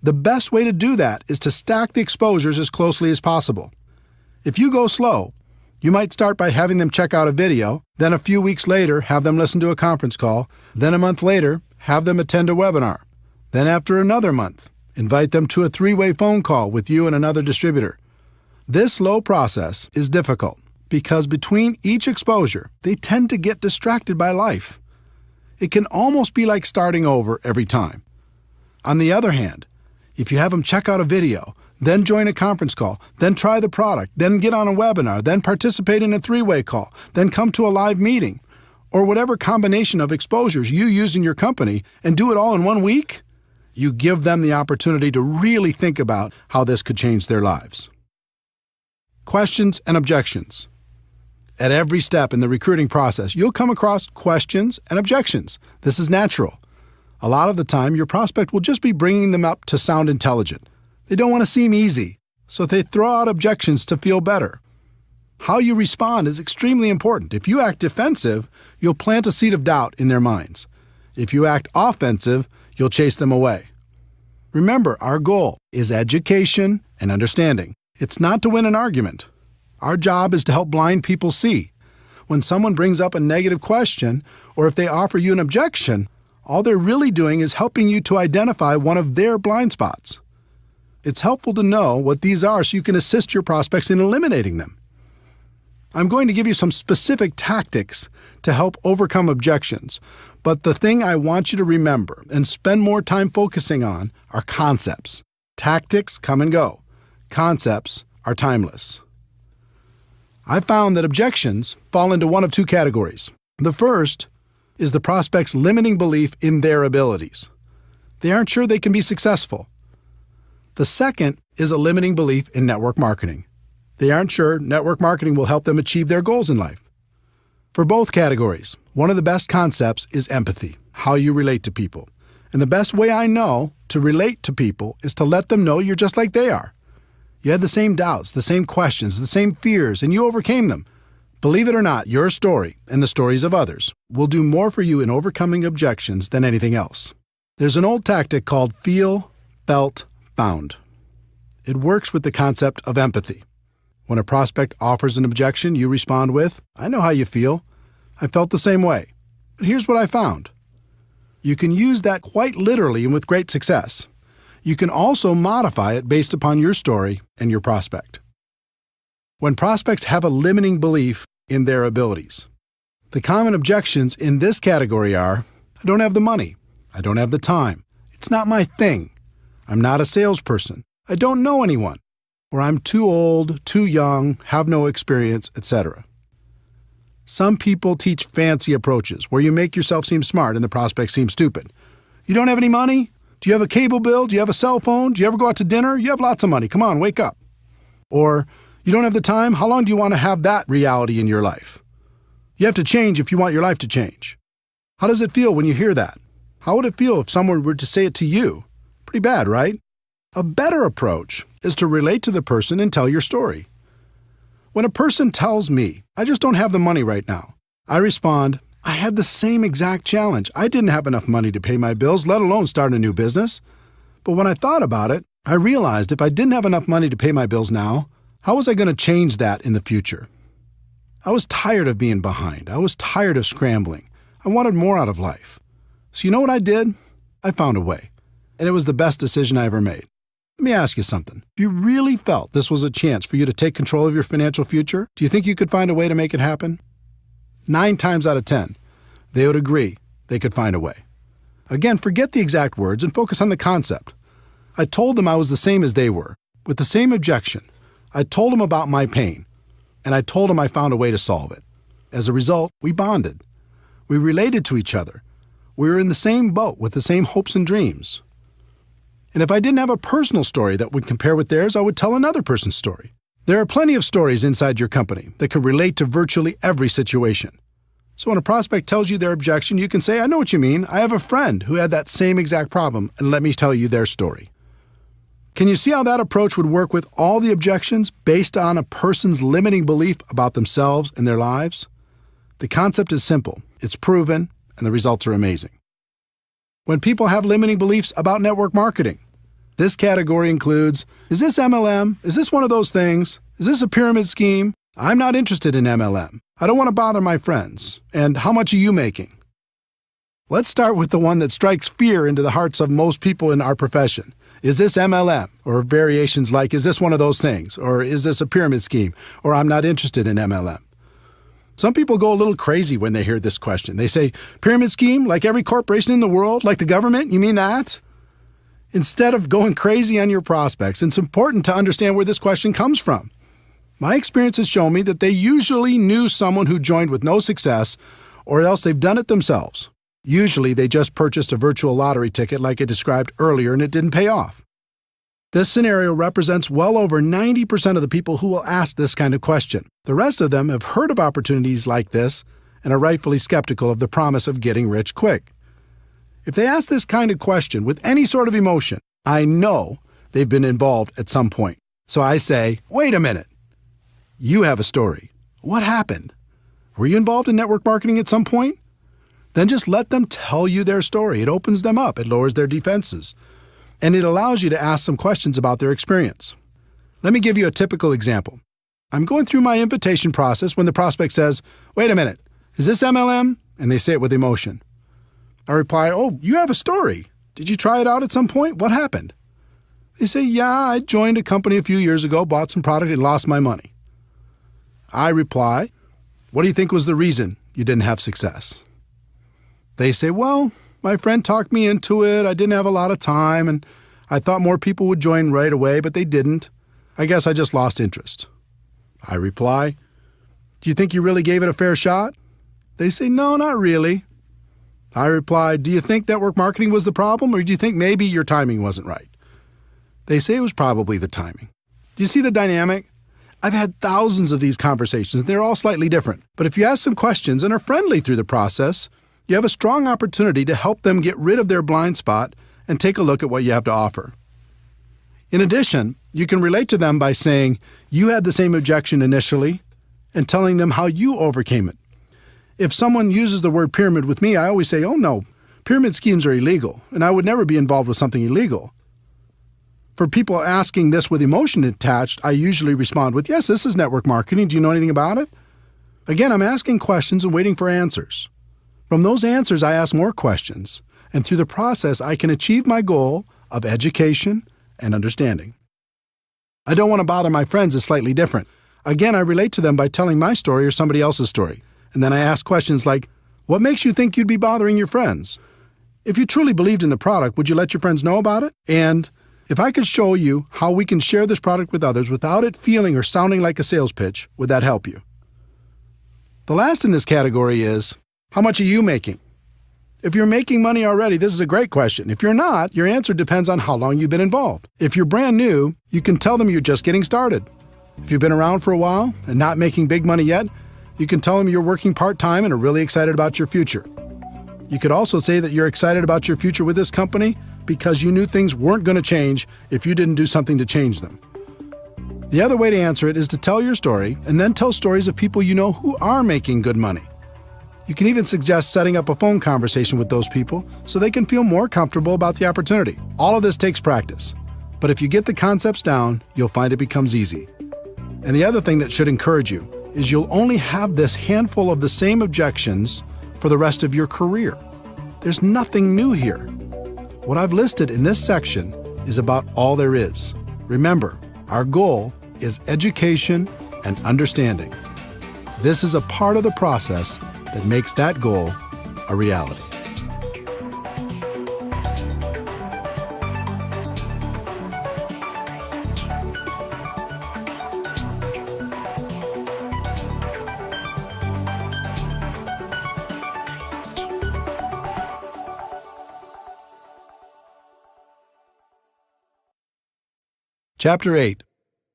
The best way to do that is to stack the exposures as closely as possible. If you go slow, you might start by having them check out a video, then a few weeks later have them listen to a conference call, then a month later have them attend a webinar, then after another month, invite them to a 3-way phone call with you and another distributor. This slow process is difficult because between each exposure, they tend to get distracted by life. It can almost be like starting over every time. On the other hand, if you have them check out a video, then join a conference call, then try the product, then get on a webinar, then participate in a 3-way call, then come to a live meeting, or whatever combination of exposures you use in your company and do it all in 1 week, you give them the opportunity to really think about how this could change their lives. Questions and objections. At every step in the recruiting process, you'll come across questions and objections. This is natural. A lot of the time, your prospect will just be bringing them up to sound intelligent. They don't want to seem easy, so they throw out objections to feel better. How you respond is extremely important. If you act defensive, you'll plant a seed of doubt in their minds. If you act offensive, you'll chase them away. Remember, our goal is education and understanding. It's not to win an argument. Our job is to help blind people see. When someone brings up a negative question, or if they offer you an objection, all they're really doing is helping you to identify one of their blind spots. It's helpful to know what these are so you can assist your prospects in eliminating them. I'm going to give you some specific tactics to help overcome objections, but the thing I want you to remember and spend more time focusing on are concepts. Tactics come and go. Concepts are timeless. I found that objections fall into one of two categories. The first is the prospect's limiting belief in their abilities. They aren't sure they can be successful. The second is a limiting belief in network marketing. They aren't sure network marketing will help them achieve their goals in life. For both categories, one of the best concepts is empathy, how you relate to people. And the best way I know to relate to people is to let them know you're just like they are. You had the same doubts, the same questions, the same fears, and you overcame them. Believe it or not, your story and the stories of others will do more for you in overcoming objections than anything else. There's an old tactic called feel, felt, found. It works with the concept of empathy. When a prospect offers an objection, you respond with, "I know how you feel. I felt the same way. But here's what I found." You can use that quite literally and with great success. You can also modify it based upon your story and your prospect. When prospects have a limiting belief in their abilities, the common objections in this category are, "I don't have the money. I don't have the time. It's not my thing. I'm not a salesperson. I don't know anyone. Or I'm too old, too young, have no experience, etc." Some people teach fancy approaches where you make yourself seem smart and the prospect seems stupid. "You don't have any money? Do you have a cable bill? Do you have a cell phone? Do you ever go out to dinner? You have lots of money. Come on, wake up." Or, "You don't have the time? How long do you want to have that reality in your life? You have to change if you want your life to change." How does it feel when you hear that? How would it feel if someone were to say it to you? Pretty bad, right? A better approach is to relate to the person and tell your story. When a person tells me, "I just don't have the money right now," I respond, "I had the same exact challenge. I didn't have enough money to pay my bills, let alone start a new business. But when I thought about it, I realized if I didn't have enough money to pay my bills now, how was I going to change that in the future? I was tired of being behind. I was tired of scrambling. I wanted more out of life. So you know what I did? I found a way. And it was the best decision I ever made." Let me ask you something. If you really felt this was a chance for you to take control of your financial future, do you think you could find a way to make it happen? 9 times out of 10, they would agree they could find a way. Again, forget the exact words and focus on the concept. I told them I was the same as they were, with the same objection. I told them about my pain, and I told them I found a way to solve it. As a result, we bonded. We related to each other. We were in the same boat with the same hopes and dreams. And if I didn't have a personal story that would compare with theirs, I would tell another person's story. There are plenty of stories inside your company that can relate to virtually every situation. So when a prospect tells you their objection, you can say, "I know what you mean. I have a friend who had that same exact problem, and let me tell you their story." Can you see how that approach would work with all the objections based on a person's limiting belief about themselves and their lives? The concept is simple, it's proven, and the results are amazing. When people have limiting beliefs about network marketing, this category includes, "Is this MLM? Is this one of those things? Is this a pyramid scheme? I'm not interested in MLM. I don't want to bother my friends. And how much are you making?" Let's start with the one that strikes fear into the hearts of most people in our profession. Is this MLM? Or variations like, "Is this one of those things?" Or "Is this a pyramid scheme?" Or "I'm not interested in MLM." Some people go a little crazy when they hear this question. They say, "Pyramid scheme? Like every corporation in the world? Like the government? You mean that?" Instead of going crazy on your prospects, it's important to understand where this question comes from. My experience has shown me that they usually knew someone who joined with no success or else they've done it themselves. Usually they just purchased a virtual lottery ticket like I described earlier and it didn't pay off. This scenario represents well over 90% of the people who will ask this kind of question. The rest of them have heard of opportunities like this and are rightfully skeptical of the promise of getting rich quick. If they ask this kind of question with any sort of emotion, I know they've been involved at some point. So I say, wait a minute. You have a story. What happened? Were you involved in network marketing at some point? Then just let them tell you their story. It opens them up. It lowers their defenses. And it allows you to ask some questions about their experience. Let me give you a typical example. I'm going through my invitation process when the prospect says, wait a minute, is this MLM? And they say it with emotion. I reply, oh, you have a story. Did you try it out at some point? What happened? They say, yeah, I joined a company a few years ago, bought some product, and lost my money. I reply, what do you think was the reason you didn't have success? They say, well, my friend talked me into it. I didn't have a lot of time, and I thought more people would join right away, but they didn't. I guess I just lost interest. I reply, do you think you really gave it a fair shot? They say, no, not really. I reply, do you think network marketing was the problem, or do you think maybe your timing wasn't right? They say it was probably the timing. Do you see the dynamic? I've had thousands of these conversations, and they're all slightly different. But if you ask some questions and are friendly through the process, you have a strong opportunity to help them get rid of their blind spot and take a look at what you have to offer. In addition, you can relate to them by saying you had the same objection initially and telling them how you overcame it. If someone uses the word pyramid with me, I always say, oh no, pyramid schemes are illegal, and I would never be involved with something illegal. For people asking this with emotion attached, I usually respond with, yes, this is network marketing. Do you know anything about it? Again, I'm asking questions and waiting for answers. From those answers, I ask more questions, and through the process, I can achieve my goal of education and understanding. I don't want to bother my friends is slightly different. Again, I relate to them by telling my story or somebody else's story. And then I ask questions like, what makes you think you'd be bothering your friends? If you truly believed in the product, would you let your friends know about it? And if I could show you how we can share this product with others without it feeling or sounding like a sales pitch, would that help you? The last in this category is, how much are you making? If you're making money already, this is a great question. If you're not, your answer depends on how long you've been involved. If you're brand new, you can tell them you're just getting started. If you've been around for a while and not making big money yet, you can tell them you're working part-time and are really excited about your future. You could also say that you're excited about your future with this company because you knew things weren't going to change if you didn't do something to change them. The other way to answer it is to tell your story and then tell stories of people you know who are making good money. You can even suggest setting up a phone conversation with those people so they can feel more comfortable about the opportunity. All of this takes practice, but if you get the concepts down, you'll find it becomes easy. And the other thing that should encourage you is you'll only have this handful of the same objections for the rest of your career. There's nothing new here. What I've listed in this section is about all there is. Remember, our goal is education and understanding. This is a part of the process that makes that goal a reality. Chapter 8.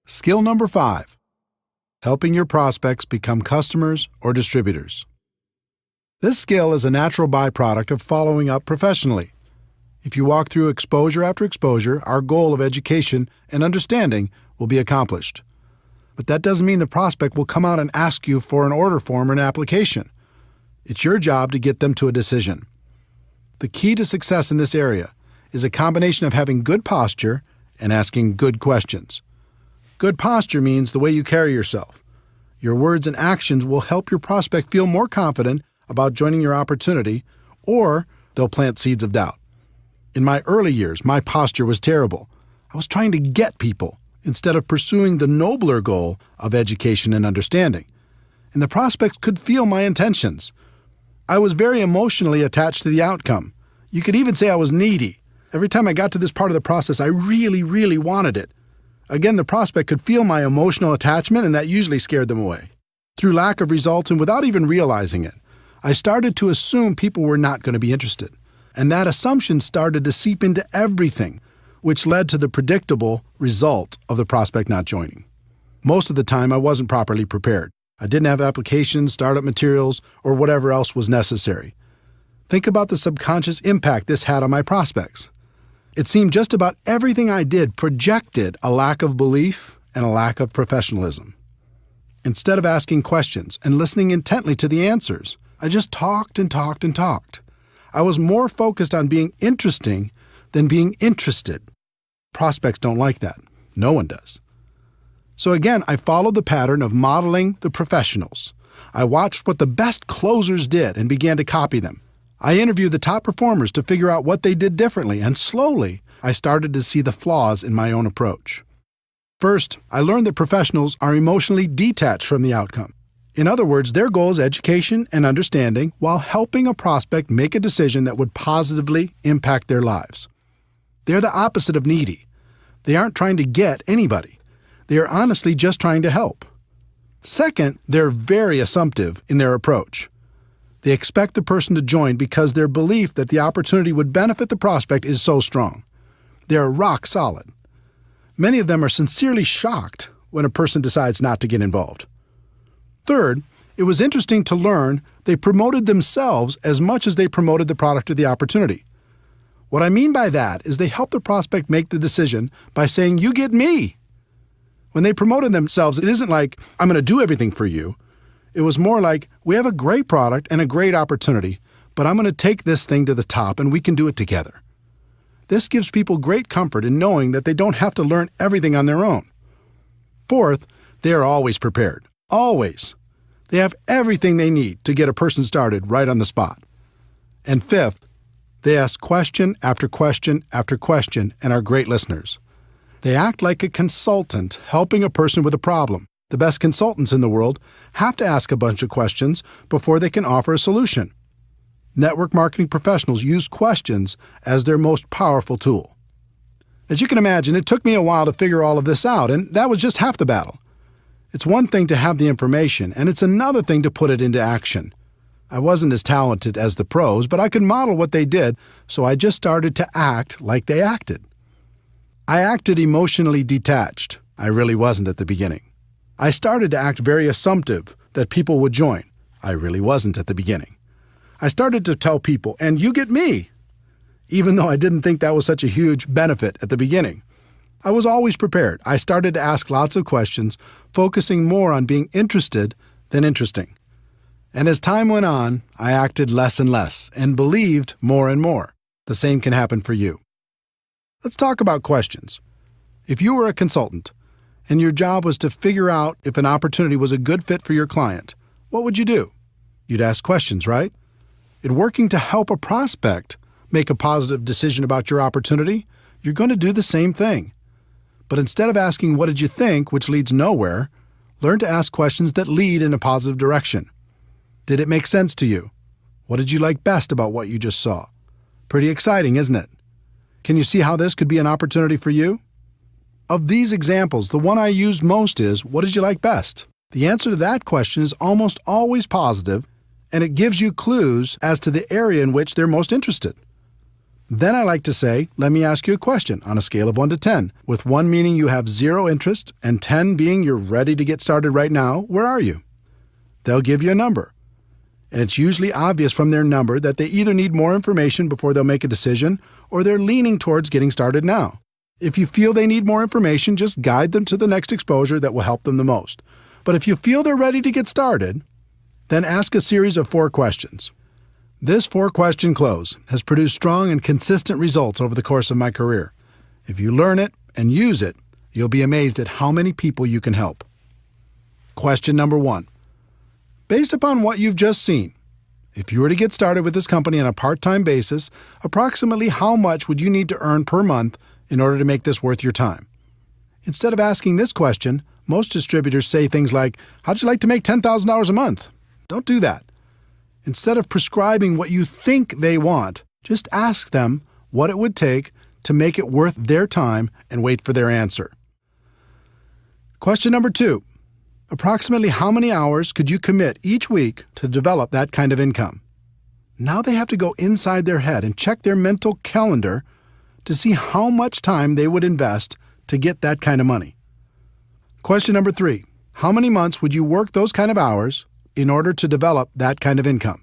Skill number 5. Helping your prospects become customers or distributors. This skill is a natural byproduct of following up professionally. If you walk through exposure after exposure, our goal of education and understanding will be accomplished. But that doesn't mean the prospect will come out and ask you for an order form or an application. It's your job to get them to a decision. The key to success in this area is a combination of having good posture and asking good questions. Good posture means the way you carry yourself. Your words and actions will help your prospect feel more confident about joining your opportunity, or they'll plant seeds of doubt. In my early years, my posture was terrible. I was trying to get people instead of pursuing the nobler goal of education and understanding. And the prospects could feel my intentions. I was very emotionally attached to the outcome. You could even say I was needy. Every time I got to this part of the process, I really, really wanted it. Again, the prospect could feel my emotional attachment, and that usually scared them away. Through lack of results and without even realizing it, I started to assume people were not going to be interested. And that assumption started to seep into everything, which led to the predictable result of the prospect not joining. Most of the time, I wasn't properly prepared. I didn't have applications, startup materials, or whatever else was necessary. Think about the subconscious impact this had on my prospects. It seemed just about everything I did projected a lack of belief and a lack of professionalism. Instead of asking questions and listening intently to the answers, I just talked and talked and talked. I was more focused on being interesting than being interested. Prospects don't like that. No one does. So again, I followed the pattern of modeling the professionals. I watched what the best closers did and began to copy them. I interviewed the top performers to figure out what they did differently, and slowly, I started to see the flaws in my own approach. First, I learned that professionals are emotionally detached from the outcome. In other words, their goal is education and understanding while helping a prospect make a decision that would positively impact their lives. They're the opposite of needy. They aren't trying to get anybody. They are honestly just trying to help. Second, they're very assumptive in their approach. They expect the person to join because their belief that the opportunity would benefit the prospect is so strong. They are rock solid. Many of them are sincerely shocked when a person decides not to get involved. Third, it was interesting to learn they promoted themselves as much as they promoted the product or the opportunity. What I mean by that is they helped the prospect make the decision by saying, "You get me." When they promoted themselves, it isn't like, "I'm going to do everything for you." It was more like, "We have a great product and a great opportunity, but I'm going to take this thing to the top and we can do it together." This gives people great comfort in knowing that they don't have to learn everything on their own. Fourth, they are always prepared. Always. They have everything they need to get a person started right on the spot. And fifth, they ask question after question after question and are great listeners. They act like a consultant helping a person with a problem. The best consultants in the world have to ask a bunch of questions before they can offer a solution. Network marketing professionals use questions as their most powerful tool. As you can imagine, it took me a while to figure all of this out, and that was just half the battle. It's one thing to have the information, and it's another thing to put it into action. I wasn't as talented as the pros, but I could model what they did, so I just started to act like they acted. I acted emotionally detached. I really wasn't at the beginning. I started to act very assumptive that people would join. I really wasn't at the beginning. I started to tell people, "And you get me," even though I didn't think that was such a huge benefit at the beginning. I was always prepared. I started to ask lots of questions, focusing more on being interested than interesting. And as time went on, I acted less and less and believed more and more. The same can happen for you. Let's talk about questions. If you were a consultant and your job was to figure out if an opportunity was a good fit for your client, what would you do? You'd ask questions, right? In working to help a prospect make a positive decision about your opportunity, you're going to do the same thing. But instead of asking, "What did you think?" which leads nowhere, learn to ask questions that lead in a positive direction. Did it make sense to you? What did you like best about what you just saw? Pretty exciting, isn't it? Can you see how this could be an opportunity for you? Of these examples, the one I use most is, "What did you like best?" The answer to that question is almost always positive, and it gives you clues as to the area in which they're most interested. Then I like to say, "Let me ask you a question on a scale of 1 to 10, with 1 meaning you have 0 interest and 10 being you're ready to get started right now. Where are you?" They'll give you a number. And it's usually obvious from their number that they either need more information before they'll make a decision or they're leaning towards getting started now. If you feel they need more information, just guide them to the next exposure that will help them the most. But if you feel they're ready to get started, then ask a series of 4 questions. This 4-question close has produced strong and consistent results over the course of my career. If you learn it and use it, you'll be amazed at how many people you can help. Question number 1. Based upon what you've just seen, if you were to get started with this company on a part-time basis, approximately how much would you need to earn per month in order to make this worth your time? Instead of asking this question, most distributors say things like, "How'd you like to make $10,000 a month?" Don't do that. Instead of prescribing what you think they want, just ask them what it would take to make it worth their time and wait for their answer. Question number 2. Approximately how many hours could you commit each week to develop that kind of income? Now they have to go inside their head and check their mental calendar to see how much time they would invest to get that kind of money. Question number 3. How many months would you work those kind of hours in order to develop that kind of income?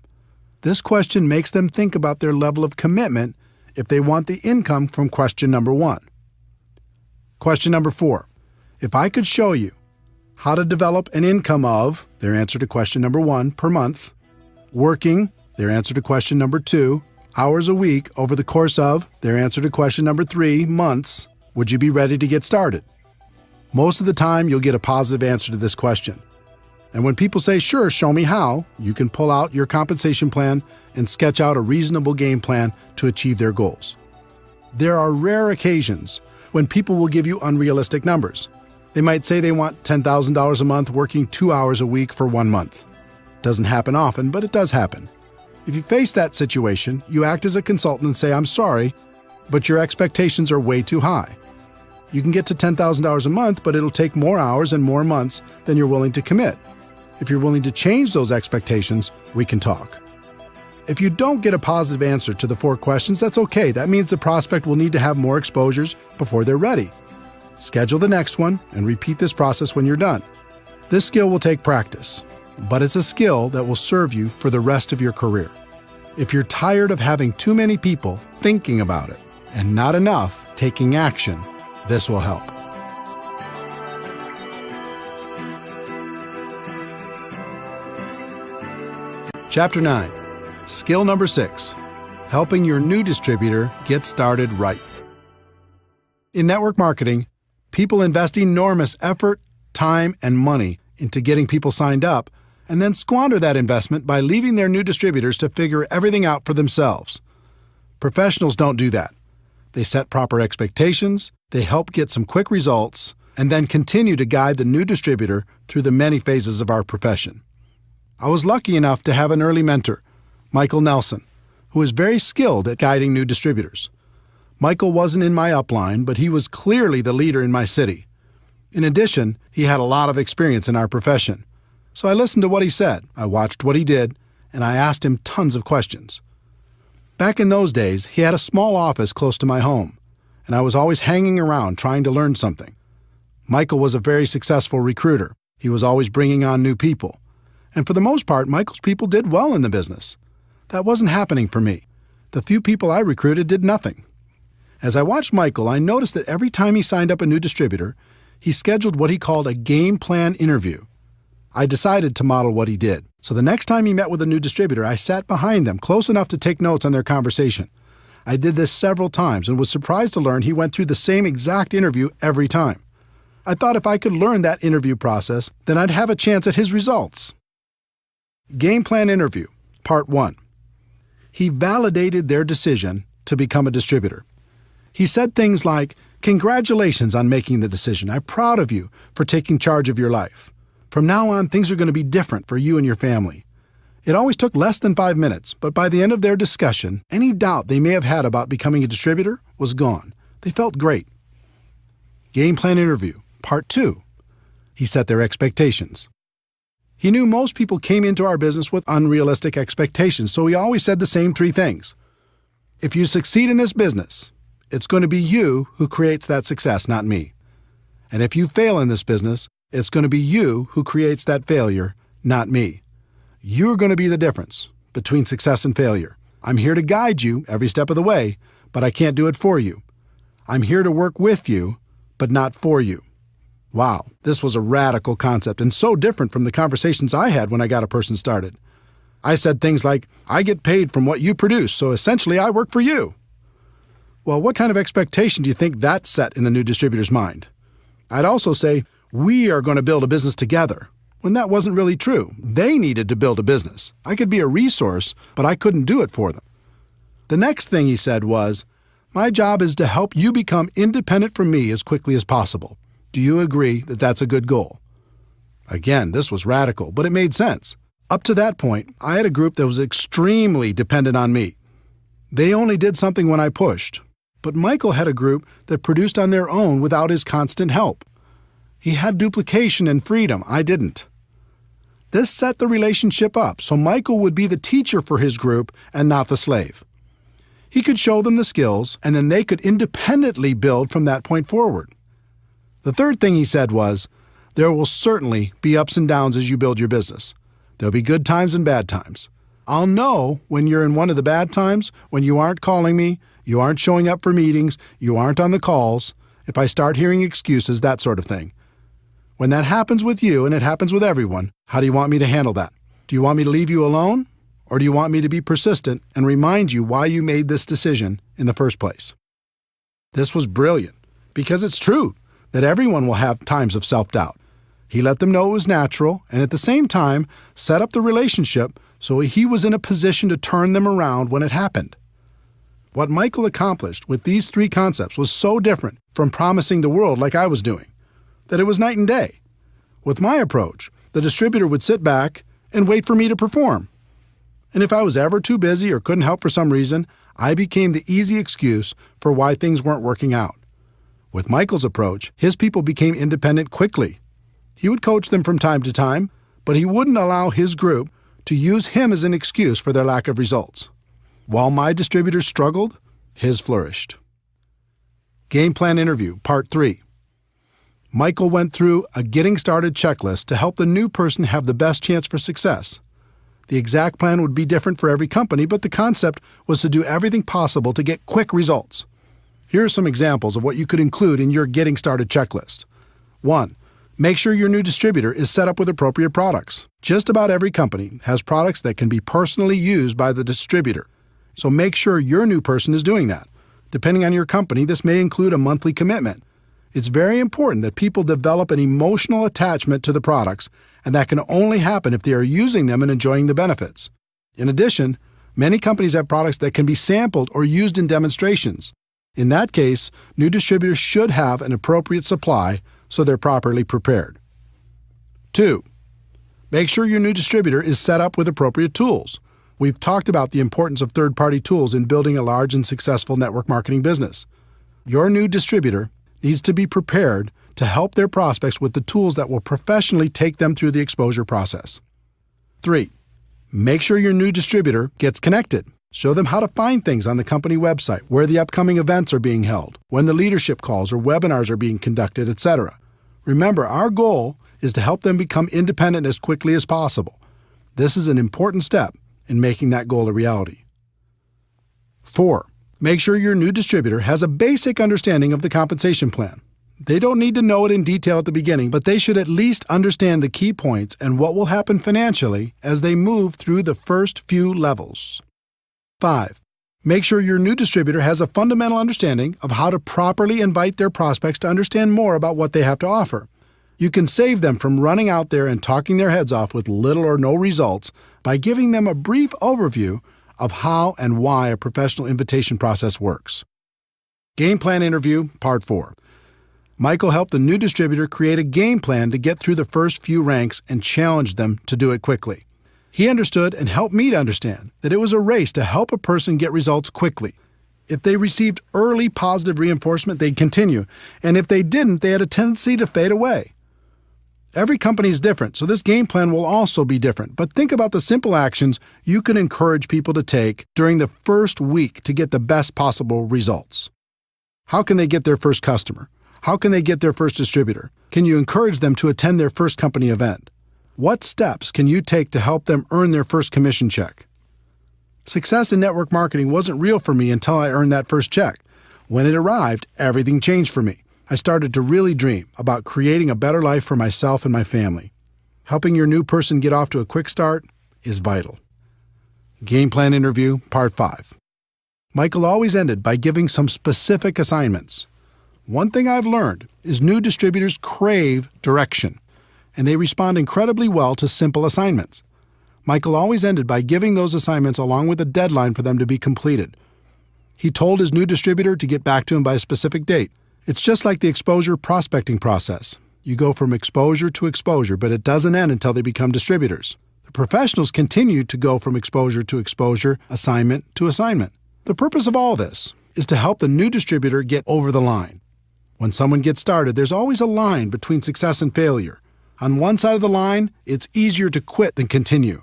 This question makes them think about their level of commitment if they want the income from question number 1. Question number 4. If I could show you how to develop an income of, their answer to question number 1, per month, working, their answer to question number 2, hours a week over the course of, their answer to question number 3, months, would you be ready to get started? Most of the time, you'll get a positive answer to this question. And when people say, sure, show me how, you can pull out your compensation plan and sketch out a reasonable game plan to achieve their goals. There are rare occasions when people will give you unrealistic numbers. They might say they want $10,000 a month working 2 hours a week for 1 month. Doesn't happen often, but it does happen. If you face that situation, you act as a consultant and say, I'm sorry, but your expectations are way too high. You can get to $10,000 a month, but it'll take more hours and more months than you're willing to commit. If you're willing to change those expectations, we can talk. If you don't get a positive answer to the 4 questions, that's okay. That means the prospect will need to have more exposures before they're ready. Schedule the next one and repeat this process when you're done. This skill will take practice, but it's a skill that will serve you for the rest of your career. If you're tired of having too many people thinking about it and not enough taking action, this will help. Chapter 9. Skill number 6. Helping your new distributor get started right. In network marketing, people invest enormous effort, time, and money into getting people signed up, and then squander that investment by leaving their new distributors to figure everything out for themselves. Professionals don't do that. They set proper expectations, they help get some quick results, and then continue to guide the new distributor through the many phases of our profession. I was lucky enough to have an early mentor, Michael Nelson, who is very skilled at guiding new distributors. Michael wasn't in my upline, but he was clearly the leader in my city. In addition, he had a lot of experience in our profession. So I listened to what he said, I watched what he did, and I asked him tons of questions. Back in those days, he had a small office close to my home, and I was always hanging around trying to learn something. Michael was a very successful recruiter. He was always bringing on new people. And for the most part, Michael's people did well in the business. That wasn't happening for me. The few people I recruited did nothing. As I watched Michael, I noticed that every time he signed up a new distributor, he scheduled what he called a game plan interview. I decided to model what he did. So the next time he met with a new distributor, I sat behind them close enough to take notes on their conversation. I did this several times and was surprised to learn he went through the same exact interview every time. I thought if I could learn that interview process, then I'd have a chance at his results. Game plan interview, part 1. He validated their decision to become a distributor. He said things like, "Congratulations on making the decision. I'm proud of you for taking charge of your life. From now on, things are going to be different for you and your family." It always took less than 5 minutes, but by the end of their discussion, any doubt they may have had about becoming a distributor was gone. They felt great. Game plan interview, part 2. He set their expectations. He knew most people came into our business with unrealistic expectations, so he always said the same 3 things. If you succeed in this business, it's going to be you who creates that success, not me. And if you fail in this business, it's going to be you who creates that failure, not me. You're going to be the difference between success and failure. I'm here to guide you every step of the way, but I can't do it for you. I'm here to work with you, but not for you. Wow, this was a radical concept and so different from the conversations I had when I got a person started. I said things like, I get paid from what you produce, so essentially I work for you. Well, what kind of expectation do you think that set in the new distributor's mind? I'd also say, we are going to build a business together, when that wasn't really true. They needed to build a business. I could be a resource, but I couldn't do it for them. The next thing he said was, my job is to help you become independent from me as quickly as possible. Do you agree that that's a good goal? Again, this was radical, but it made sense. Up to that point, I had a group that was extremely dependent on me. They only did something when I pushed. But Michael had a group that produced on their own without his constant help. He had duplication and freedom. I didn't. This set the relationship up so Michael would be the teacher for his group and not the slave. He could show them the skills, and then they could independently build from that point forward. The third thing he said was, there will certainly be ups and downs as you build your business. There'll be good times and bad times. I'll know when you're in one of the bad times, when you aren't calling me, you aren't showing up for meetings, you aren't on the calls, if I start hearing excuses, that sort of thing. When that happens with you, and it happens with everyone, how do you want me to handle that? Do you want me to leave you alone? Or do you want me to be persistent and remind you why you made this decision in the first place? This was brilliant, because it's true that everyone will have times of self-doubt. He let them know it was natural, and at the same time, set up the relationship so he was in a position to turn them around when it happened. What Michael accomplished with these three concepts was so different from promising the world like I was doing, that it was night and day. With my approach, the distributor would sit back and wait for me to perform. And if I was ever too busy or couldn't help for some reason, I became the easy excuse for why things weren't working out. With Michael's approach, his people became independent quickly. He would coach them from time to time, but he wouldn't allow his group to use him as an excuse for their lack of results. While my distributors struggled, his flourished. Game Plan Interview, Part 3. Michael went through a getting started checklist to help the new person have the best chance for success. The exact plan would be different for every company, but the concept was to do everything possible to get quick results. Here are some examples of what you could include in your getting started checklist. 1. Make sure your new distributor is set up with appropriate products. Just about every company has products that can be personally used by the distributor, so make sure your new person is doing that. Depending on your company, this may include a monthly commitment. It's very important that people develop an emotional attachment to the products, and that can only happen if they are using them and enjoying the benefits. In addition, many companies have products that can be sampled or used in demonstrations. In that case, new distributors should have an appropriate supply so they're properly prepared. 2. Make sure your new distributor is set up with appropriate tools. We've talked about the importance of third-party tools in building a large and successful network marketing business. Your new distributor needs to be prepared to help their prospects with the tools that will professionally take them through the exposure process. 3. Make sure your new distributor gets connected. Show them how to find things on the company website, where the upcoming events are being held, when the leadership calls or webinars are being conducted, etc. Remember, our goal is to help them become independent as quickly as possible. This is an important step in making that goal a reality. 4. Make sure your new distributor has a basic understanding of the compensation plan. They don't need to know it in detail at the beginning, but they should at least understand the key points and what will happen financially as they move through the first few levels. 5. Make sure your new distributor has a fundamental understanding of how to properly invite their prospects to understand more about what they have to offer. You can save them from running out there and talking their heads off with little or no results by giving them a brief overview of how and why a professional invitation process works. Game Plan Interview, Part 4. Michael helped the new distributor create a game plan to get through the first few ranks and challenged them to do it quickly. He understood and helped me to understand that it was a race to help a person get results quickly. If they received early positive reinforcement, they'd continue, and if they didn't, they had a tendency to fade away. Every company is different, so this game plan will also be different, but think about the simple actions you can encourage people to take during the first week to get the best possible results. How can they get their first customer? How can they get their first distributor? Can you encourage them to attend their first company event? What steps can you take to help them earn their first commission check? Success in network marketing wasn't real for me until I earned that first check. When it arrived, everything changed for me. I started to really dream about creating a better life for myself and my family. Helping your new person get off to a quick start is vital. Game Plan Interview, Part 5. Michael always ended by giving some specific assignments. One thing I've learned is new distributors crave direction, and they respond incredibly well to simple assignments. Michael always ended by giving those assignments along with a deadline for them to be completed. He told his new distributor to get back to him by a specific date. It's just like the exposure prospecting process. You go from exposure to exposure, but it doesn't end until they become distributors. The professionals continue to go from exposure to exposure, assignment to assignment. The purpose of all this is to help the new distributor get over the line. When someone gets started, there's always a line between success and failure. On one side of the line, it's easier to quit than continue.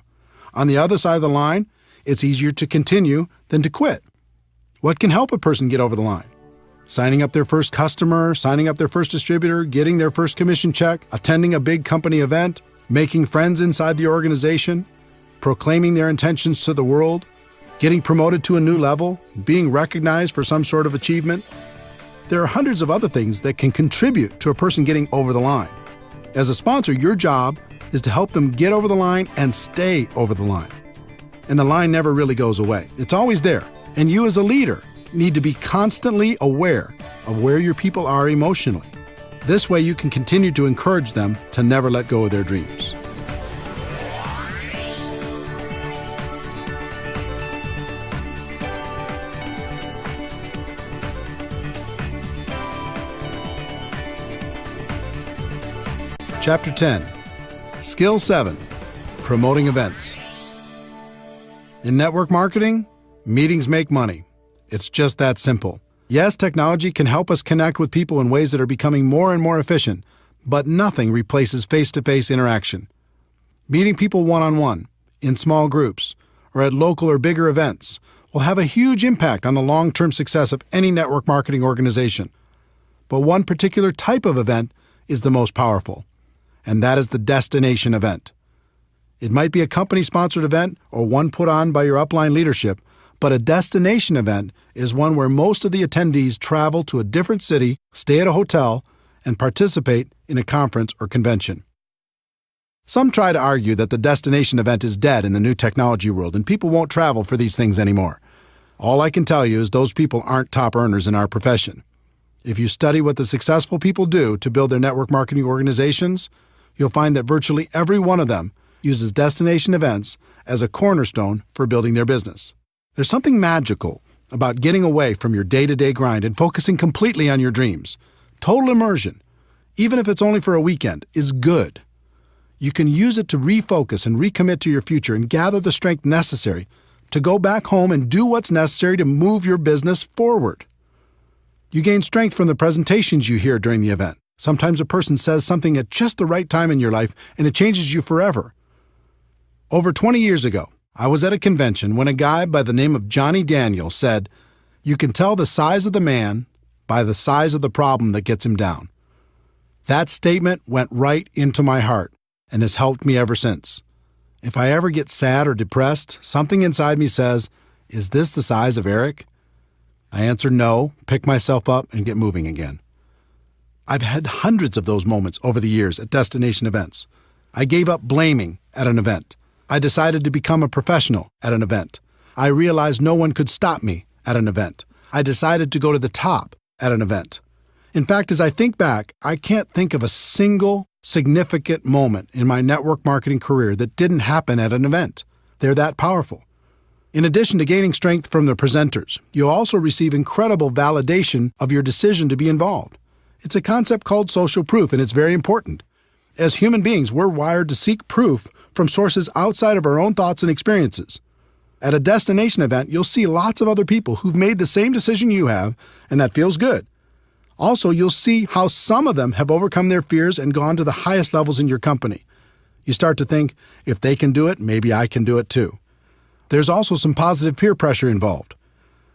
On the other side of the line, it's easier to continue than to quit. What can help a person get over the line? Signing up their first customer, signing up their first distributor, getting their first commission check, attending a big company event, making friends inside the organization, proclaiming their intentions to the world, getting promoted to a new level, being recognized for some sort of achievement. There are hundreds of other things that can contribute to a person getting over the line. As a sponsor, your job is to help them get over the line and stay over the line. And the line never really goes away. It's always there. And you as a leader need to be constantly aware of where your people are emotionally. This way you can continue to encourage them to never let go of their dreams. Chapter 10. Skill 7. Promoting events. In network marketing, meetings make money. It's just that simple. Yes, technology can help us connect with people in ways that are becoming more and more efficient, but nothing replaces face-to-face interaction. Meeting people one-on-one, in small groups, or at local or bigger events will have a huge impact on the long-term success of any network marketing organization. But one particular type of event is the most powerful, and that is the destination event. It might be a company-sponsored event or one put on by your upline leadership, but a destination event is one where most of the attendees travel to a different city, stay at a hotel, and participate in a conference or convention. Some try to argue that the destination event is dead in the new technology world and people won't travel for these things anymore. All I can tell you is those people aren't top earners in our profession. If you study what the successful people do to build their network marketing organizations, you'll find that virtually every one of them uses destination events as a cornerstone for building their business. There's something magical about getting away from your day-to-day grind and focusing completely on your dreams. Total immersion, even if it's only for a weekend, is good. You can use it to refocus and recommit to your future and gather the strength necessary to go back home and do what's necessary to move your business forward. You gain strength from the presentations you hear during the event. Sometimes a person says something at just the right time in your life and it changes you forever. Over 20 years ago, I was at a convention when a guy by the name of Johnny Daniels said, "You can tell the size of the man by the size of the problem that gets him down." That statement went right into my heart and has helped me ever since. If I ever get sad or depressed, something inside me says, "Is this the size of Eric?" I answer no, pick myself up, and get moving again. I've had hundreds of those moments over the years at destination events. I gave up blaming at an event. I decided to become a professional at an event. I realized no one could stop me at an event. I decided to go to the top at an event. In fact, as I think back, I can't think of a single significant moment in my network marketing career that didn't happen at an event. They're that powerful. In addition to gaining strength from the presenters, you'll also receive incredible validation of your decision to be involved. It's a concept called social proof, and it's very important. As human beings, we're wired to seek proof from sources outside of our own thoughts and experiences. At a destination event, you'll see lots of other people who've made the same decision you have, and that feels good. Also, you'll see how some of them have overcome their fears and gone to the highest levels in your company. You start to think, if they can do it, maybe I can do it too. There's also some positive peer pressure involved.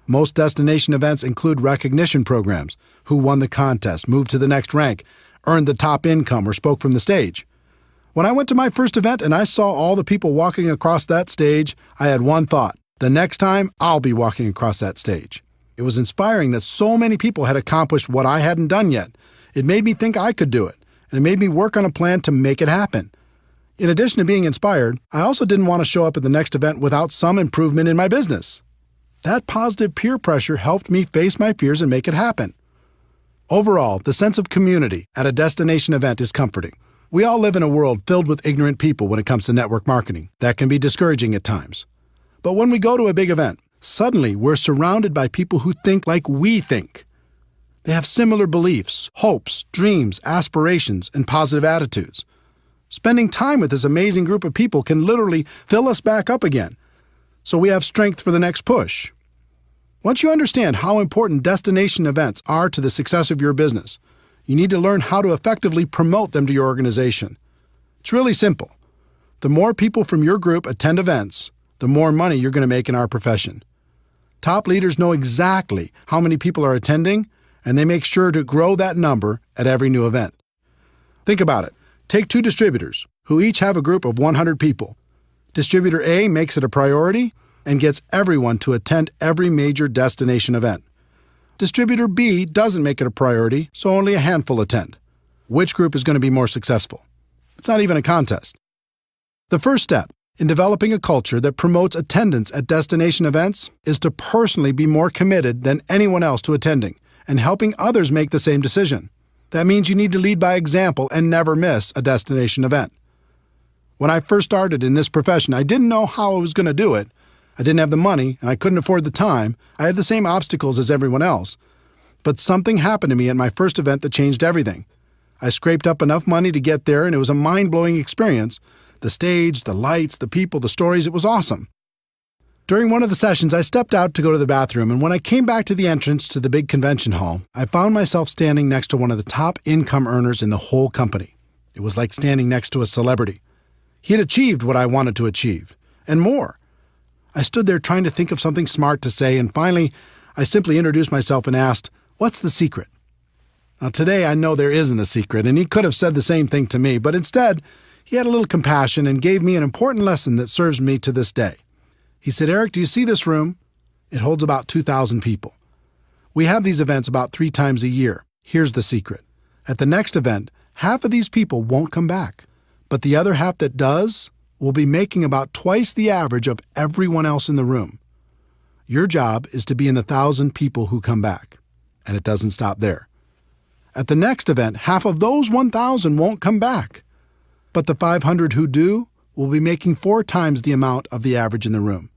Most destination events include recognition programs. Who won the contest, moved to the next rank, earned the top income, or spoke from the stage. When I went to my first event and I saw all the people walking across that stage, I had one thought: the next time, I'll be walking across that stage. It was inspiring that so many people had accomplished what I hadn't done yet. It made me think I could do it, and it made me work on a plan to make it happen. In addition to being inspired, I also didn't want to show up at the next event without some improvement in my business. That positive peer pressure helped me face my fears and make it happen. Overall, the sense of community at a destination event is comforting. We all live in a world filled with ignorant people when it comes to network marketing. That can be discouraging at times. But when we go to a big event, suddenly we're surrounded by people who think like we think. They have similar beliefs, hopes, dreams, aspirations, and positive attitudes. Spending time with this amazing group of people can literally fill us back up again, so we have strength for the next push. Once you understand how important destination events are to the success of your business, You need to learn how to effectively promote them to your organization. It's really simple. The more people from your group attend events, the more money you're going to make in our profession. Top leaders know exactly how many people are attending, and they make sure to grow that number at every new event. Think about it. Take 2 distributors, who each have a group of 100 people. Distributor A makes it a priority and gets everyone to attend every major destination event. Distributor B doesn't make it a priority, so only a handful attend. Which group is going to be more successful? It's not even a contest. The first step in developing a culture that promotes attendance at destination events is to personally be more committed than anyone else to attending and helping others make the same decision. That means you need to lead by example and never miss a destination event. When I first started in this profession, I didn't know how I was going to do it. I didn't have the money, and I couldn't afford the time. I had the same obstacles as everyone else. But something happened to me at my first event that changed everything. I scraped up enough money to get there, and it was a mind-blowing experience. The stage, the lights, the people, the stories, it was awesome. During one of the sessions, I stepped out to go to the bathroom, and when I came back to the entrance to the big convention hall, I found myself standing next to one of the top income earners in the whole company. It was like standing next to a celebrity. He had achieved what I wanted to achieve, and more. I stood there trying to think of something smart to say, and finally, I simply introduced myself and asked, "What's the secret?" Now, today I know there isn't a secret, and he could have said the same thing to me, but instead, he had a little compassion and gave me an important lesson that serves me to this day. He said, "Eric, do you see this room? It holds about 2,000 people. We have these events about 3 times a year. Here's the secret. At the next event, half of these people won't come back, but the other half that does will be making about twice the average of everyone else in the room. Your job is to be in the 1,000 people who come back." And it doesn't stop there. At the next event, half of those 1,000 won't come back, but the 500 who do will be making 4 times the amount of the average in the room.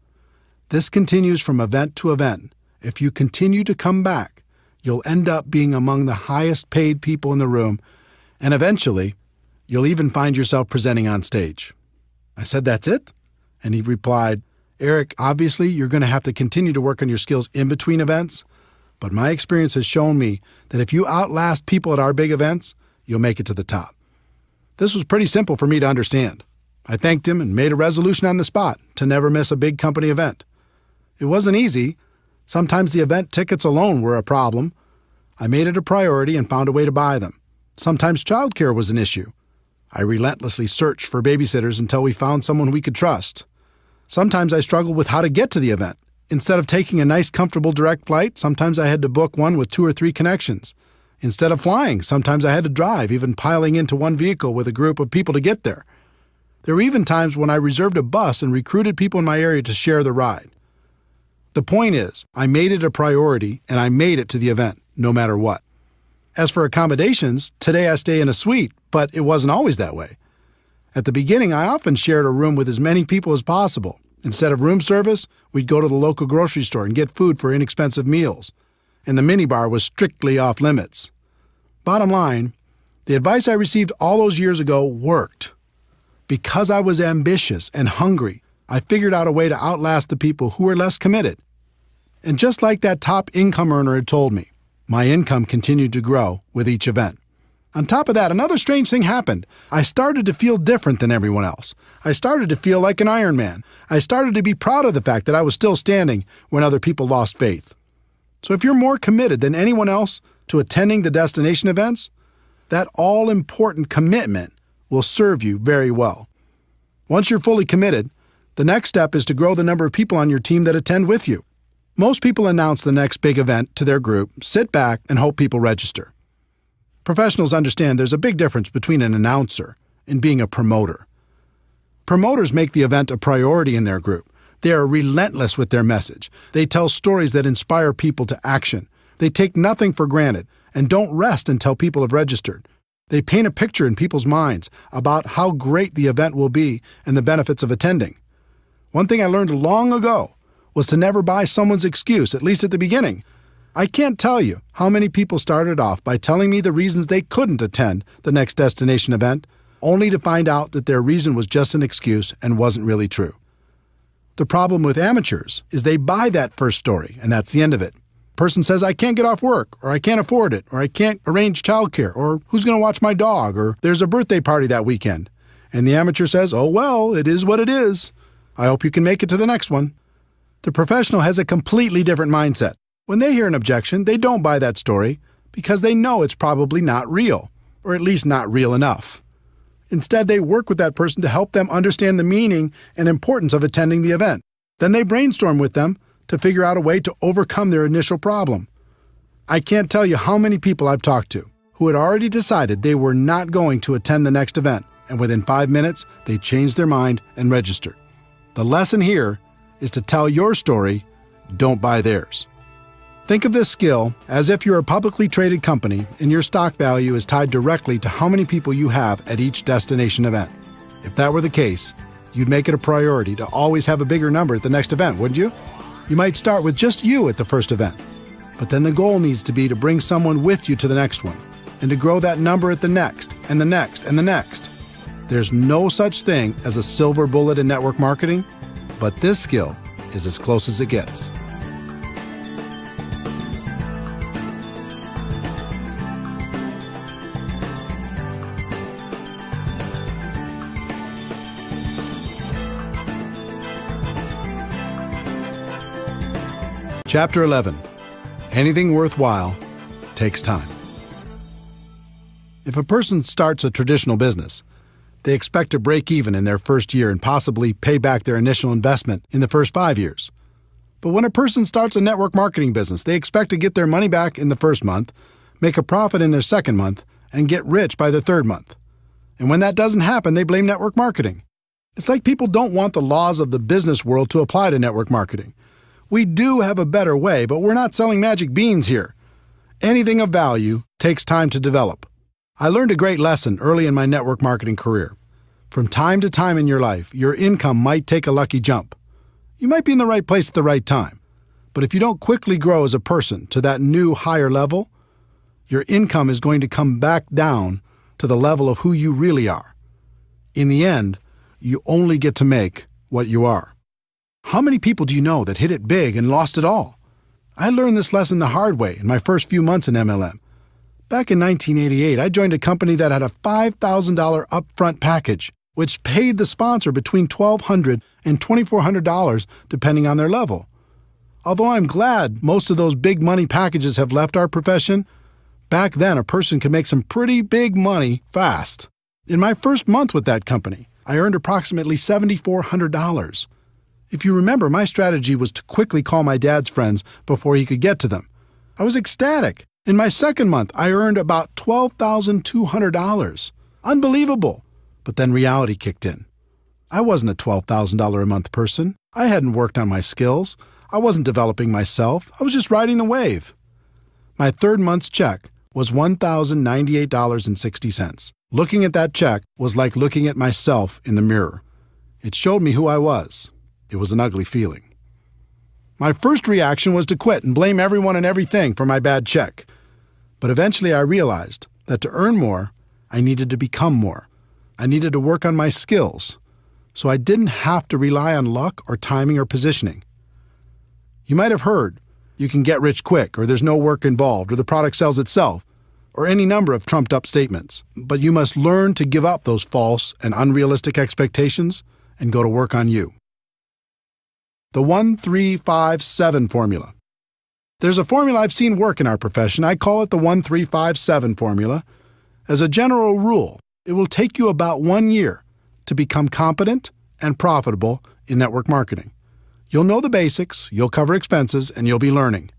This continues from event to event. If you continue to come back, you'll end up being among the highest paid people in the room, and eventually, you'll even find yourself presenting on stage. I said, "That's it?" And he replied, "Eric, obviously you're going to have to continue to work on your skills in between events, but my experience has shown me that if you outlast people at our big events, you'll make it to the top." This was pretty simple for me to understand. I thanked him and made a resolution on the spot to never miss a big company event. It wasn't easy. Sometimes the event tickets alone were a problem. I made it a priority and found a way to buy them. Sometimes childcare was an issue. I relentlessly searched for babysitters until we found someone we could trust. Sometimes I struggled with how to get to the event. Instead of taking a nice, comfortable direct flight, sometimes I had to book one with 2 or 3 connections. Instead of flying, sometimes I had to drive, even piling into one vehicle with a group of people to get there. There were even times when I reserved a bus and recruited people in my area to share the ride. The point is, I made it a priority and I made it to the event, no matter what. As for accommodations, today I stay in a suite, but it wasn't always that way. At the beginning, I often shared a room with as many people as possible. Instead of room service, we'd go to the local grocery store and get food for inexpensive meals. And the minibar was strictly off limits. Bottom line, the advice I received all those years ago worked. Because I was ambitious and hungry, I figured out a way to outlast the people who were less committed. And just like that top income earner had told me, my income continued to grow with each event. On top of that, another strange thing happened. I started to feel different than everyone else. I started to feel like an Iron Man. I started to be proud of the fact that I was still standing when other people lost faith. So if you're more committed than anyone else to attending the destination events, that all-important commitment will serve you very well. Once you're fully committed, the next step is to grow the number of people on your team that attend with you. Most people announce the next big event to their group, sit back, and hope people register. Professionals understand there's a big difference between an announcer and being a promoter. Promoters make the event a priority in their group. They are relentless with their message. They tell stories that inspire people to action. They take nothing for granted and don't rest until people have registered. They paint a picture in people's minds about how great the event will be and the benefits of attending. One thing I learned long ago was to never buy someone's excuse, at least at the beginning. I can't tell you how many people started off by telling me the reasons they couldn't attend the next destination event, only to find out that their reason was just an excuse and wasn't really true. The problem with amateurs is they buy that first story, and that's the end of it. person says, I can't get off work, or I can't afford it, or I can't arrange childcare, or who's going to watch my dog, or there's a birthday party that weekend. And the amateur says, oh, well, it is what it is. I hope you can make it to the next one. The professional has a completely different mindset. When they hear an objection, they don't buy that story because they know it's probably not real, or at least not real enough. Instead, they work with that person to help them understand the meaning and importance of attending the event. Then they brainstorm with them to figure out a way to overcome their initial problem. I can't tell you how many people I've talked to who had already decided they were not going to attend the next event, and within 5 minutes, they changed their mind and registered. The lesson here is to tell your story, don't buy theirs. Think of this skill as if you're a publicly traded company and your stock value is tied directly to how many people you have at each destination event. If that were the case, you'd make it a priority to always have a bigger number at the next event, wouldn't you? You might start with just you at the first event, but then the goal needs to be to bring someone with you to the next one and to grow that number at the next and the next and the next. There's no such thing as a silver bullet in network marketing, but this skill is as close as it gets. Chapter 11. Anything worthwhile takes time. If a person starts a traditional business, they expect to break even in their first year and possibly pay back their initial investment in the first 5 years. But when a person starts a network marketing business, they expect to get their money back in the first month, make a profit in their second month, and get rich by the third month. And when that doesn't happen, they blame network marketing. It's like people don't want the laws of the business world to apply to network marketing. We do have a better way, but we're not selling magic beans here. Anything of value takes time to develop. I learned a great lesson early in my network marketing career. From time to time in your life, your income might take a lucky jump. You might be in the right place at the right time. But if you don't quickly grow as a person to that new higher level, your income is going to come back down to the level of who you really are. In the end, you only get to make what you are. How many people do you know that hit it big and lost it all? I learned this lesson the hard way in my first few months in MLM. Back in 1988, I joined a company that had a $5,000 upfront package, which paid the sponsor between $1,200 and $2,400 depending on their level. Although I'm glad most of those big money packages have left our profession, back then a person could make some pretty big money fast. In my first month with that company, I earned approximately $7,400. If you remember, my strategy was to quickly call my dad's friends before he could get to them. I was ecstatic. In my second month, I earned about $12,200. Unbelievable. But then reality kicked in. I wasn't a $12,000 a month person. I hadn't worked on my skills. I wasn't developing myself. I was just riding the wave. My third month's check was $1,098.60. Looking at that check was like looking at myself in the mirror. It showed me who I was. It was an ugly feeling. My first reaction was to quit and blame everyone and everything for my bad check. But eventually I realized that to earn more, I needed to become more. I needed to work on my skills, so I didn't have to rely on luck or timing or positioning. You might have heard, you can get rich quick, or there's no work involved, or the product sells itself, or any number of trumped-up statements. But you must learn to give up those false and unrealistic expectations and go to work on you. The 1-3-5-7 formula. There's a formula I've seen work in our profession. I call it the 1-3-5-7 formula. As a general rule, it will take you about 1 year to become competent and profitable in network marketing. You'll know the basics, you'll cover expenses, and you'll be learning.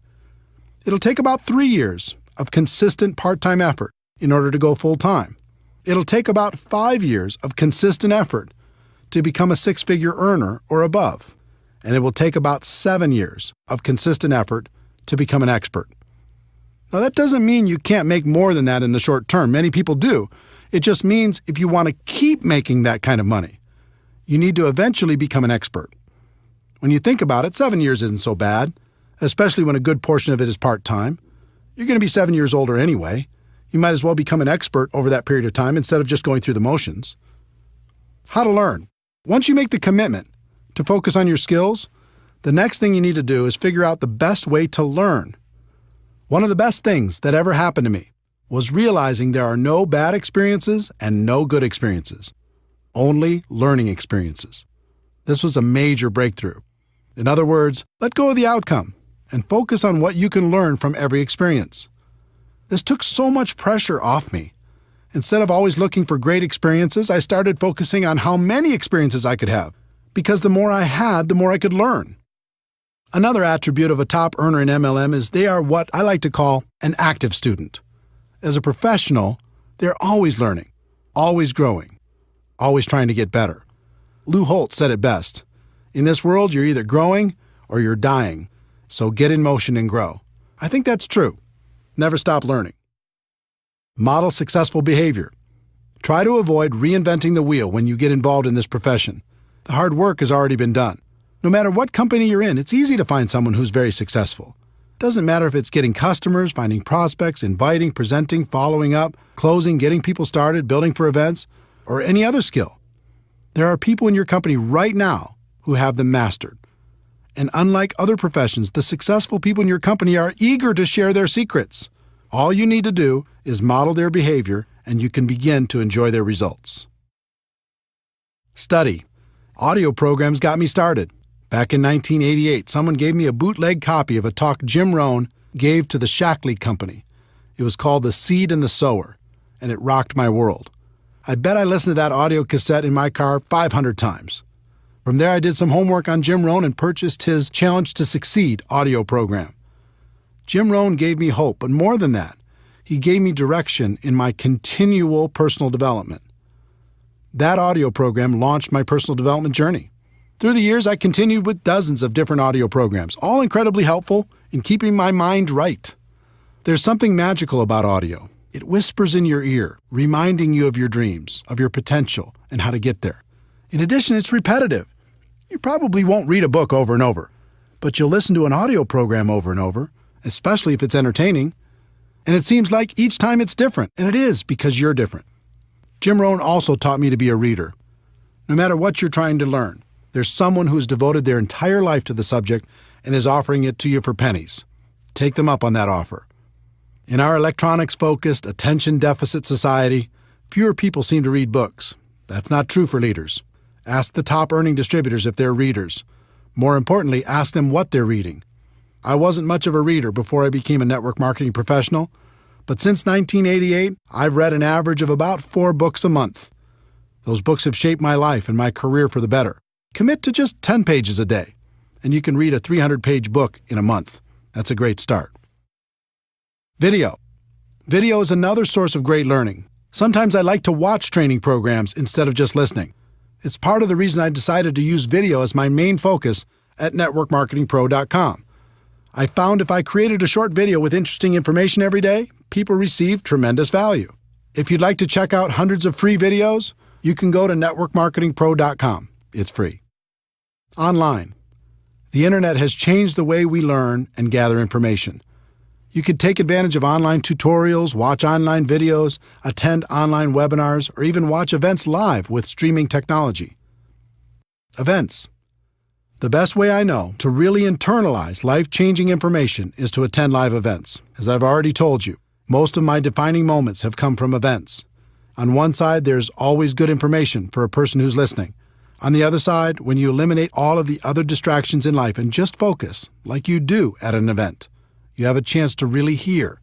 It'll take about 3 years of consistent part-time effort in order to go full-time. It'll take about 5 years of consistent effort to become a six-figure earner or above. And it will take about 7 years of consistent effort to become an expert. Now, that doesn't mean you can't make more than that in the short term. Many people do. It just means if you want to keep making that kind of money, you need to eventually become an expert. When you think about it, 7 years isn't so bad, especially when a good portion of it is part-time. You're going to be 7 years older anyway. You might as well become an expert over that period of time instead of just going through the motions. How to learn. Once you make the commitment to focus on your skills, the next thing you need to do is figure out the best way to learn. One of the best things that ever happened to me was realizing there are no bad experiences and no good experiences, only learning experiences. This was a major breakthrough. In other words, let go of the outcome and focus on what you can learn from every experience. This took so much pressure off me. Instead of always looking for great experiences, I started focusing on how many experiences I could have, because the more I had, the more I could learn. Another attribute of a top earner in MLM is they are what I like to call an active student. As a professional, they're always learning, always growing, always trying to get better. Lou Holtz said it best. In this world, you're either growing or you're dying, so get in motion and grow. I think that's true. Never stop learning. Model successful behavior. Try to avoid reinventing the wheel when you get involved in this profession. The hard work has already been done. No matter what company you're in, it's easy to find someone who's very successful. Doesn't matter if it's getting customers, finding prospects, inviting, presenting, following up, closing, getting people started, building for events, or any other skill. There are people in your company right now who have them mastered. And unlike other professions, the successful people in your company are eager to share their secrets. All you need to do is model their behavior, and you can begin to enjoy their results. Study. Audio programs got me started. Back in 1988, someone gave me a bootleg copy of a talk Jim Rohn gave to the Shackley Company. It was called The Seed and the Sower, and it rocked my world. I bet I listened to that audio cassette in my car 500 times. From there, I did some homework on Jim Rohn and purchased his Challenge to Succeed audio program. Jim Rohn gave me hope, but more than that, he gave me direction in my continual personal development. That audio program launched my personal development journey. Through the years, I continued with dozens of different audio programs, all incredibly helpful in keeping my mind right. There's something magical about audio. It whispers in your ear, reminding you of your dreams, of your potential, and how to get there. In addition, it's repetitive. You probably won't read a book over and over, but you'll listen to an audio program over and over, especially if it's entertaining. And it seems like each time it's different, and it is because you're different. Jim Rohn also taught me to be a reader. No matter what you're trying to learn, there's someone who has devoted their entire life to the subject and is offering it to you for pennies. Take them up on that offer. In our electronics-focused, attention-deficit society, fewer people seem to read books. That's not true for leaders. Ask the top-earning distributors if they're readers. More importantly, ask them what they're reading. I wasn't much of a reader before I became a network marketing professional, but since 1988, I've read an average of about 4 books a month. Those books have shaped my life and my career for the better. Commit to just 10 pages a day, and you can read a 300-page book in a month. That's a great start. Video. Video is another source of great learning. Sometimes I like to watch training programs instead of just listening. It's part of the reason I decided to use video as my main focus at networkmarketingpro.com. I found if I created a short video with interesting information every day, people received tremendous value. If you'd like to check out hundreds of free videos, you can go to networkmarketingpro.com. It's free. Online. The internet has changed the way we learn and gather information. You can take advantage of online tutorials, watch online videos, attend online webinars, or even watch events live with streaming technology. Events. The best way I know to really internalize life-changing information is to attend live events. As I've already told you, most of my defining moments have come from events. On one side, there's always good information for a person who's listening. On the other side, when you eliminate all of the other distractions in life and just focus, like you do at an event, you have a chance to really hear.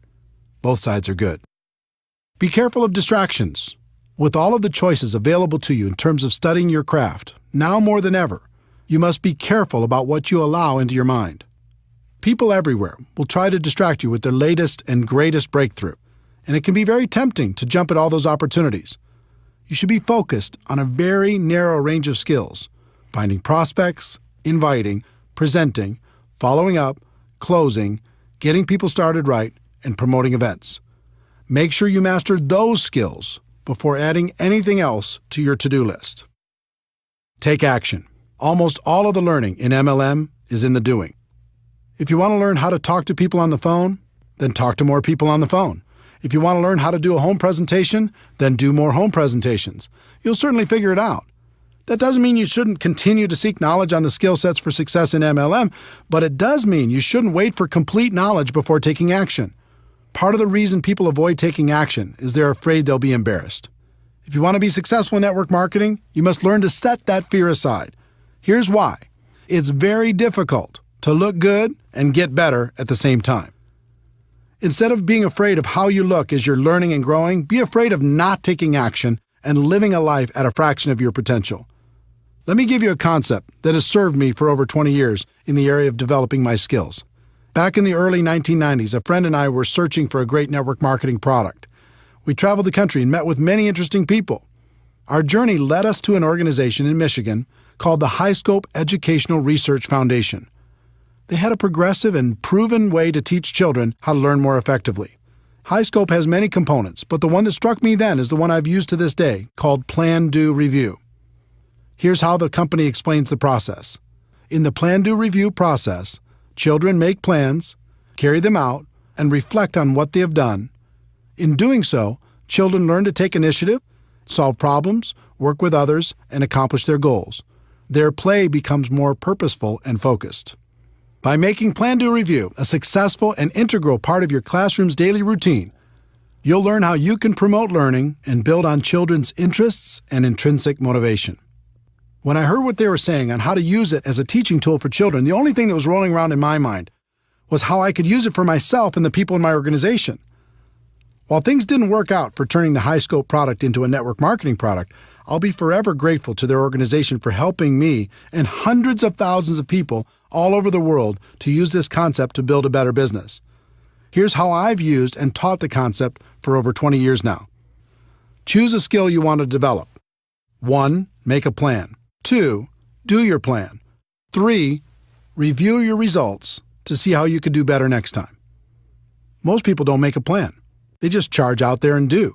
Both sides are good. Be careful of distractions. With all of the choices available to you in terms of studying your craft, now more than ever, you must be careful about what you allow into your mind. People everywhere will try to distract you with their latest and greatest breakthrough, and it can be very tempting to jump at all those opportunities. You should be focused on a very narrow range of skills: finding prospects, inviting, presenting, following up, closing, getting people started right, and promoting events. Make sure you master those skills before adding anything else to your to-do list. Take action. Almost all of the learning in MLM is in the doing. If you want to learn how to talk to people on the phone, then talk to more people on the phone. If you want to learn how to do a home presentation, then do more home presentations. You'll certainly figure it out. That doesn't mean you shouldn't continue to seek knowledge on the skill sets for success in MLM, but it does mean you shouldn't wait for complete knowledge before taking action. Part of the reason people avoid taking action is they're afraid they'll be embarrassed. If you want to be successful in network marketing, you must learn to set that fear aside. Here's why. It's very difficult to look good and get better at the same time. Instead of being afraid of how you look as you're learning and growing, be afraid of not taking action and living a life at a fraction of your potential. Let me give you a concept that has served me for over 20 years in the area of developing my skills. Back in the early 1990s, a friend and I were searching for a great network marketing product. We traveled the country and met with many interesting people. Our journey led us to an organization in Michigan called the High Scope Educational Research Foundation. They had a progressive and proven way to teach children how to learn more effectively. High Scope has many components, but the one that struck me then is the one I've used to this day, called Plan, Do, Review. Here's how the company explains the process. In the Plan, Do, Review process, children make plans, carry them out, and reflect on what they have done. In doing so, children learn to take initiative, solve problems, work with others, and accomplish their goals. Their play becomes more purposeful and focused. By making Plan, Do, Review a successful and integral part of your classroom's daily routine, you'll learn how you can promote learning and build on children's interests and intrinsic motivation. When I heard what they were saying on how to use it as a teaching tool for children, the only thing that was rolling around in my mind was how I could use it for myself and the people in my organization. While things didn't work out for turning the High Scope product into a network marketing product, I'll be forever grateful to their organization for helping me and hundreds of thousands of people all over the world to use this concept to build a better business. Here's how I've used and taught the concept for over 20 years now. Choose a skill you want to develop. 1. Make a plan. 2. Do your plan. 3. Review your results to see how you could do better next time. Most people don't make a plan. They just charge out there and do.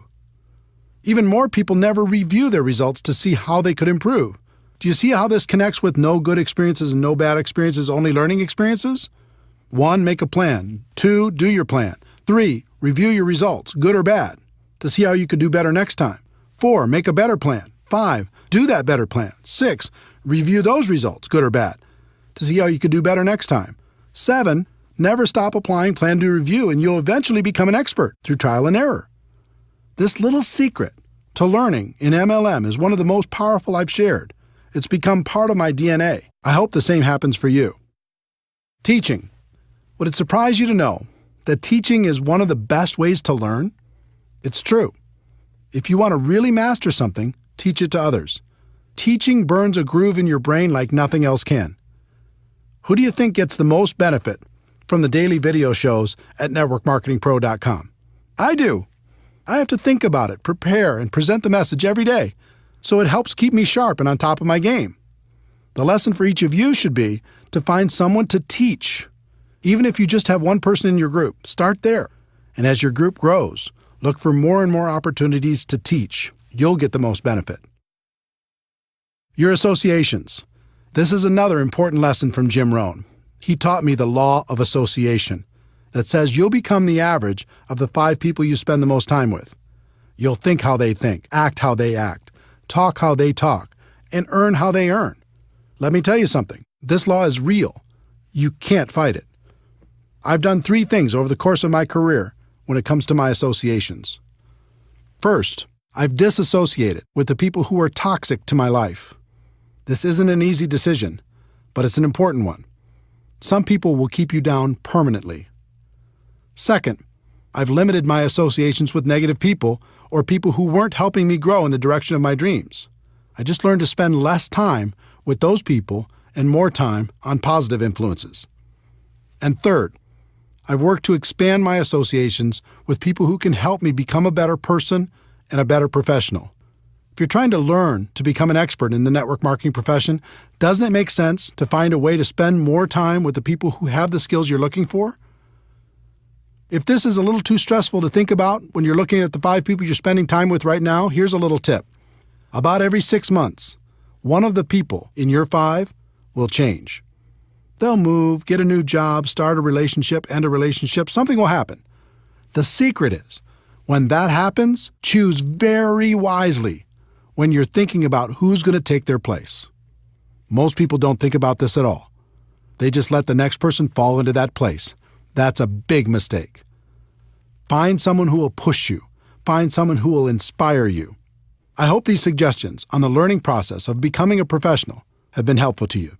Even more people never review their results to see how they could improve. Do you see how this connects with no good experiences and no bad experiences, only learning experiences? 1. Make a plan. 2. Do your plan. 3. Review your results, good or bad, to see how you could do better next time. 4. Make a better plan. 5. Do that better plan. 6. Review those results, good or bad, to see how you could do better next time. 7. Never stop applying Plan, Do, Review, and you'll eventually become an expert through trial and error. This little secret to learning in MLM is one of the most powerful I've shared. It's become part of my DNA. I hope the same happens for you. Teaching. Would it surprise you to know that teaching is one of the best ways to learn? It's true. If you want to really master something, teach it to others. Teaching burns a groove in your brain like nothing else can. Who do you think gets the most benefit from the daily video shows at networkmarketingpro.com? I do. I have to think about it, prepare, and present the message every day, so it helps keep me sharp and on top of my game. The lesson for each of you should be to find someone to teach. Even if you just have one person in your group, start there. And as your group grows, look for more and more opportunities to teach. You'll get the most benefit. Your associations. This is another important lesson from Jim Rohn. He taught me the law of association that says you'll become the average of the 5 people you spend the most time with. You'll think how they think, act how they act, talk how they talk, and earn how they earn. Let me tell you something. This law is real. You can't fight it. I've done 3 things over the course of my career when it comes to my associations. First, I've disassociated with the people who are toxic to my life. This isn't an easy decision, but it's an important one. Some people will keep you down permanently. Second, I've limited my associations with negative people or people who weren't helping me grow in the direction of my dreams. I just learned to spend less time with those people and more time on positive influences. And third, I've worked to expand my associations with people who can help me become a better person and a better professional. If you're trying to learn to become an expert in the network marketing profession, doesn't it make sense to find a way to spend more time with the people who have the skills you're looking for? If this is a little too stressful to think about when you're looking at the 5 people you're spending time with right now, here's a little tip. About every 6 months, one of the people in your 5 will change. They'll move, get a new job, start a relationship, end a relationship. Something will happen. The secret is, when that happens, choose very wisely when you're thinking about who's going to take their place. Most people don't think about this at all. They just let the next person fall into that place. That's a big mistake. Find someone who will push you. Find someone who will inspire you. I hope these suggestions on the learning process of becoming a professional have been helpful to you.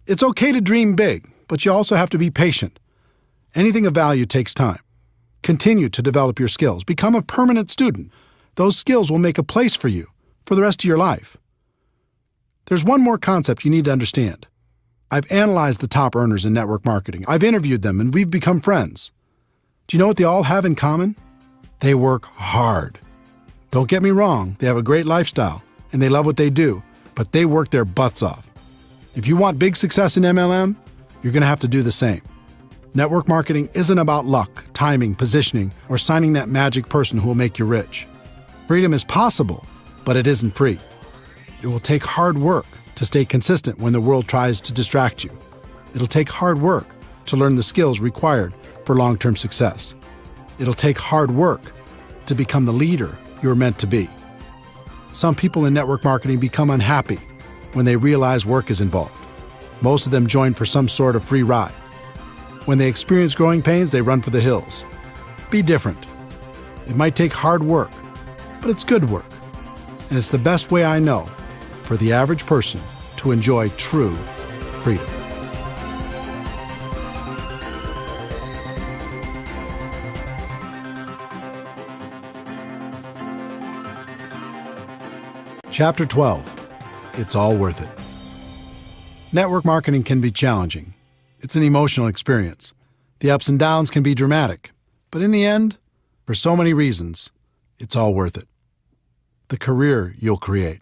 It's okay to dream big, but you also have to be patient. Anything of value takes time. Continue to develop your skills. Become a permanent student. Those skills will make a place for you for the rest of your life. There's one more concept you need to understand. I've analyzed the top earners in network marketing. I've interviewed them, and we've become friends. Do you know what they all have in common? They work hard. Don't get me wrong, they have a great lifestyle, and they love what they do, but they work their butts off. If you want big success in MLM, you're going to have to do the same. Network marketing isn't about luck, timing, positioning, or signing that magic person who will make you rich. Freedom is possible, but it isn't free. It will take hard work to stay consistent when the world tries to distract you. It'll take hard work to learn the skills required for long-term success. It'll take hard work to become the leader you're meant to be. Some people in network marketing become unhappy when they realize work is involved. Most of them join for some sort of free ride. When they experience growing pains, they run for the hills. Be different. It might take hard work, but it's good work. And it's the best way I know for the average person to enjoy true freedom. Chapter 12. It's all worth it. Network marketing can be challenging. It's an emotional experience. The ups and downs can be dramatic. But in the end, for so many reasons, it's all worth it. The career you'll create.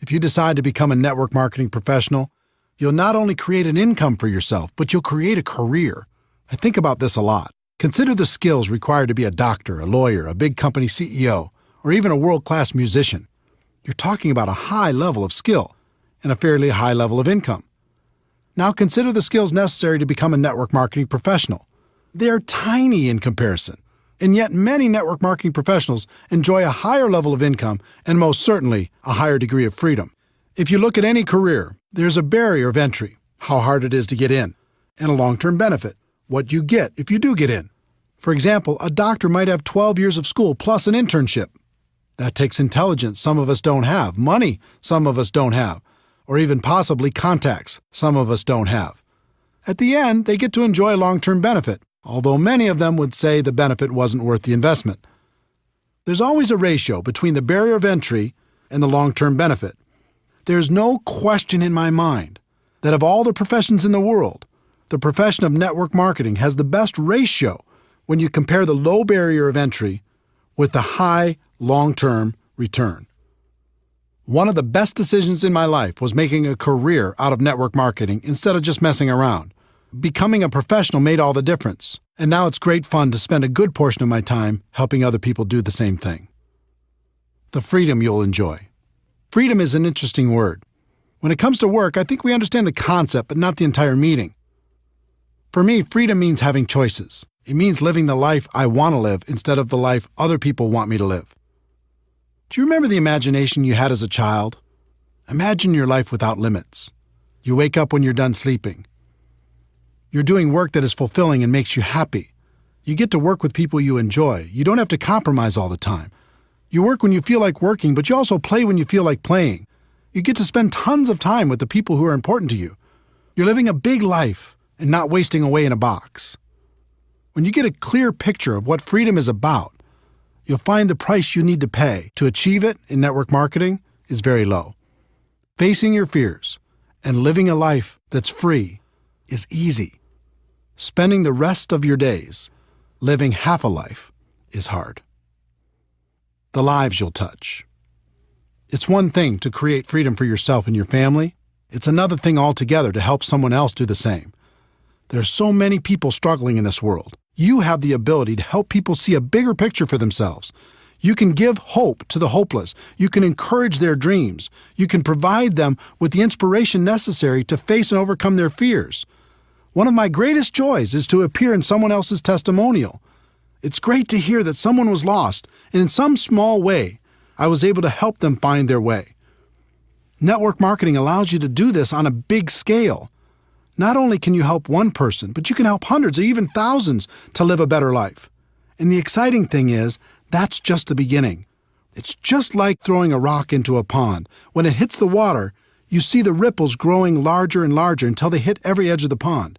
If you decide to become a network marketing professional, you'll not only create an income for yourself, but you'll create a career. I think about this a lot. Consider the skills required to be a doctor, a lawyer, a big company CEO, or even a world-class musician. You're talking about a high level of skill and a fairly high level of income. Now consider the skills necessary to become a network marketing professional. They're tiny in comparison, and yet many network marketing professionals enjoy a higher level of income and most certainly a higher degree of freedom. If you look at any career, there's a barrier of entry, how hard it is to get in, and a long-term benefit, what you get if you do get in. For example, a doctor might have 12 years of school plus an internship. That takes intelligence some of us don't have, money some of us don't have, or even possibly contacts some of us don't have. At the end, they get to enjoy a long-term benefit, although many of them would say the benefit wasn't worth the investment. There's always a ratio between the barrier of entry and the long-term benefit. There's no question in my mind that of all the professions in the world, the profession of network marketing has the best ratio when you compare the low barrier of entry with the high long-term return. One of the best decisions in my life was making a career out of network marketing instead of just messing around. Becoming a professional made all the difference, and now it's great fun to spend a good portion of my time helping other people do the same thing. The freedom you'll enjoy. Freedom is an interesting word. When it comes to work, I think we understand the concept, but not the entire meaning. For me, freedom means having choices. It means living the life I want to live instead of the life other people want me to live. Do you remember the imagination you had as a child? Imagine your life without limits. You wake up when you're done sleeping. You're doing work that is fulfilling and makes you happy. You get to work with people you enjoy. You don't have to compromise all the time. You work when you feel like working, but you also play when you feel like playing. You get to spend tons of time with the people who are important to you. You're living a big life and not wasting away in a box. When you get a clear picture of what freedom is about, you'll find the price you need to pay to achieve it in network marketing is very low. Facing your fears and living a life that's free is easy. Spending the rest of your days living half a life is hard. The lives you'll touch. It's one thing to create freedom for yourself and your family. It's another thing altogether to help someone else do the same. There are so many people struggling in this world. You have the ability to help people see a bigger picture for themselves. You can give hope to the hopeless. You can encourage their dreams. You can provide them with the inspiration necessary to face and overcome their fears. One of my greatest joys is to appear in someone else's testimonial. It's great to hear that someone was lost, and in some small way, I was able to help them find their way. Network marketing allows you to do this on a big scale. Not only can you help one person, but you can help hundreds or even thousands to live a better life. And the exciting thing is, that's just the beginning. It's just like throwing a rock into a pond. When it hits the water, you see the ripples growing larger and larger until they hit every edge of the pond.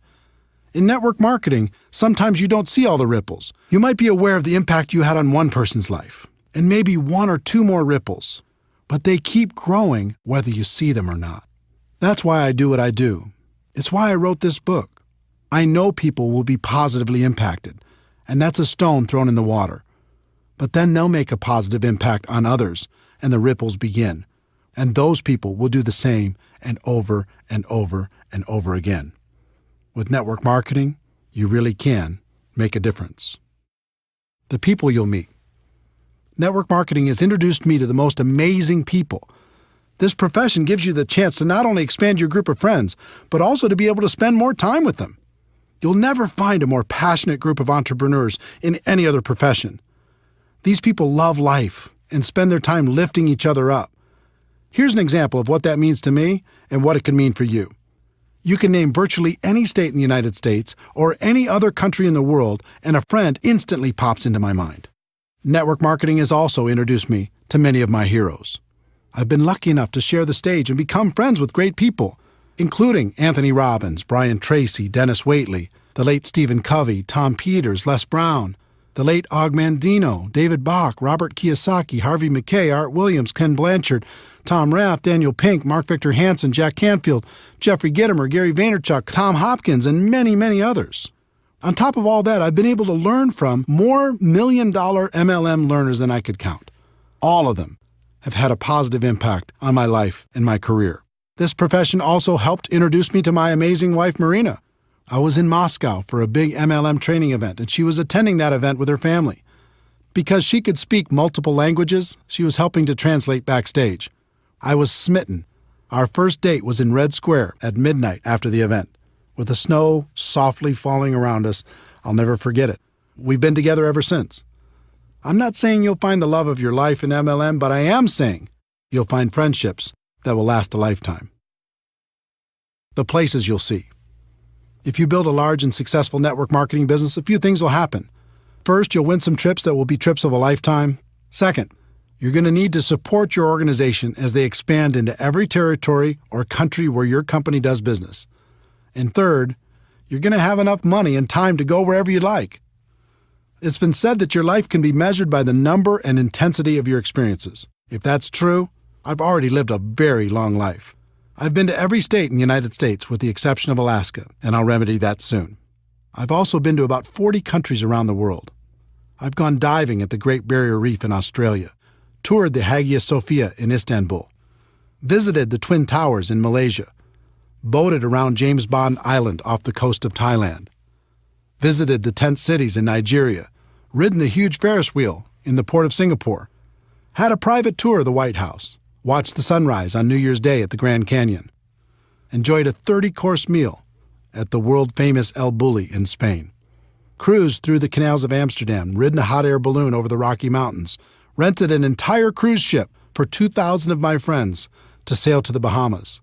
In network marketing, sometimes you don't see all the ripples. You might be aware of the impact you had on one person's life, and maybe one or two more ripples. But they keep growing whether you see them or not. That's why I do what I do. It's why I wrote this book. I know people will be positively impacted, and that's a stone thrown in the water. But then they'll make a positive impact on others, and the ripples begin. And those people will do the same and over and over and over again. With network marketing, you really can make a difference. The people you'll meet. Network marketing has introduced me to the most amazing people. This profession gives you the chance to not only expand your group of friends, but also to be able to spend more time with them. You'll never find a more passionate group of entrepreneurs in any other profession. These people love life and spend their time lifting each other up. Here's an example of what that means to me and what it can mean for you. You can name virtually any state in the United States or any other country in the world, and a friend instantly pops into my mind. Network marketing has also introduced me to many of my heroes. I've been lucky enough to share the stage and become friends with great people, including Anthony Robbins, Brian Tracy, Dennis Waitley, the late Stephen Covey, Tom Peters, Les Brown, the late Og Mandino, David Bach, Robert Kiyosaki, Harvey Mackay, Art Williams, Ken Blanchard, Tom Rath, Daniel Pink, Mark Victor Hansen, Jack Canfield, Jeffrey Gitomer, Gary Vaynerchuk, Tom Hopkins, and many, many others. On top of all that, I've been able to learn from more million-dollar MLM learners than I could count. All of them have had a positive impact on my life and my career. This profession also helped introduce me to my amazing wife, Marina. I was in Moscow for a big MLM training event, and she was attending that event with her family. Because she could speak multiple languages, she was helping to translate backstage. I was smitten. Our first date was in Red Square at midnight after the event. With the snow softly falling around us, I'll never forget it. We've been together ever since. I'm not saying you'll find the love of your life in MLM, but I am saying you'll find friendships that will last a lifetime. The places you'll see. If you build a large and successful network marketing business, a few things will happen. First, you'll win some trips that will be trips of a lifetime. Second, you're going to need to support your organization as they expand into every territory or country where your company does business. And third, you're going to have enough money and time to go wherever you'd like. It's been said that your life can be measured by the number and intensity of your experiences. If that's true, I've already lived a very long life. I've been to every state in the United States with the exception of Alaska, and I'll remedy that soon. I've also been to about 40 countries around the world. I've gone diving at the Great Barrier Reef in Australia, toured the Hagia Sophia in Istanbul, visited the Twin Towers in Malaysia, boated around James Bond Island off the coast of Thailand, visited the tent cities in Nigeria, ridden the huge Ferris wheel in the port of Singapore, had a private tour of the White House, watched the sunrise on New Year's Day at the Grand Canyon, enjoyed a 30-course meal at the world-famous El Bulli in Spain, cruised through the canals of Amsterdam, ridden a hot air balloon over the Rocky Mountains, rented an entire cruise ship for 2,000 of my friends to sail to the Bahamas,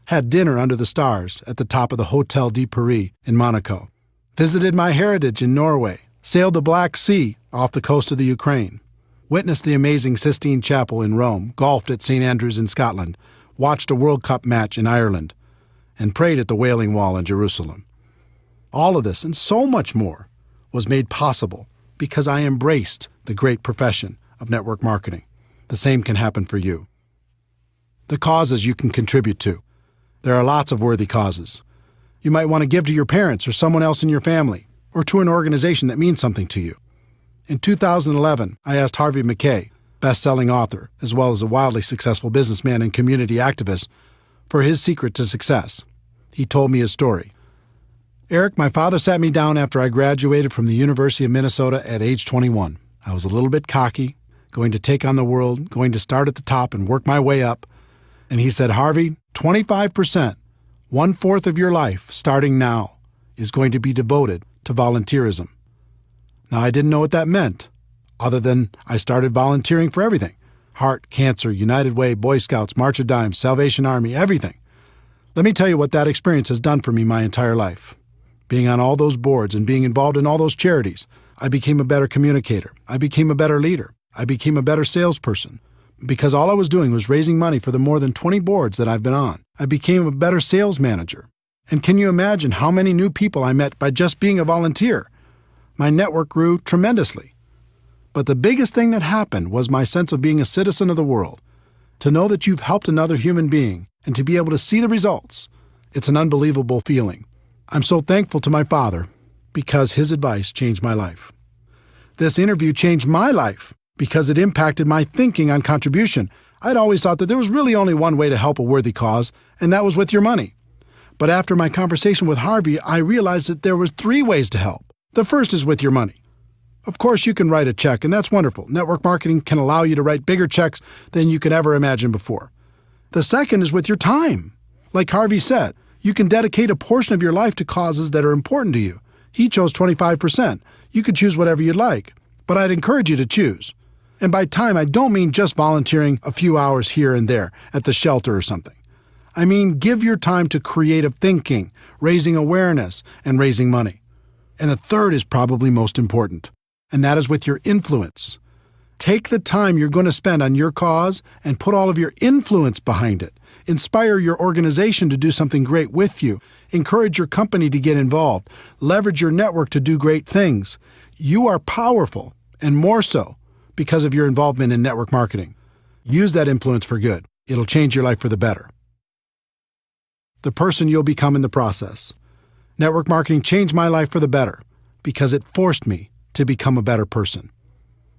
had dinner under the stars at the top of the Hotel de Paris in Monaco, visited my heritage in Norway, sailed the Black Sea off the coast of the Ukraine, witnessed the amazing Sistine Chapel in Rome, golfed at St. Andrews in Scotland, watched a World Cup match in Ireland, and prayed at the Wailing Wall in Jerusalem. All of this and so much more was made possible because I embraced the great profession of network marketing. The same can happen for you. The causes you can contribute to. There are lots of worthy causes. You might want to give to your parents or someone else in your family, or to an organization that means something to you. In 2011, I asked Harvey Mackay, best-selling author, as well as a wildly successful businessman and community activist, for his secret to success. He told me his story. Eric, my father sat me down after I graduated from the University of Minnesota at age 21. I was a little bit cocky, going to take on the world, going to start at the top and work my way up. And he said, Harvey, 25%, 1/4 of your life, starting now, is going to be devoted to volunteerism. Now, I didn't know what that meant, other than I started volunteering for everything. Heart, Cancer, United Way, Boy Scouts, March of Dimes, Salvation Army, everything. Let me tell you what that experience has done for me my entire life. Being on all those boards and being involved in all those charities, I became a better communicator. I became a better leader. I became a better salesperson. Because all I was doing was raising money for the more than 20 boards that I've been on. I became a better sales manager. And can you imagine how many new people I met by just being a volunteer? My network grew tremendously. But the biggest thing that happened was my sense of being a citizen of the world. To know that you've helped another human being and to be able to see the results, it's an unbelievable feeling. I'm so thankful to my father because his advice changed my life. This interview changed my life because it impacted my thinking on contribution. I'd always thought that there was really only one way to help a worthy cause, and that was with your money. But after my conversation with Harvey, I realized that there was 3 ways to help. The first is with your money. Of course, you can write a check, and that's wonderful. Network marketing can allow you to write bigger checks than you could ever imagine before. The second is with your time. Like Harvey said, you can dedicate a portion of your life to causes that are important to you. He chose 25%. You could choose whatever you'd like, but I'd encourage you to choose. And by time, I don't mean just volunteering a few hours here and there at the shelter or something. I mean, give your time to creative thinking, raising awareness, and raising money. And the third is probably most important, and that is with your influence. Take the time you're going to spend on your cause and put all of your influence behind it. Inspire your organization to do something great with you. Encourage your company to get involved. Leverage your network to do great things. You are powerful, and more so because of your involvement in network marketing. Use that influence for good. It'll change your life for the better. The person you'll become in the process. Network marketing changed my life for the better because it forced me to become a better person.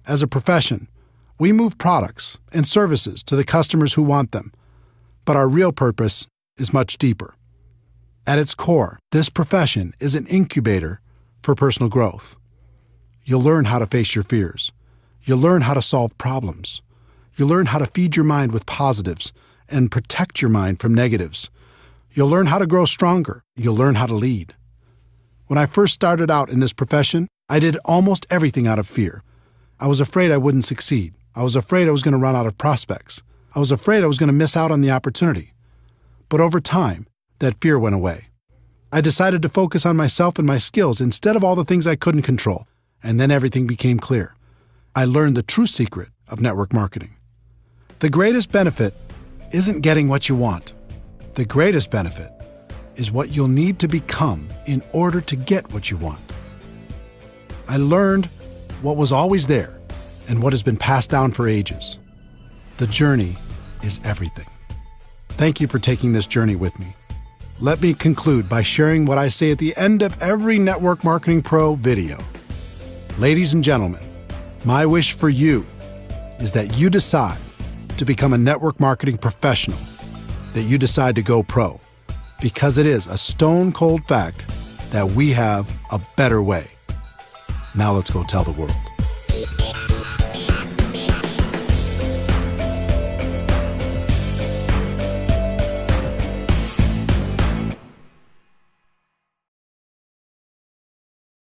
As a profession, we move products and services to the customers who want them, but our real purpose is much deeper. At its core, this profession is an incubator for personal growth. You'll learn how to face your fears. You'll learn how to solve problems. You'll learn how to feed your mind with positives and protect your mind from negatives. You'll learn how to grow stronger. You'll learn how to lead. When I first started out in this profession, I did almost everything out of fear. I was afraid I wouldn't succeed. I was afraid I was going to run out of prospects. I was afraid I was going to miss out on the opportunity. But over time, that fear went away. I decided to focus on myself and my skills instead of all the things I couldn't control, and then everything became clear. I learned the true secret of network marketing. The greatest benefit isn't getting what you want. The greatest benefit is what you'll need to become in order to get what you want. I learned what was always there and what has been passed down for ages. The journey is everything. Thank you for taking this journey with me. Let me conclude by sharing what I say at the end of every Network Marketing Pro video. Ladies and gentlemen, my wish for you is that you decide to become a network marketing professional, that you decide to go pro, because it is a stone cold fact that we have a better way. Now let's go tell the world.